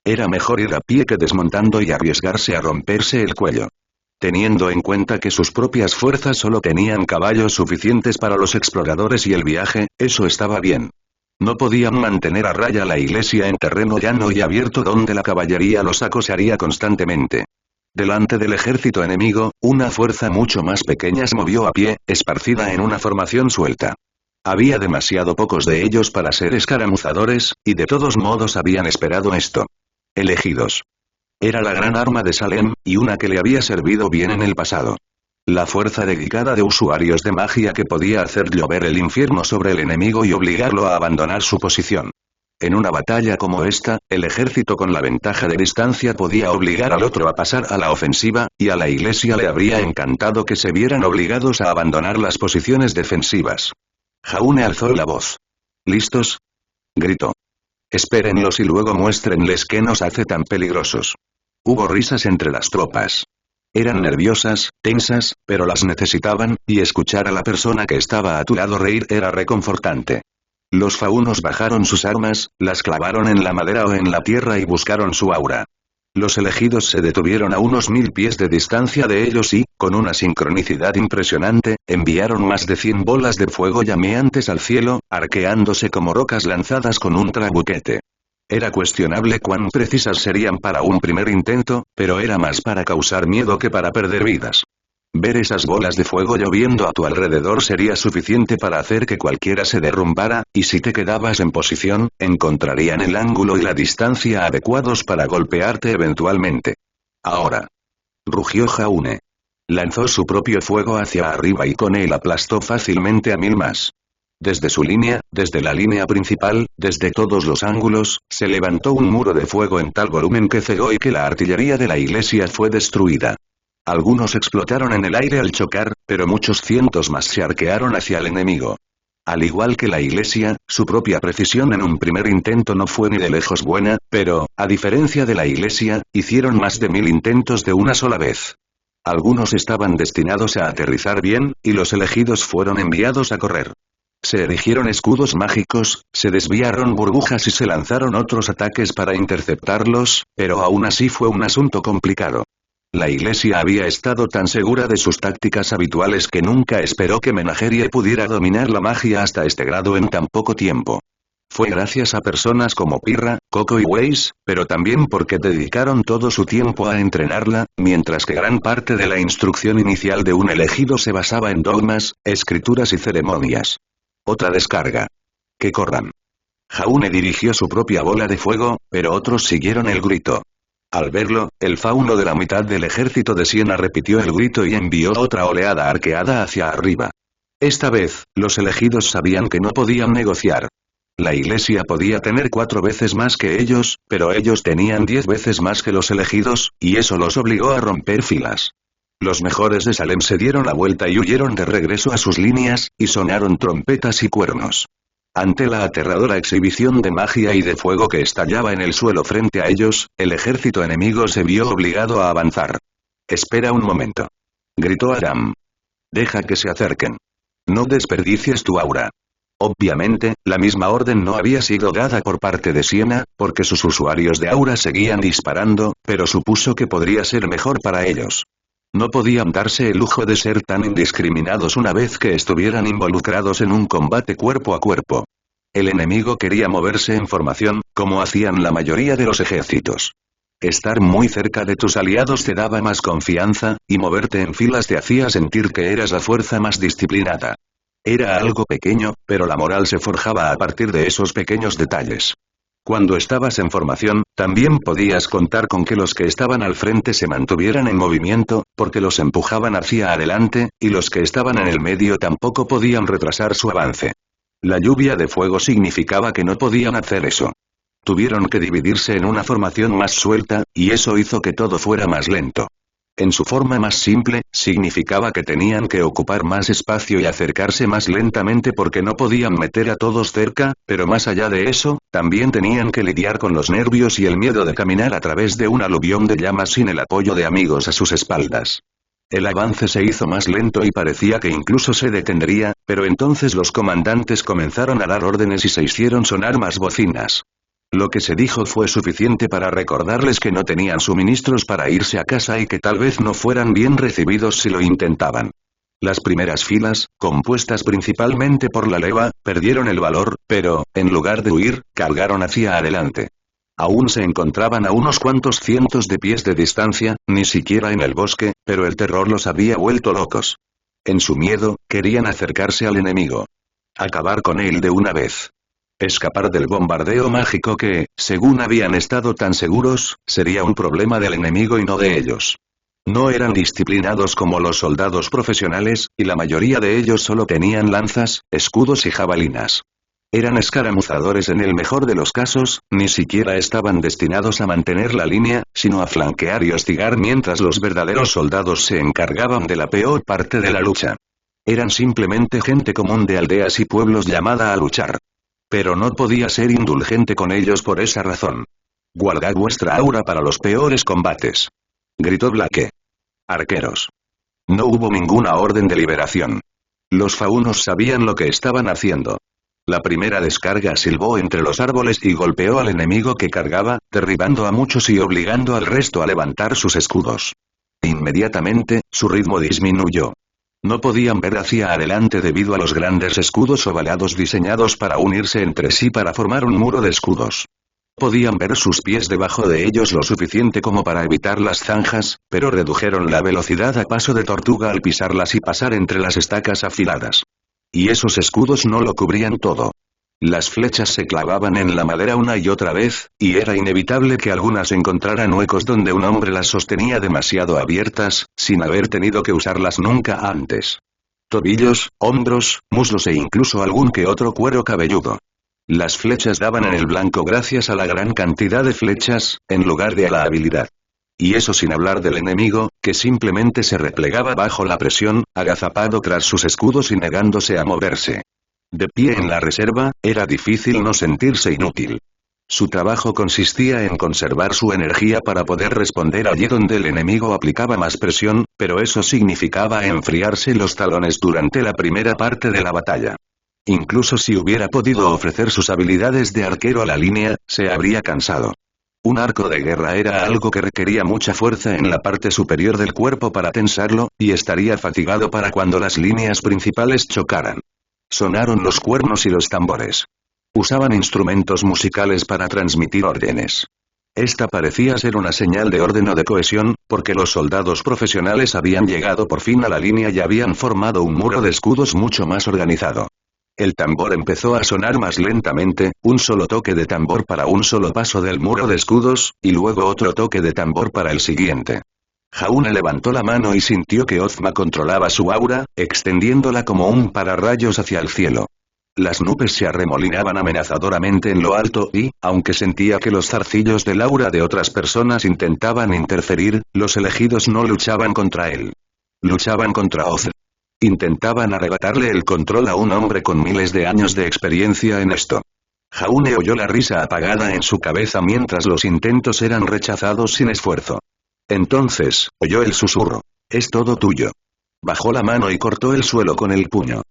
Era mejor ir a pie que desmontando y arriesgarse a romperse el cuello. Teniendo en cuenta que sus propias fuerzas solo tenían caballos suficientes para los exploradores y el viaje, eso estaba bien. No podían mantener a raya la iglesia en terreno llano y abierto donde la caballería los acosaría constantemente. Delante del ejército enemigo, una fuerza mucho más pequeña se movió a pie, esparcida en una formación suelta. Había demasiado pocos de ellos para ser escaramuzadores, y de todos modos habían esperado esto. Elegidos. Era la gran arma de Salem, y una que le había servido bien en el pasado. La fuerza dedicada de usuarios de magia que podía hacer llover el infierno sobre el enemigo y obligarlo a abandonar su posición. En una batalla como esta, el ejército con la ventaja de distancia podía obligar al otro a pasar a la ofensiva, y a la iglesia le habría encantado que se vieran obligados a abandonar las posiciones defensivas. Jaune alzó la voz. ¿Listos? Gritó. Espérenlos y luego muéstrenles qué nos hace tan peligrosos. Hubo risas entre las tropas. Eran nerviosas, tensas, pero las necesitaban, y escuchar a la persona que estaba a tu lado reír era reconfortante. Los faunos bajaron sus armas, las clavaron en la madera o en la tierra y buscaron su aura. Los elegidos se detuvieron a unos 1000 pies de distancia de ellos y, con una sincronicidad impresionante, enviaron más de 100 bolas de fuego llameantes al cielo, arqueándose como rocas lanzadas con un trabuquete. Era cuestionable cuán precisas serían para un primer intento, pero era más para causar miedo que para perder vidas. Ver esas bolas de fuego lloviendo a tu alrededor sería suficiente para hacer que cualquiera se derrumbara, y si te quedabas en posición, encontrarían el ángulo y la distancia adecuados para golpearte eventualmente. Ahora. Rugió Jaune. Lanzó su propio fuego hacia arriba y con él aplastó fácilmente a 1000 más. Desde su línea, desde la línea principal, desde todos los ángulos, se levantó un muro de fuego en tal volumen que cegó y que la artillería de la iglesia fue destruida. Algunos explotaron en el aire al chocar, pero muchos cientos más se arquearon hacia el enemigo. Al igual que la iglesia, su propia precisión en un primer intento no fue ni de lejos buena, pero, a diferencia de la iglesia, hicieron más de 1000 intentos de una sola vez. Algunos estaban destinados a aterrizar bien, y los elegidos fueron enviados a correr. Se erigieron escudos mágicos, se desviaron burbujas y se lanzaron otros ataques para interceptarlos, pero aún así fue un asunto complicado. La iglesia había estado tan segura de sus tácticas habituales que nunca esperó que Menagerie pudiera dominar la magia hasta este grado en tan poco tiempo. Fue gracias a personas como Pirra, Coco y Weiss, pero también porque dedicaron todo su tiempo a entrenarla, mientras que gran parte de la instrucción inicial de un elegido se basaba en dogmas, escrituras y ceremonias. Otra descarga. Que corran. Jaune dirigió su propia bola de fuego, pero otros siguieron el grito. Al verlo, el fauno de la mitad del ejército de Siena repitió el grito y envió otra oleada arqueada hacia arriba. Esta vez, los elegidos sabían que no podían negociar. La iglesia podía tener 4 veces más que ellos, pero ellos tenían 10 veces más que los elegidos, y eso los obligó a romper filas. Los mejores de Salem se dieron la vuelta y huyeron de regreso a sus líneas, y sonaron trompetas y cuernos. Ante la aterradora exhibición de magia y de fuego que estallaba en el suelo frente a ellos, el ejército enemigo se vio obligado a avanzar. «Espera un momento», gritó Aram. «Deja que se acerquen. No desperdicies tu aura». Obviamente, la misma orden no había sido dada por parte de Siena, porque sus usuarios de aura seguían disparando, pero supuso que podría ser mejor para ellos. No podían darse el lujo de ser tan indiscriminados una vez que estuvieran involucrados en un combate cuerpo a cuerpo. El enemigo quería moverse en formación, como hacían la mayoría de los ejércitos. Estar muy cerca de tus aliados te daba más confianza, y moverte en filas te hacía sentir que eras la fuerza más disciplinada. Era algo pequeño, pero la moral se forjaba a partir de esos pequeños detalles. Cuando estabas en formación, también podías contar con que los que estaban al frente se mantuvieran en movimiento, porque los empujaban hacia adelante, y los que estaban en el medio tampoco podían retrasar su avance. La lluvia de fuego significaba que no podían hacer eso. Tuvieron que dividirse en una formación más suelta, y eso hizo que todo fuera más lento. En su forma más simple, significaba que tenían que ocupar más espacio y acercarse más lentamente porque no podían meter a todos cerca, pero más allá de eso, también tenían que lidiar con los nervios y el miedo de caminar a través de un aluvión de llamas sin el apoyo de amigos a sus espaldas. El avance se hizo más lento y parecía que incluso se detendría, pero entonces los comandantes comenzaron a dar órdenes y se hicieron sonar más bocinas. Lo que se dijo fue suficiente para recordarles que no tenían suministros para irse a casa y que tal vez no fueran bien recibidos si lo intentaban. Las primeras filas, compuestas principalmente por la leva, perdieron el valor, pero, en lugar de huir, cargaron hacia adelante. Aún se encontraban a unos cuantos cientos de pies de distancia, ni siquiera en el bosque, pero el terror los había vuelto locos. En su miedo, querían acercarse al enemigo. Acabar con él de una vez. Escapar del bombardeo mágico que, según habían estado tan seguros, sería un problema del enemigo y no de ellos. No eran disciplinados como los soldados profesionales, y la mayoría de ellos solo tenían lanzas, escudos y jabalinas. Eran escaramuzadores en el mejor de los casos, ni siquiera estaban destinados a mantener la línea, sino a flanquear y hostigar mientras los verdaderos soldados se encargaban de la peor parte de la lucha. Eran simplemente gente común de aldeas y pueblos llamada a luchar. Pero no podía ser indulgente con ellos por esa razón. «Guardad vuestra aura para los peores combates», gritó Blake. «Arqueros». No hubo ninguna orden de liberación. Los faunos sabían lo que estaban haciendo. La primera descarga silbó entre los árboles y golpeó al enemigo que cargaba, derribando a muchos y obligando al resto a levantar sus escudos. Inmediatamente, su ritmo disminuyó. No podían ver hacia adelante debido a los grandes escudos ovalados diseñados para unirse entre sí para formar un muro de escudos. Podían ver sus pies debajo de ellos lo suficiente como para evitar las zanjas, pero redujeron la velocidad a paso de tortuga al pisarlas y pasar entre las estacas afiladas. Y esos escudos no lo cubrían todo. Las flechas se clavaban en la madera una y otra vez, y era inevitable que algunas encontraran huecos donde un hombre las sostenía demasiado abiertas, sin haber tenido que usarlas nunca antes. Tobillos, hombros, muslos e incluso algún que otro cuero cabelludo. Las flechas daban en el blanco gracias a la gran cantidad de flechas, en lugar de a la habilidad. Y eso sin hablar del enemigo, que simplemente se replegaba bajo la presión, agazapado tras sus escudos y negándose a moverse. De pie en la reserva, era difícil no sentirse inútil. Su trabajo consistía en conservar su energía para poder responder allí donde el enemigo aplicaba más presión, pero eso significaba enfriarse los talones durante la primera parte de la batalla. Incluso si hubiera podido ofrecer sus habilidades de arquero a la línea, se habría cansado. Un arco de guerra era algo que requería mucha fuerza en la parte superior del cuerpo para tensarlo, y estaría fatigado para cuando las líneas principales chocaran. Sonaron los cuernos y los tambores. Usaban instrumentos musicales para transmitir órdenes. Esta parecía ser una señal de orden o de cohesión, porque los soldados profesionales habían llegado por fin a la línea y habían formado un muro de escudos mucho más organizado. El tambor empezó a sonar más lentamente, un solo toque de tambor para un solo paso del muro de escudos, y luego otro toque de tambor para el siguiente. Jaune levantó la mano y sintió que Ozma controlaba su aura, extendiéndola como un pararrayos hacia el cielo. Las nubes se arremolinaban amenazadoramente en lo alto y, aunque sentía que los zarcillos del aura de otras personas intentaban interferir, los elegidos no luchaban contra él. Luchaban contra Ozma. Intentaban arrebatarle el control a un hombre con miles de años de experiencia en esto. Jaune oyó la risa apagada en su cabeza mientras los intentos eran rechazados sin esfuerzo. Entonces, oyó el susurro. Es todo tuyo. Bajó la mano y cortó el suelo con el puño.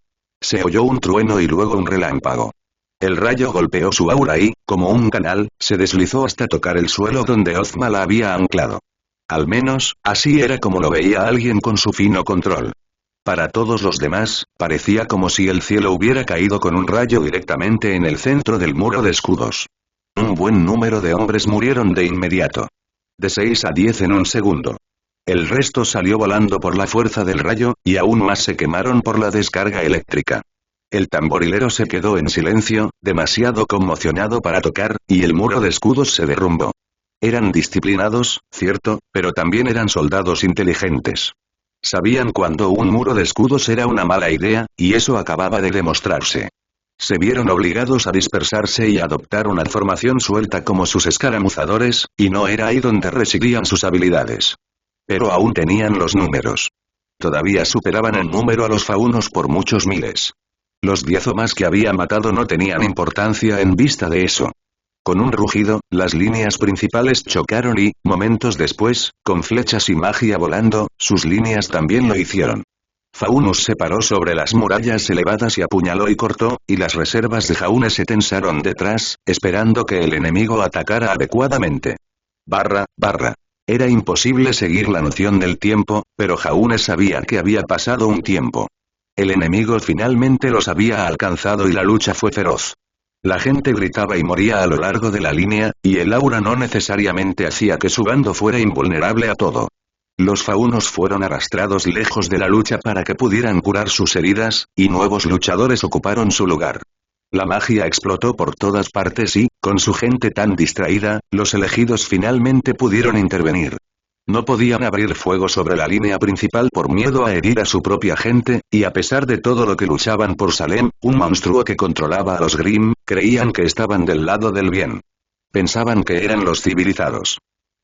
Se oyó un trueno y luego un relámpago. El rayo golpeó su aura y, como un canal, se deslizó hasta tocar el suelo donde Ozma la había anclado. Al menos, así era como lo veía alguien con su fino control. Para todos los demás, parecía como si el cielo hubiera caído con un rayo directamente en el centro del muro de escudos. Un buen número de hombres murieron de inmediato. De 6 a 10 en un segundo. El resto salió volando por la fuerza del rayo, y aún más se quemaron por la descarga eléctrica. El tamborilero se quedó en silencio, demasiado conmocionado para tocar, y el muro de escudos se derrumbó. Eran disciplinados, cierto, pero también eran soldados inteligentes. Sabían cuando un muro de escudos era una mala idea, y eso acababa de demostrarse. Se vieron obligados a dispersarse y adoptar una formación suelta como sus escaramuzadores, y no era ahí donde residían sus habilidades. Pero aún tenían los números. Todavía superaban en número a los faunos por muchos miles. Los 10 o más que había matado no tenían importancia en vista de eso. Con un rugido, las líneas principales chocaron y, momentos después, con flechas y magia volando, sus líneas también lo hicieron. Faunus se paró sobre las murallas elevadas y apuñaló y cortó, y las reservas de Jaune se tensaron detrás, esperando que el enemigo atacara adecuadamente. Barra. Era imposible seguir la noción del tiempo, pero Jaune sabía que había pasado un tiempo. El enemigo finalmente los había alcanzado y la lucha fue feroz. La gente gritaba y moría a lo largo de la línea, y el aura no necesariamente hacía que su bando fuera invulnerable a todo. Los faunos fueron arrastrados lejos de la lucha para que pudieran curar sus heridas, y nuevos luchadores ocuparon su lugar. La magia explotó por todas partes y, con su gente tan distraída, los elegidos finalmente pudieron intervenir. No podían abrir fuego sobre la línea principal por miedo a herir a su propia gente, y a pesar de todo lo que luchaban por Salem, un monstruo que controlaba a los Grimm, creían que estaban del lado del bien. Pensaban que eran los civilizados.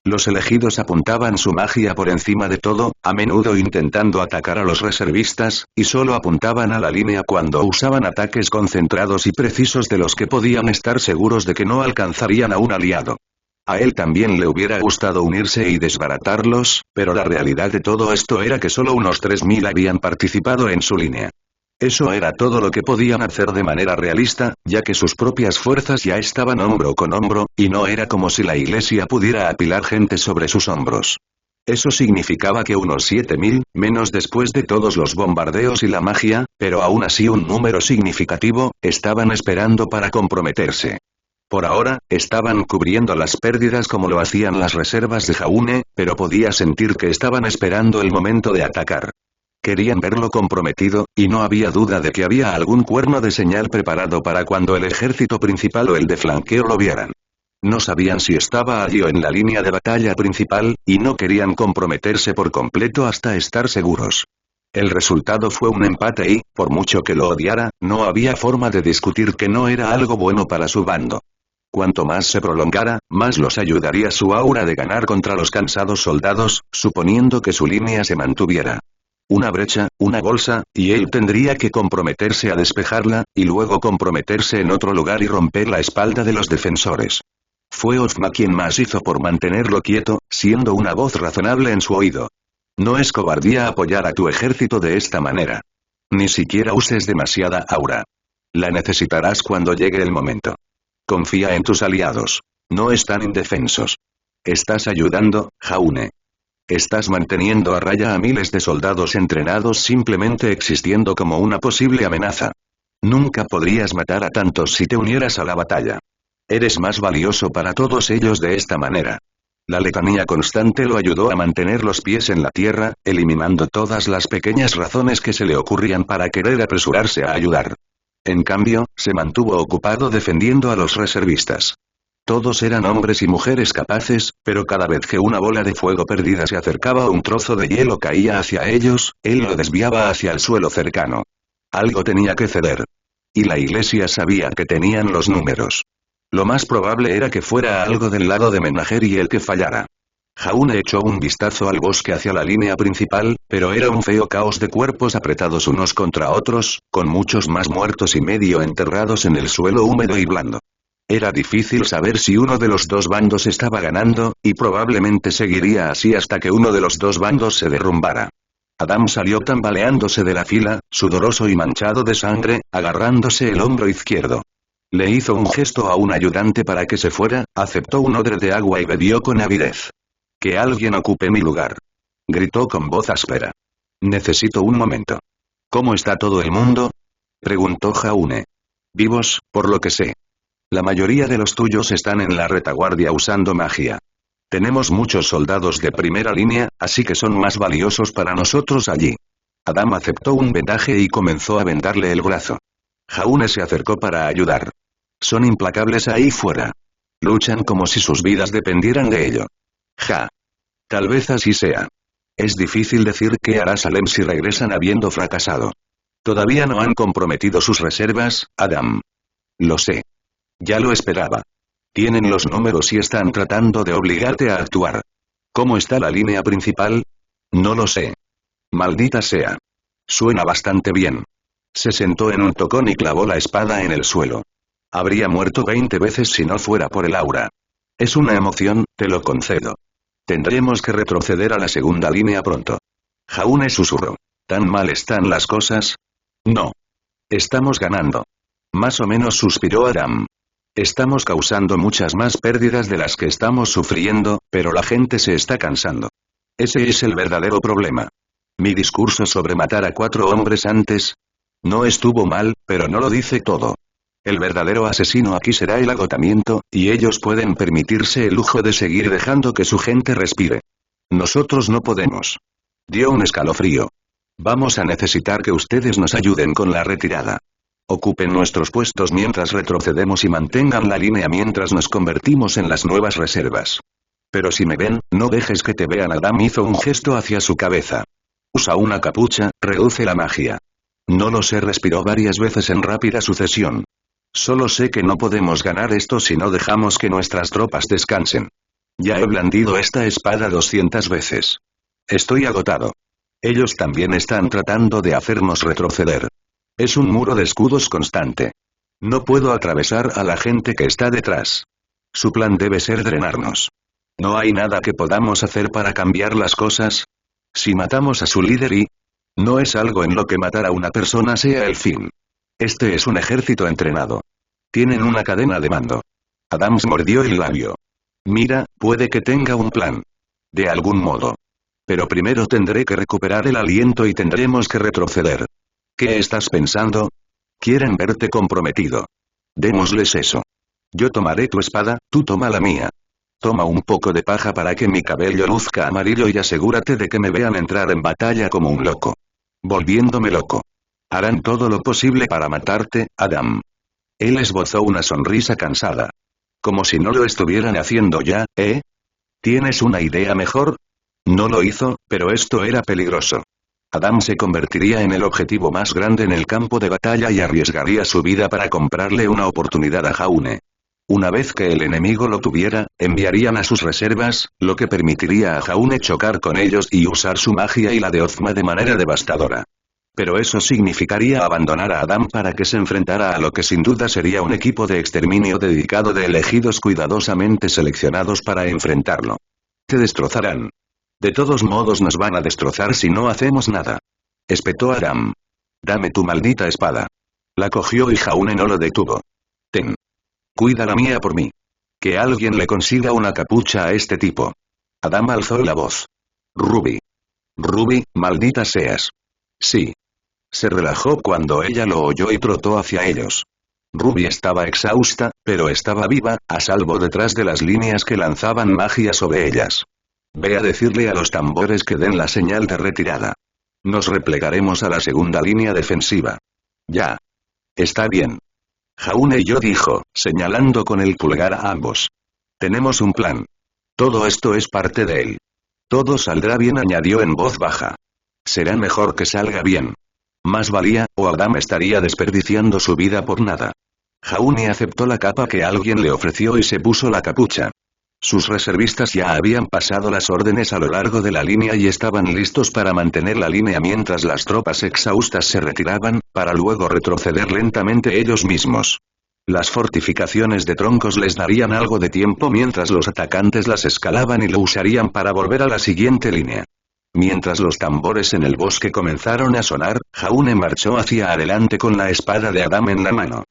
Los elegidos apuntaban su magia por encima de todo, a menudo intentando atacar a los reservistas, y solo apuntaban a la línea cuando usaban ataques concentrados y precisos de los que podían estar seguros de que no alcanzarían a un aliado. A él también le hubiera gustado unirse y desbaratarlos, pero la realidad de todo esto era que solo unos 3000 habían participado en su línea. Eso era todo lo que podían hacer de manera realista, ya que sus propias fuerzas ya estaban hombro con hombro, y no era como si la iglesia pudiera apilar gente sobre sus hombros. Eso significaba que unos 7.000, menos después de todos los bombardeos y la magia, pero aún así un número significativo, estaban esperando para comprometerse. Por ahora, estaban cubriendo las pérdidas como lo hacían las reservas de Jaune, pero podía sentir que estaban esperando el momento de atacar. Querían verlo comprometido, y no había duda de que había algún cuerno de señal preparado para cuando el ejército principal o el de flanqueo lo vieran. No sabían si estaba allí o en la línea de batalla principal, y no querían comprometerse por completo hasta estar seguros. El resultado fue un empate y, por mucho que lo odiara, no había forma de discutir que no era algo bueno para su bando. Cuanto más se prolongara, más los ayudaría su aura de ganar contra los cansados soldados, suponiendo que su línea se mantuviera. Una brecha, una bolsa, y él tendría que comprometerse a despejarla, y luego comprometerse en otro lugar y romper la espalda de los defensores. Fue Ozma quien más hizo por mantenerlo quieto, siendo una voz razonable en su oído. No es cobardía apoyar a tu ejército de esta manera. Ni siquiera uses demasiada aura. La necesitarás cuando llegue el momento. Confía en tus aliados. No están indefensos. Estás ayudando, Jaune. Estás manteniendo a raya a miles de soldados entrenados simplemente existiendo como una posible amenaza. Nunca podrías matar a tantos si te unieras a la batalla. Eres más valioso para todos ellos de esta manera. La letanía constante lo ayudó a mantener los pies en la tierra, eliminando todas las pequeñas razones que se le ocurrían para querer apresurarse a ayudar. En cambio, se mantuvo ocupado defendiendo a los reservistas. Todos eran hombres y mujeres capaces, pero cada vez que una bola de fuego perdida se acercaba o un trozo de hielo caía hacia ellos, él lo desviaba hacia el suelo cercano. Algo tenía que ceder. Y la iglesia sabía que tenían los números. Lo más probable era que fuera algo del lado de Menageri el que fallara. Jaune echó un vistazo al bosque hacia la línea principal, pero era un feo caos de cuerpos apretados unos contra otros, con muchos más muertos y medio enterrados en el suelo húmedo y blando. Era difícil saber si uno de los dos bandos estaba ganando, y probablemente seguiría así hasta que uno de los dos bandos se derrumbara. Adam salió tambaleándose de la fila, sudoroso y manchado de sangre, agarrándose el hombro izquierdo. Le hizo un gesto a un ayudante para que se fuera, aceptó un odre de agua y bebió con avidez. «Que alguien ocupe mi lugar», gritó con voz áspera. «Necesito un momento». «¿Cómo está todo el mundo?», preguntó Jaune. «Vivos, por lo que sé. La mayoría de los tuyos están en la retaguardia usando magia. Tenemos muchos soldados de primera línea, así que son más valiosos para nosotros allí». Adam aceptó un vendaje y comenzó a vendarle el brazo. Jaune se acercó para ayudar. «Son implacables ahí fuera. Luchan como si sus vidas dependieran de ello». «Ja. Tal vez así sea. Es difícil decir qué hará Salem si regresan habiendo fracasado. Todavía no han comprometido sus reservas, Adam». «Lo sé. Ya lo esperaba. Tienen los números y están tratando de obligarte a actuar». «¿Cómo está la línea principal?» «No lo sé». «Maldita sea. Suena bastante bien». Se sentó en un tocón y clavó la espada en el suelo. Habría muerto 20 veces si no fuera por el aura. Es una emoción, te lo concedo. Tendremos que retroceder a la segunda línea pronto. Jaune susurró. ¿Tan mal están las cosas? No. Estamos ganando. Más o menos suspiró Adam. Estamos causando muchas más pérdidas de las que estamos sufriendo, pero la gente se está cansando. Ese es el verdadero problema. Mi discurso sobre matar a 4 hombres antes no estuvo mal, pero no lo dice todo. El verdadero asesino aquí será el agotamiento, y ellos pueden permitirse el lujo de seguir dejando que su gente respire. Nosotros no podemos. Dio un escalofrío. Vamos a necesitar que ustedes nos ayuden con la retirada. Ocupen nuestros puestos mientras retrocedemos y mantengan la línea mientras nos convertimos en las nuevas reservas. Pero si me ven, no dejes que te vean. Adam hizo un gesto hacia su cabeza. Usa una capucha, reduce la magia. No lo sé, respiró varias veces en rápida sucesión. Solo sé que no podemos ganar esto si no dejamos que nuestras tropas descansen. Ya he blandido esta espada 200 veces. Estoy agotado. Ellos también están tratando de hacernos retroceder. Es un muro de escudos constante. No puedo atravesar a la gente que está detrás. Su plan debe ser drenarnos. ¿No hay nada que podamos hacer para cambiar las cosas? Si matamos a su líder y... No es algo en lo que matar a una persona sea el fin. Este es un ejército entrenado. Tienen una cadena de mando. Adams mordió el labio. Mira, puede que tenga un plan. De algún modo. Pero primero tendré que recuperar el aliento y tendremos que retroceder. ¿Qué estás pensando? Quieren verte comprometido. Démosles eso. Yo tomaré tu espada, tú toma la mía. Toma un poco de paja para que mi cabello luzca amarillo y asegúrate de que me vean entrar en batalla como un loco. Volviéndome loco. Harán todo lo posible para matarte, Adam. Él esbozó una sonrisa cansada. Como si no lo estuvieran haciendo ya, ¿eh? ¿Tienes una idea mejor? No lo hizo, pero esto era peligroso. Adam se convertiría en el objetivo más grande en el campo de batalla y arriesgaría su vida para comprarle una oportunidad a Jaune. Una vez que el enemigo lo tuviera, enviarían a sus reservas, lo que permitiría a Jaune chocar con ellos y usar su magia y la de Ozma de manera devastadora. Pero eso significaría abandonar a Adam para que se enfrentara a lo que sin duda sería un equipo de exterminio dedicado de elegidos cuidadosamente seleccionados para enfrentarlo. Te destrozarán. De todos modos nos van a destrozar si no hacemos nada. Espetó Adam. Dame tu maldita espada. La cogió y Jaune no lo detuvo. Ten. Cuida la mía por mí. Que alguien le consiga una capucha a este tipo. Adam alzó la voz. Ruby. Ruby, maldita seas. Sí. Se relajó cuando ella lo oyó y trotó hacia ellos. Ruby estaba exhausta, pero estaba viva, a salvo detrás de las líneas que lanzaban magia sobre ellas. Ve a decirle a los tambores que den la señal de retirada. Nos replegaremos a la segunda línea defensiva. Ya. Está bien. Jaune yo dijo, señalando con el pulgar a ambos. Tenemos un plan. Todo esto es parte de él. Todo saldrá bien, añadió en voz baja. Será mejor que salga bien. Más valía, o Adam estaría desperdiciando su vida por nada. Jaune aceptó la capa que alguien le ofreció y se puso la capucha. Sus reservistas ya habían pasado las órdenes a lo largo de la línea y estaban listos para mantener la línea mientras las tropas exhaustas se retiraban, para luego retroceder lentamente ellos mismos. Las fortificaciones de troncos les darían algo de tiempo mientras los atacantes las escalaban y lo usarían para volver a la siguiente línea. Mientras los tambores en el bosque comenzaron a sonar, Jaune marchó hacia adelante con la espada de Adam en la mano.